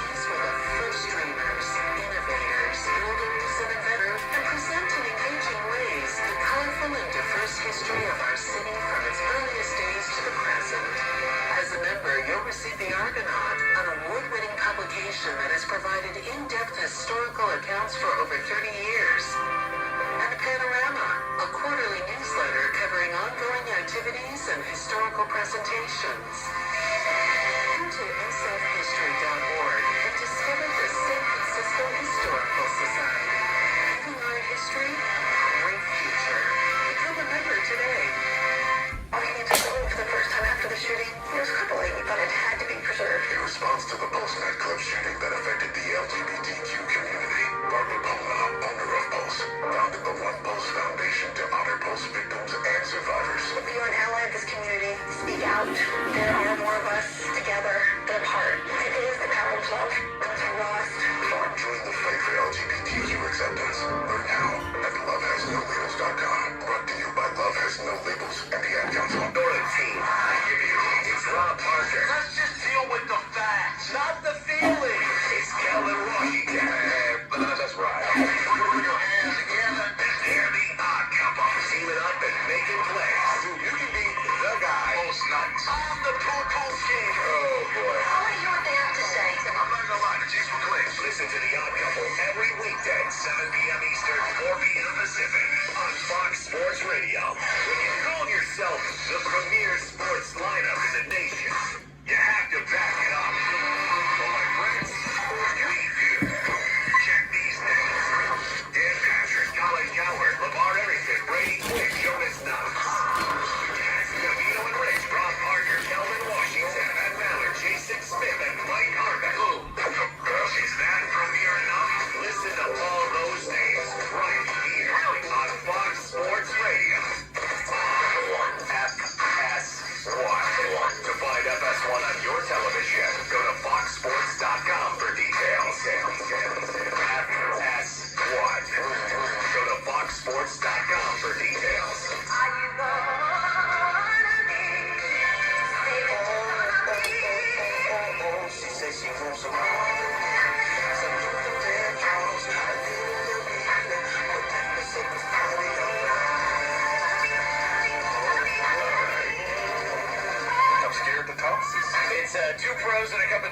Speaker 18: These were the first dreamers, innovators, builders, and inventors, and present in engaging ways the colorful and diverse history of our city from its earliest days to the present. As a member, you'll receive the Argonaut, an award-winning publication that has provided in-depth historical accounts for over 30 years. And Panorama, a quarterly newsletter covering ongoing activities and historical presentations. Go to sfhistory.org and discover the San Francisco Historical Society. Giving our history a great future. Become a member today.
Speaker 2: I need to vote for the first time after the shooting. It was crippling, but it had to be preserved.
Speaker 17: In response to the Pulse nightclub shooting that affected the LGBTQ community, Barbara Pona, owner of Pulse, founded the One Pulse Foundation to honor Pulse victims and survivors.
Speaker 2: If you are an ally of this community, speak out. There are more of us together than apart.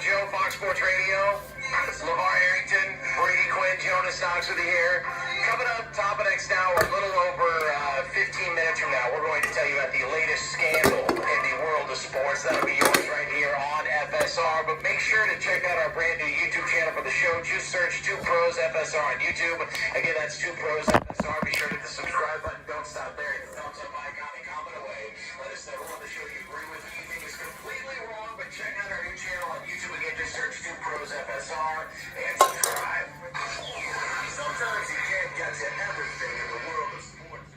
Speaker 15: Joe, Fox Sports Radio. It's LeVar Arrington, Brady Quinn, Jonas Knox with you here. Coming up top of next hour, a little over 15 minutes from now, we're going to tell you about the latest scandal in the world of sports. That'll be yours right here on FSR. But make sure to check out our brand new YouTube channel for the show. Just search 2 Pros FSR on YouTube. Again, that's 2 Pros FSR. Be sure to hit the subscribe button. Don't stop there. Hit the thumbs up icon and comment away. Let us know on the show you agree with, you think is completely wrong. But check out our new channel on YouTube. Again, just search 2 Pros FSR and subscribe. Sometimes you can't get to everything in the world of sports.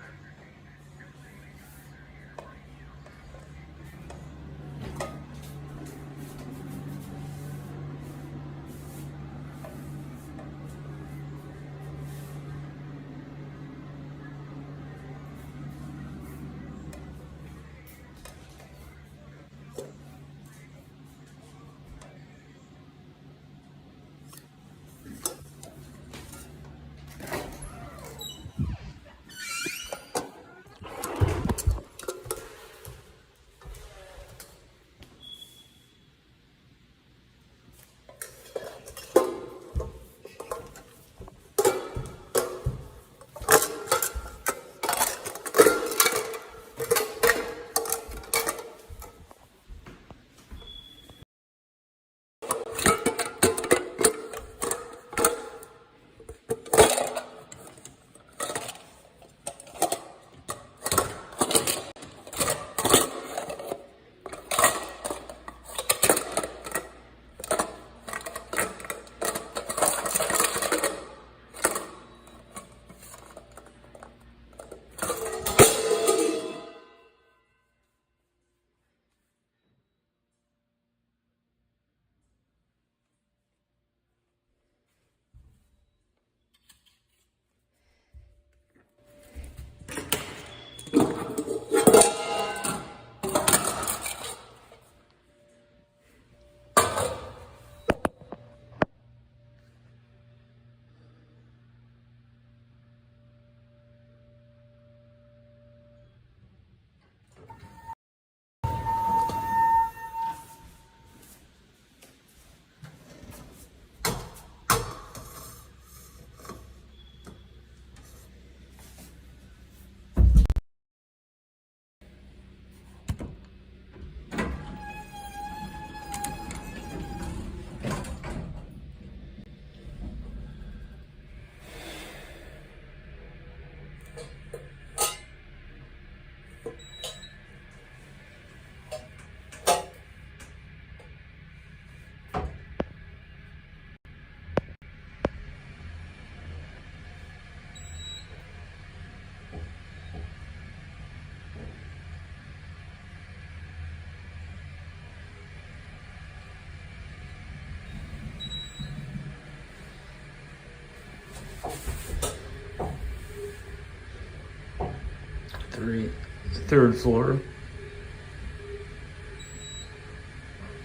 Speaker 16: Third floor.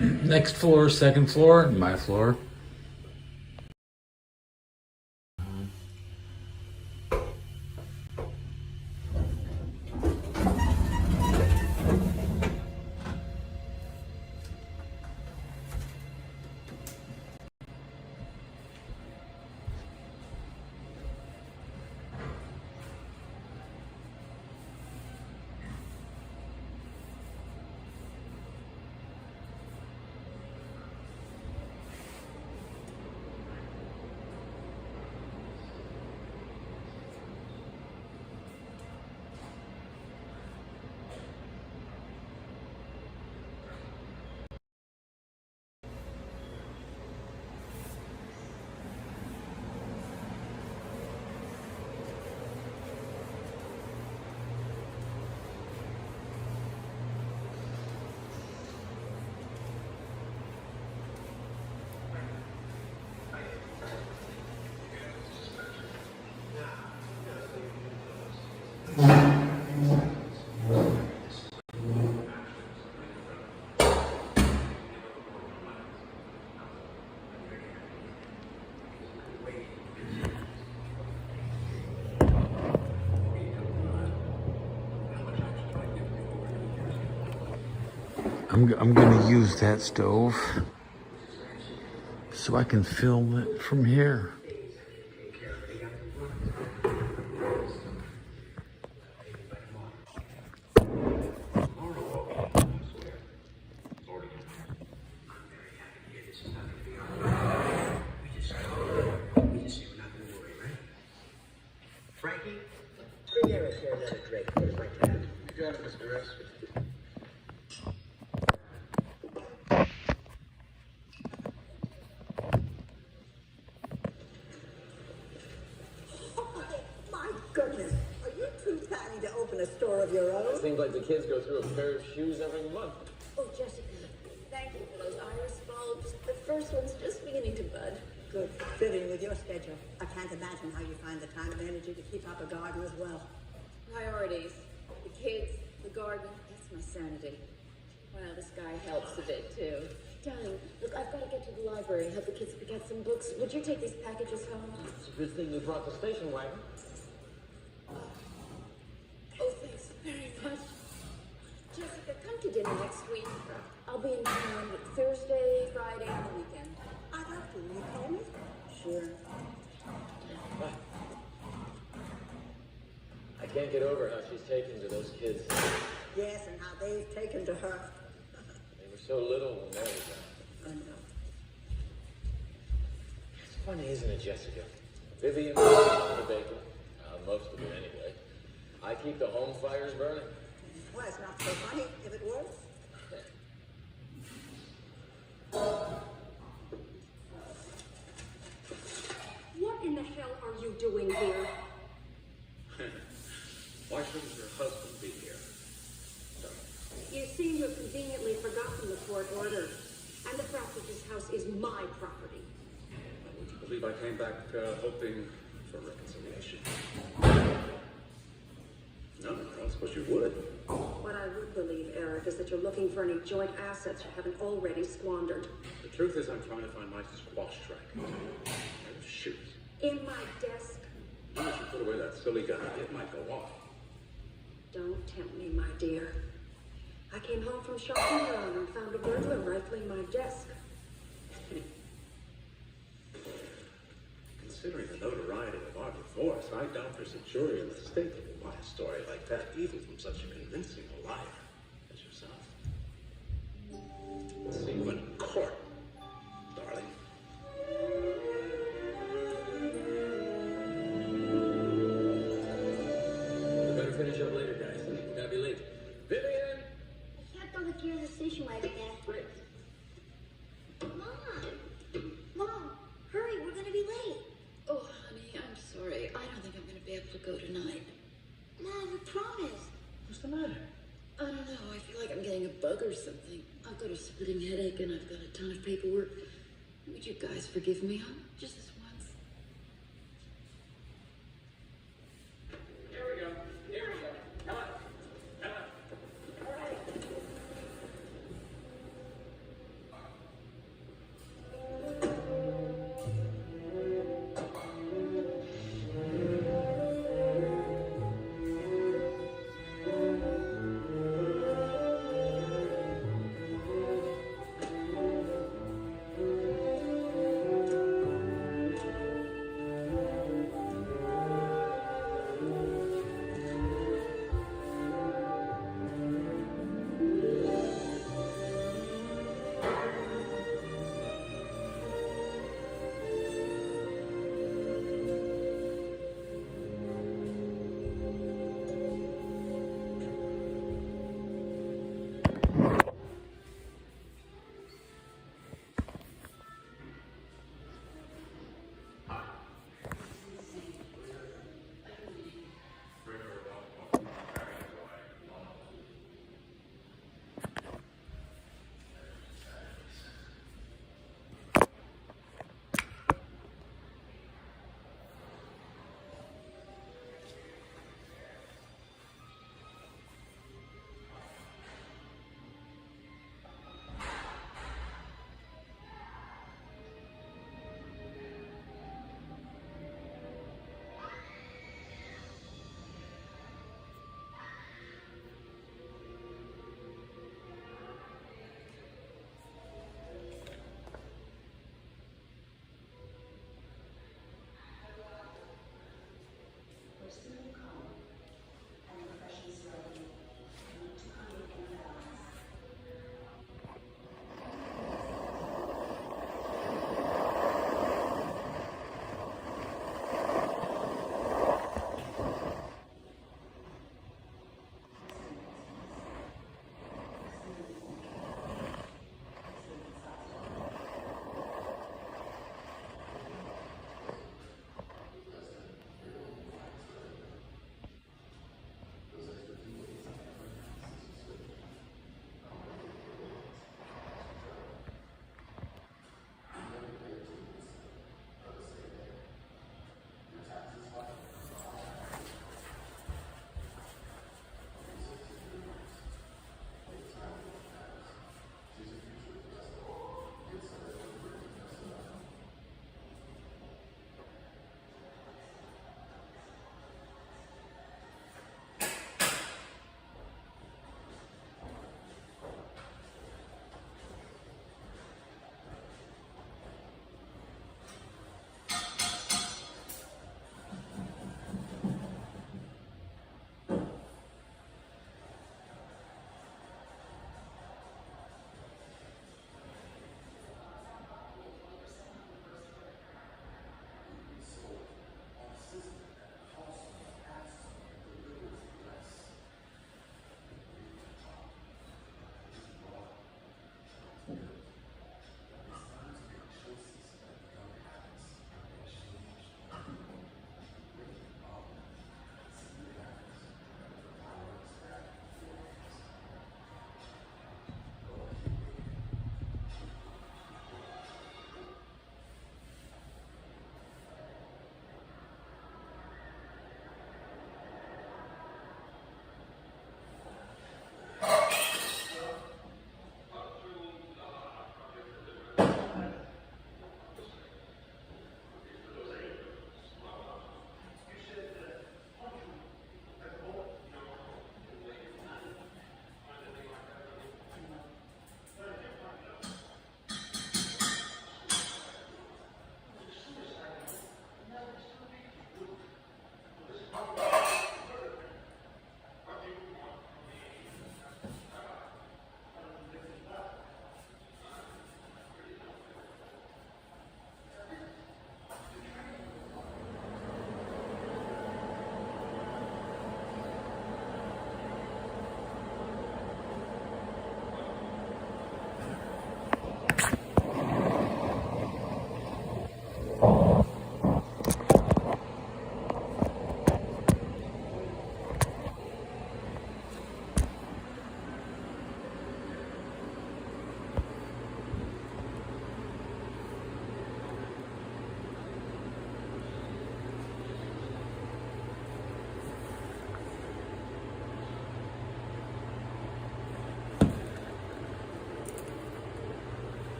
Speaker 16: Next floor, second floor, my floor. I'm gonna use that stove.
Speaker 1: so I can film it from here.
Speaker 19: Frankie, bring Eric here another drink. Here's my tab. You got it, Mr. S.
Speaker 20: My goodness, are you too tiny to open a store of your own?
Speaker 19: It seems like the kids go through a pair of shoes every month.
Speaker 20: Oh, Jessica, thank you for those iris bulbs. The first one's just beginning to bud. Good, fitting with your schedule. I can't imagine how you find the time and energy to keep up a garden as well.
Speaker 21: Priorities. The kids, the garden, that's my sanity. Well, this guy helps a bit too. Darling, look, I've got to get to the library and help the kids pick out some books. Would you take these packages home?
Speaker 19: It's a good thing you brought the station wagon.
Speaker 21: Oh, thanks very much. Jessica, come to dinner next week. I'll be in town Thursday, Friday, and the weekend.
Speaker 20: I'd love to. Will you call me?
Speaker 21: Sure.
Speaker 19: I can't get over how she's taken to those kids.
Speaker 20: Yes, and how they've taken to her.
Speaker 19: They were so little when they were young.
Speaker 20: I know.
Speaker 19: It's funny, isn't it, Jessica? Vivian was the baker. Most of it anyway. I keep the home fires burning.
Speaker 20: Well, it's not so funny if it was.
Speaker 22: What in the hell are you doing here?
Speaker 10: Why shouldn't your husband be here?
Speaker 22: You seem to have conveniently forgotten the court order and the fact that this house is my property.
Speaker 10: Would you believe I came back hoping for reconciliation? No, I don't suppose you would.
Speaker 22: What I would believe, Eric, is that you're looking for any joint assets you haven't already squandered.
Speaker 10: The truth is I'm trying to find my squash track. Shoot.
Speaker 22: In my desk.
Speaker 10: Once you put away that silly gun, it might go off.
Speaker 22: Don't tempt me, my dear. I came home from shopping around and found a burglar rifling my desk.
Speaker 10: Considering the notoriety of our divorce, I doubt there's a jury in the state that will buy a story like that, even from such a convincing a liar as yourself. Let's see you in court, darling.
Speaker 19: We better finish up later, guys. We're gonna be late. Vivian!
Speaker 5: I can't go to the station wagon yet.
Speaker 19: Wait.
Speaker 5: Mom, hurry, we're gonna be late.
Speaker 21: Oh, honey, I'm sorry. I don't think I'm going to be able to go tonight.
Speaker 5: Mom, we promised.
Speaker 19: What's the matter?
Speaker 21: I don't know. I feel like I'm getting a bug or something. I've got a splitting headache and I've got a ton of paperwork. Would you guys forgive me? Huh? Just this once.
Speaker 19: Here we go. Here we go. Come on. Come on.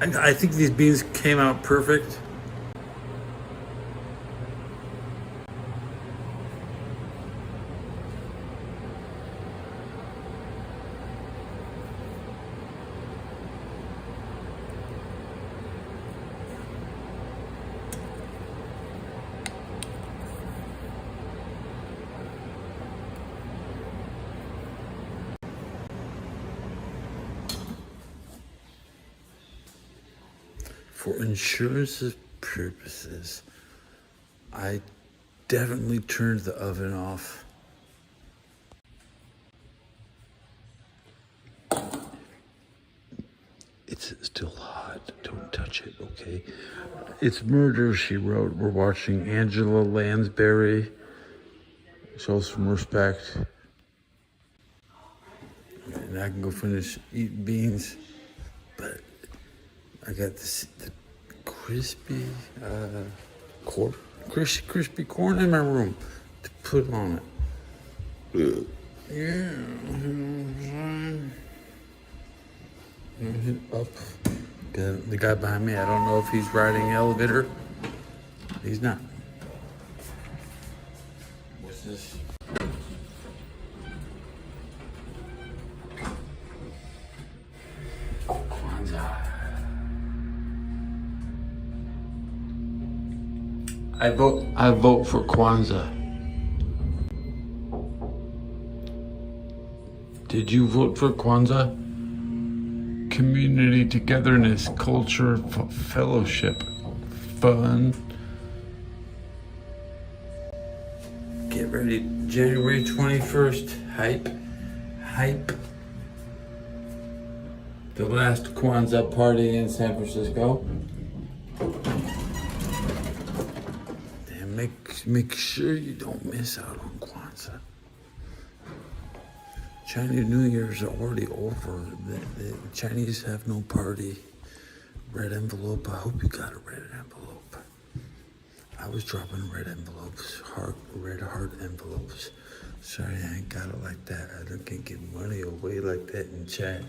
Speaker 16: I think these beans came out perfect. For insurance purposes, I definitely turned the oven off. It's still hot. Don't touch it, okay? It's Murder, She Wrote. We're watching Angela Lansbury. Show some respect. And I can go finish eating beans. But I got the crispy crispy corn in my room to put on it. Yeah. Hit up. The guy behind me, I don't know if he's riding an elevator. He's not. What's this? Kwanzaa. I vote for Kwanzaa. Did you vote for Kwanzaa? Community togetherness, culture, fellowship, fun. Get ready, January 21st, hype. The last Kwanzaa party in San Francisco. Damn, make sure you don't miss out on Kwanzaa. Chinese New Year's already over. The Chinese have no party. Red envelope. I hope you got a red envelope. I was dropping red envelopes, red heart envelopes. Sorry, I ain't got it like that. I can't give money away like that in chat.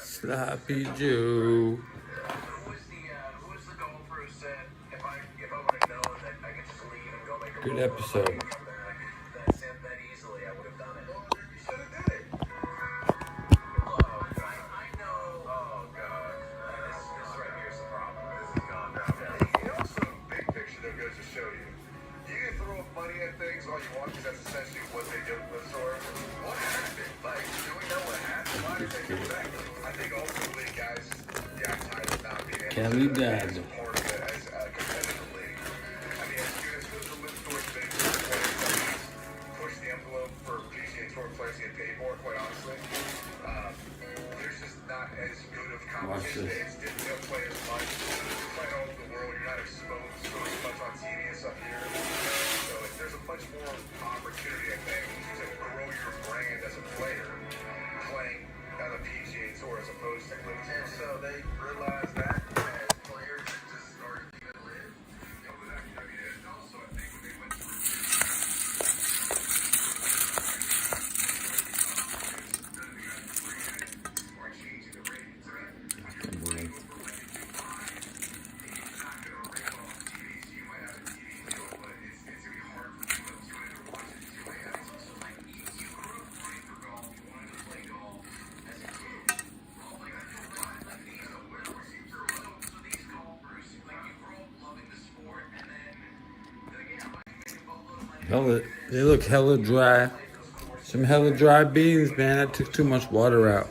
Speaker 16: Sloppy Joe. Good episode.
Speaker 3: I think ultimately, guys, yeah, I'm tired of not being able
Speaker 16: Kelly
Speaker 3: to
Speaker 16: Dad.
Speaker 3: support it as competitively. I mean, as good as the live towards big players push the envelope for PGA Tour players to get paid more, quite honestly. There's just not as good of competition. It's difficult to play as much. Playing all over the world, you're not exposed so much on TV and stuff here. So there's a much more opportunity, I think, to grow your brand as a player playing on the PGA Tour as opposed to live. And so they realize that as players just start even live. And also, I think when they went through
Speaker 16: Hella, they look hella dry. Some hella dry beans, man. That took too much water out.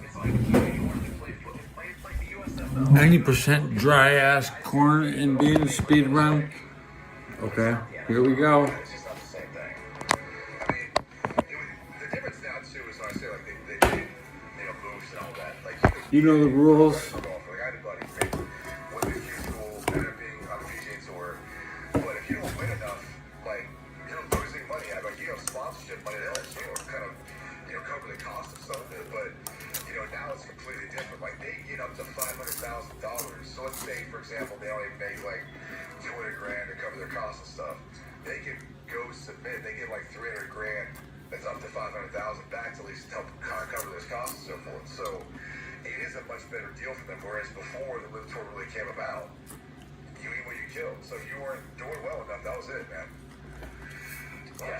Speaker 16: 90% dry ass corn and beans speed run. Okay, here we go.
Speaker 3: it's just not the same thing. I mean, the difference now too is when I say like they did, moves and all that. Like
Speaker 16: You know the rules.
Speaker 3: like I had a buddy went to Q school, ended up being on the PGA Tour. But if you don't win enough, like you're losing money. Like sponsorship money that helps kind of cover the cost of some of it. But now it's completely different. Like they get up to $500,000. So let's say, for example, they only make like $200,000 to cover their costs and stuff. They can go submit. They get like $300,000. That's up to $500,000 back to at least help cover those costs and so forth. So it is a much better deal for them. Whereas before the Live Tour really came about, you eat what you kill. So if you weren't doing well enough, that was it, man. Yeah,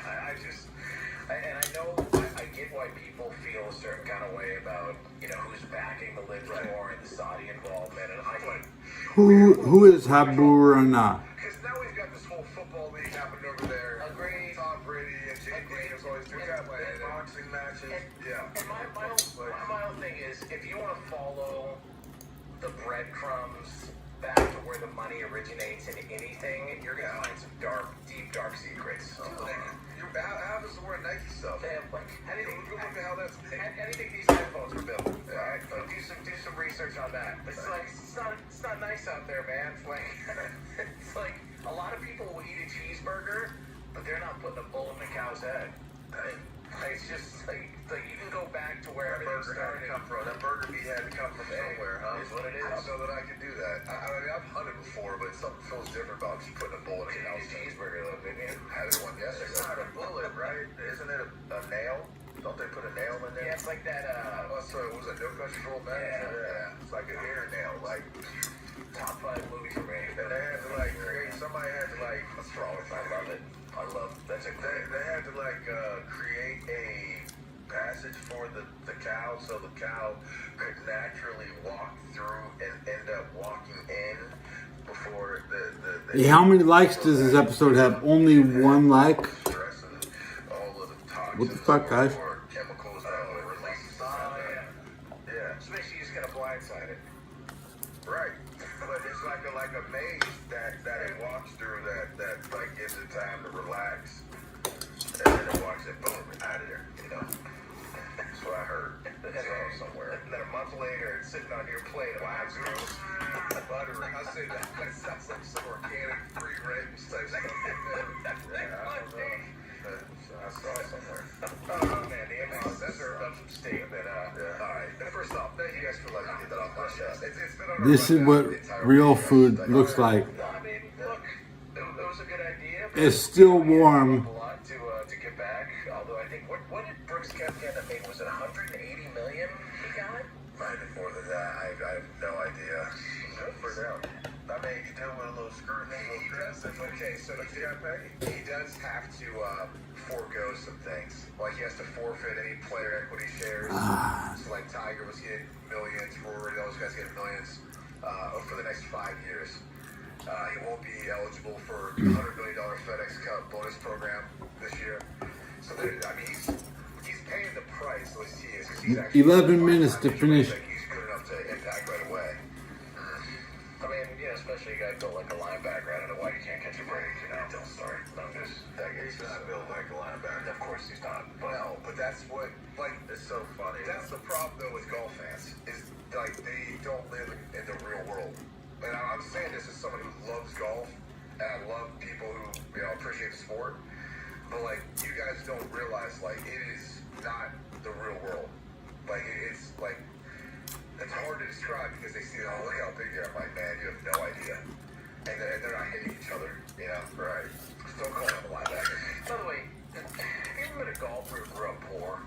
Speaker 3: I know I get why people feel a certain kind of way about who's backing the Live Tour and the Saudi involvement, and
Speaker 16: Who is Habu or not?
Speaker 3: because now we've got this whole football league happening over there. Agreed. Tom Brady and JD is always doing that way. Boxing matches. Yeah. And my whole thing is, if you want to follow the breadcrumbs back to where the money originates in anything, you're gonna find some deep, dark secrets. How does the word Nike stuff? Anything these headphones were built. Alright, do some research on that. It's like it's not nice out there, man. It's like a lot of people will eat a cheeseburger, but they're not putting a bullet in a cow's head. It's just like you can go back to where everything started. That burger meat had to come from somewhere, huh? Is what it is. I don't know that I can do that. I mean, I've hunted before, but something feels different about just putting a bullet in a cow's cheeseburger. Had one yesterday. It's not a bullet, right? Isn't it a nail? Don't they put a nail in there? Yeah, it's like that. So it was a no country for old men. Yeah. It's like a hair nail, like top 5 movie for me. And they had to create. Somebody had to What's wrong with it? I love. That's a thing. They had to create a passage for the cow, so the cow could naturally walk through and end up walking in before the
Speaker 16: Hey, how many likes does this episode have? Only 1 like? What the fuck, guys?
Speaker 3: Chemicals that were released. Yeah. Just make sure you just get blindsided. Right. But it's like a maze that it walks through that gives it time to relax. And then it walks it, boom, out of there. That's what I heard. Somewhere. And then a month later, it's sitting on your plate of buttering. I say that sounds like some organic free range type stuff. I saw it somewhere. Oh man, the Amazon served up some steak. Alright. First off, thank you guys for letting me get that off my chest. It's been on
Speaker 16: This is what real food looks like.
Speaker 3: I mean, look, it was a good idea.
Speaker 16: It's still warm.
Speaker 3: A lot to get back. Although I think what did Brooks Koepka make? Was it 180 million he got? Might have been more than that. I have no idea. Good for them. I mean, you deal with a little scrutiny. He does. Okay, so he does have to forego some things. Like he has to forfeit any player equity shares. So like Tiger was getting millions, Rory, those guys get millions for the next 5 years. He won't be eligible for $100 million FedEx Cup bonus program this year. So I mean, he's paying the price. So he is. He
Speaker 1: 11 minutes to finish.
Speaker 15: He's good enough to impact right away. I mean, yeah, especially a guy built like a linebacker. I don't know why you can't catch a break, you know? Don't start. He's not built like a linebacker. Of course he's not. But no, but that's what, like, it's so funny. That's the problem, though, with golf fans. Is, like, they don't live in the real world. And I'm saying this as someone who loves golf, and I love people who, you know, appreciate the sport. But, like, you guys don't realize, like, it is not the real world. Like, it's, like, it's hard to describe because they see, oh, look how big they are. I'm like, man, you have no idea. And they're not hitting each other, you know? Right. Don't call them a linebacker. By the way, have you ever met a golfer who grew up poor?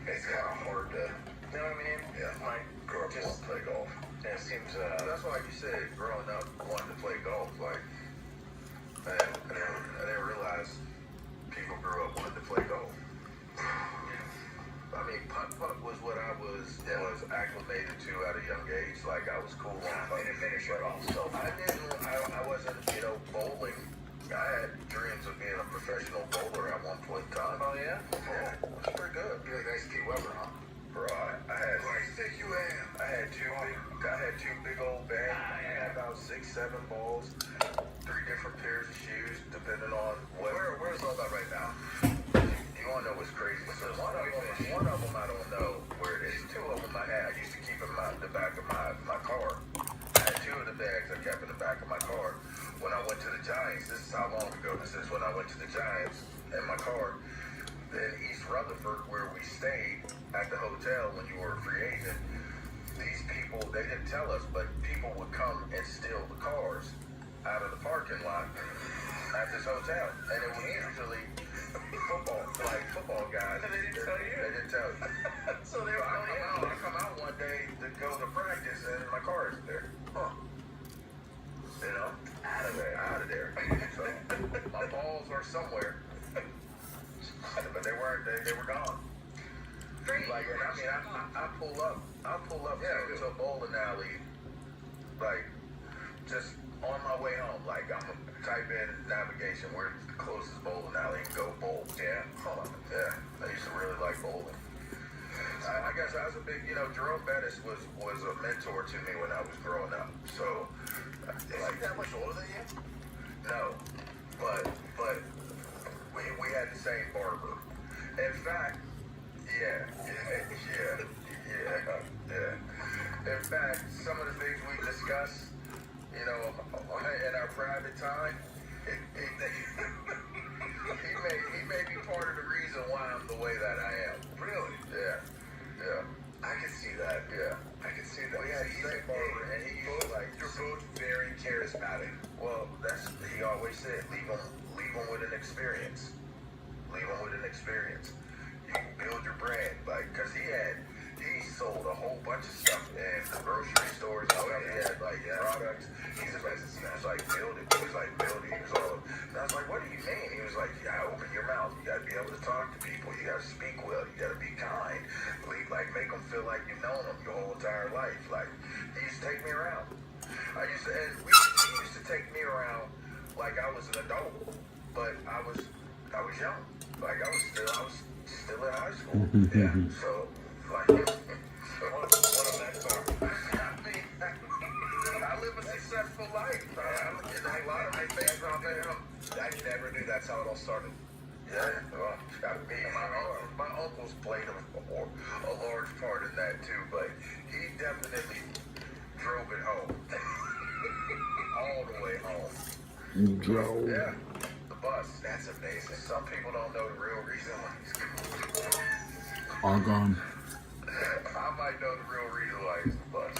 Speaker 15: It's kind of hard to, you know what I mean? Yeah. Like, grew up poor, play golf. And it seems, that's why you said growing up wanting to play golf. Like, man, I didn't realize people grew up wanting to play golf. I mean, putt was what I was acclimated to at a young age. Like, I was cool on putt. Didn't finish it off. So I wasn't, you know, bowling. I had dreams of being a professional bowler at one point in time. Oh, yeah? Yeah, that's pretty good. You're like Ice T. Weber, huh? Bro, I had. Where do you think you am? I had two big old bags. I had about 6, 7 balls, 3 different pairs of shoes, depending on what. Where's all that right now? You want to know what's crazy? So one of them I don't know where it is. 2 of them I used to keep in the back of my car. I had 2 of the bags I kept in the back of my car. When I went to the Giants, this is how long ago this is. When I went to the Giants in my car in East Rutherford, where we stayed at the hotel when you were a free agent, these people, they didn't tell us, but people would come and steal the cars out of the parking lot at this hotel. And it was usually football guys. And they didn't tell you? They didn't tell you. So I come out one day to go to practice and my car isn't there. Huh. You know? Out of there. So my balls are somewhere. But they weren't, they were gone. Like, I mean, I pull up to a bowling alley, like, just on my way home. Like, I'm gonna type in navigation, where's the closest bowling alley, and go bowl. Yeah, yeah. I used to really like bowling. I guess I was a big, you know, Jerome Bettis was a mentor to me when I was growing up. So, is he that much older than you? No, but we had the same barber. In fact, yeah. In fact, some of the things we discussed, you know, in our private time, he may be part of the reason why I'm the way that I am. Really? Yeah. I can see that. Yeah, I can see that. We had the same barber, and he used to, like, you're both very charismatic. Well, he always said, leave them with an experience. Leave them with an experience. You can build your brand, like, because he sold a whole bunch of stuff in the grocery stores. He had, like, products. He was like, build it. He was like, build it. He was all, and I was like, what do you mean? He was like, you gotta open your mouth. You gotta be able to talk to people. You gotta speak well. You gotta be kind. Like, make them feel like you've known them your whole entire life. Like, he used to take me around. He used to take me around like I was an adult, but I was young. Like, I was still in high school. Yeah. So, like, what a mentor. I mean, I live a successful life. A lot of my fans out there, I never knew that's how it all started. Yeah. Well, my uncles played a large part in that too, but he definitely drove it home. All the way home.
Speaker 1: Drove.
Speaker 15: Yeah. The bus. That's amazing. Some people don't know the real reason why he's cool.
Speaker 1: All gone.
Speaker 15: I might know the real reason why he's the bus.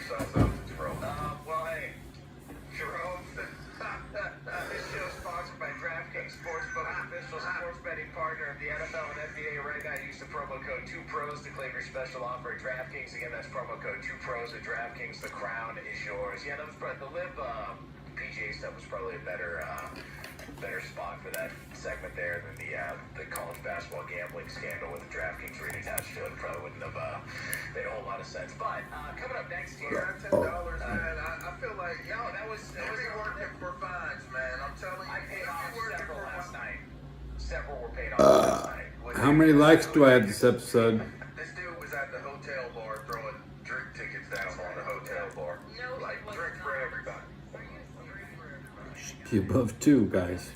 Speaker 15: Shouts out to Jerome. Well, hey, Jerome. This show is sponsored by DraftKings Sportsbook, official sports betting partner of the NFL and NBA. Right now, use the promo code 2pros to claim your special offer at DraftKings. Again, that's promo code 2pros at DraftKings. The crown is yours. Yeah, that was probably the live PGA stuff was probably a better spot for that segment there than the college basketball gambling scandal with the DraftKings rate attached to it. Probably wouldn't have made a whole lot of sense. But coming up next here, $10, man. I feel like that was working for fines, man. I'm telling you, I paid off several last night. Several were paid off last night,
Speaker 1: How many likes do I have this episode?
Speaker 3: This dude was at the hotel bar throwing drink tickets down on the hotel bar. Like drinks for everybody.
Speaker 1: Should be above 2, guys.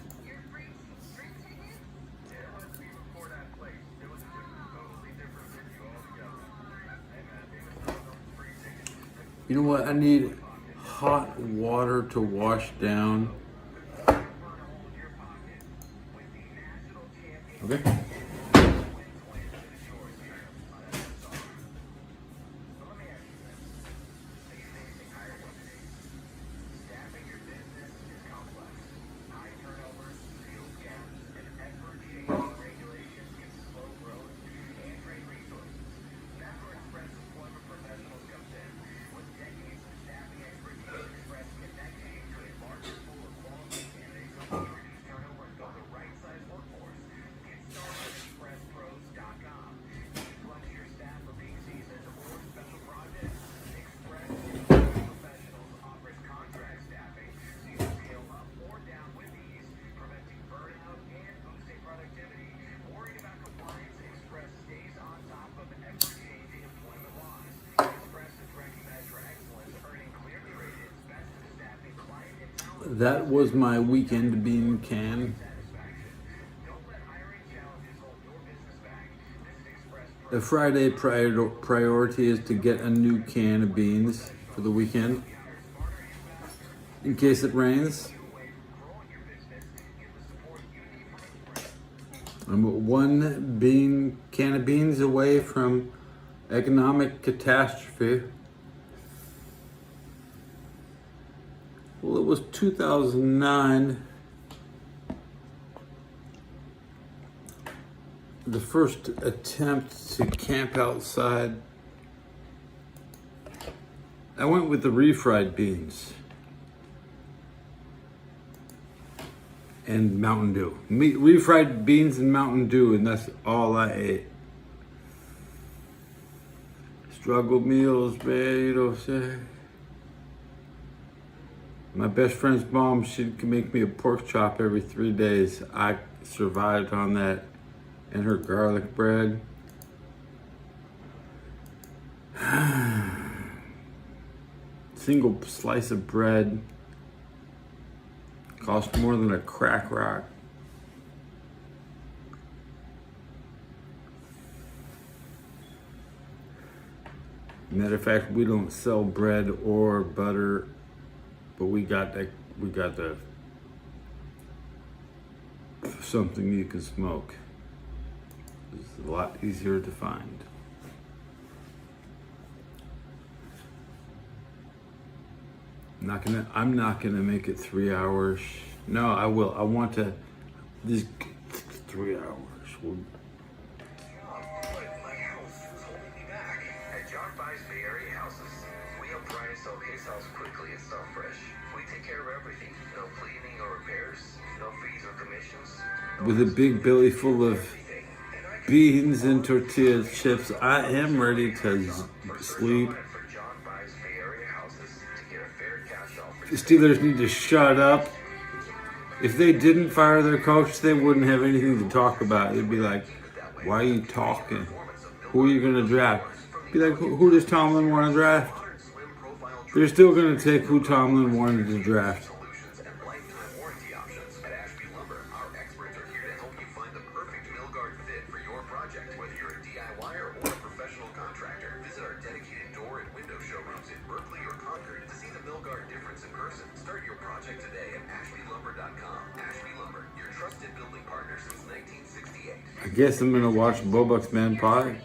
Speaker 1: You know what? I need hot water to wash down. Okay. That was my weekend bean can. The Friday priority is to get a new can of beans for the weekend, in case it rains. I'm one can of beans away from economic catastrophe. Well, it was 2009. The first attempt to camp outside. I went with the refried beans and Mountain Dew. Refried beans and Mountain Dew, and that's all I ate. Struggle meals, man, you know what I'm saying? My best friend's mom, she'd make me a pork chop every 3 days. I survived on that and her garlic bread. Single slice of bread cost more than a crack rock. Matter of fact, we don't sell bread or butter, but we got the something you can smoke. It's a lot easier to find. I'm not gonna make it 3 hours. No, I will. I want to. These 3 hours.
Speaker 3: My house was holding me back. At John Buys Bay Area Houses, we help Brian sell his house quickly and start fresh. We take care of everything. No cleaning or repairs. No fees or commissions.
Speaker 1: With a big belly full of beans and tortilla chips, I am ready to sleep. The Steelers need to shut up. If they didn't fire their coach, they wouldn't have anything to talk about. They'd be like, why are you talking? Who are you going to draft? Be like, who does Tomlin want to draft? They're still going to take who Tomlin wanted to draft. I guess I'm gonna watch Bobuck's Man Pie.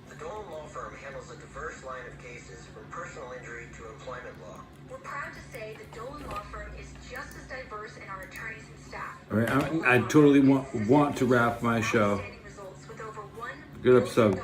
Speaker 2: The Dolan Law Firm handles a diverse line of cases from personal injury to employment law.
Speaker 4: We're proud to say the Dolan Law Firm is just as diverse in our attorneys and staff.
Speaker 1: All right, I totally want to wrap my show. Good episode.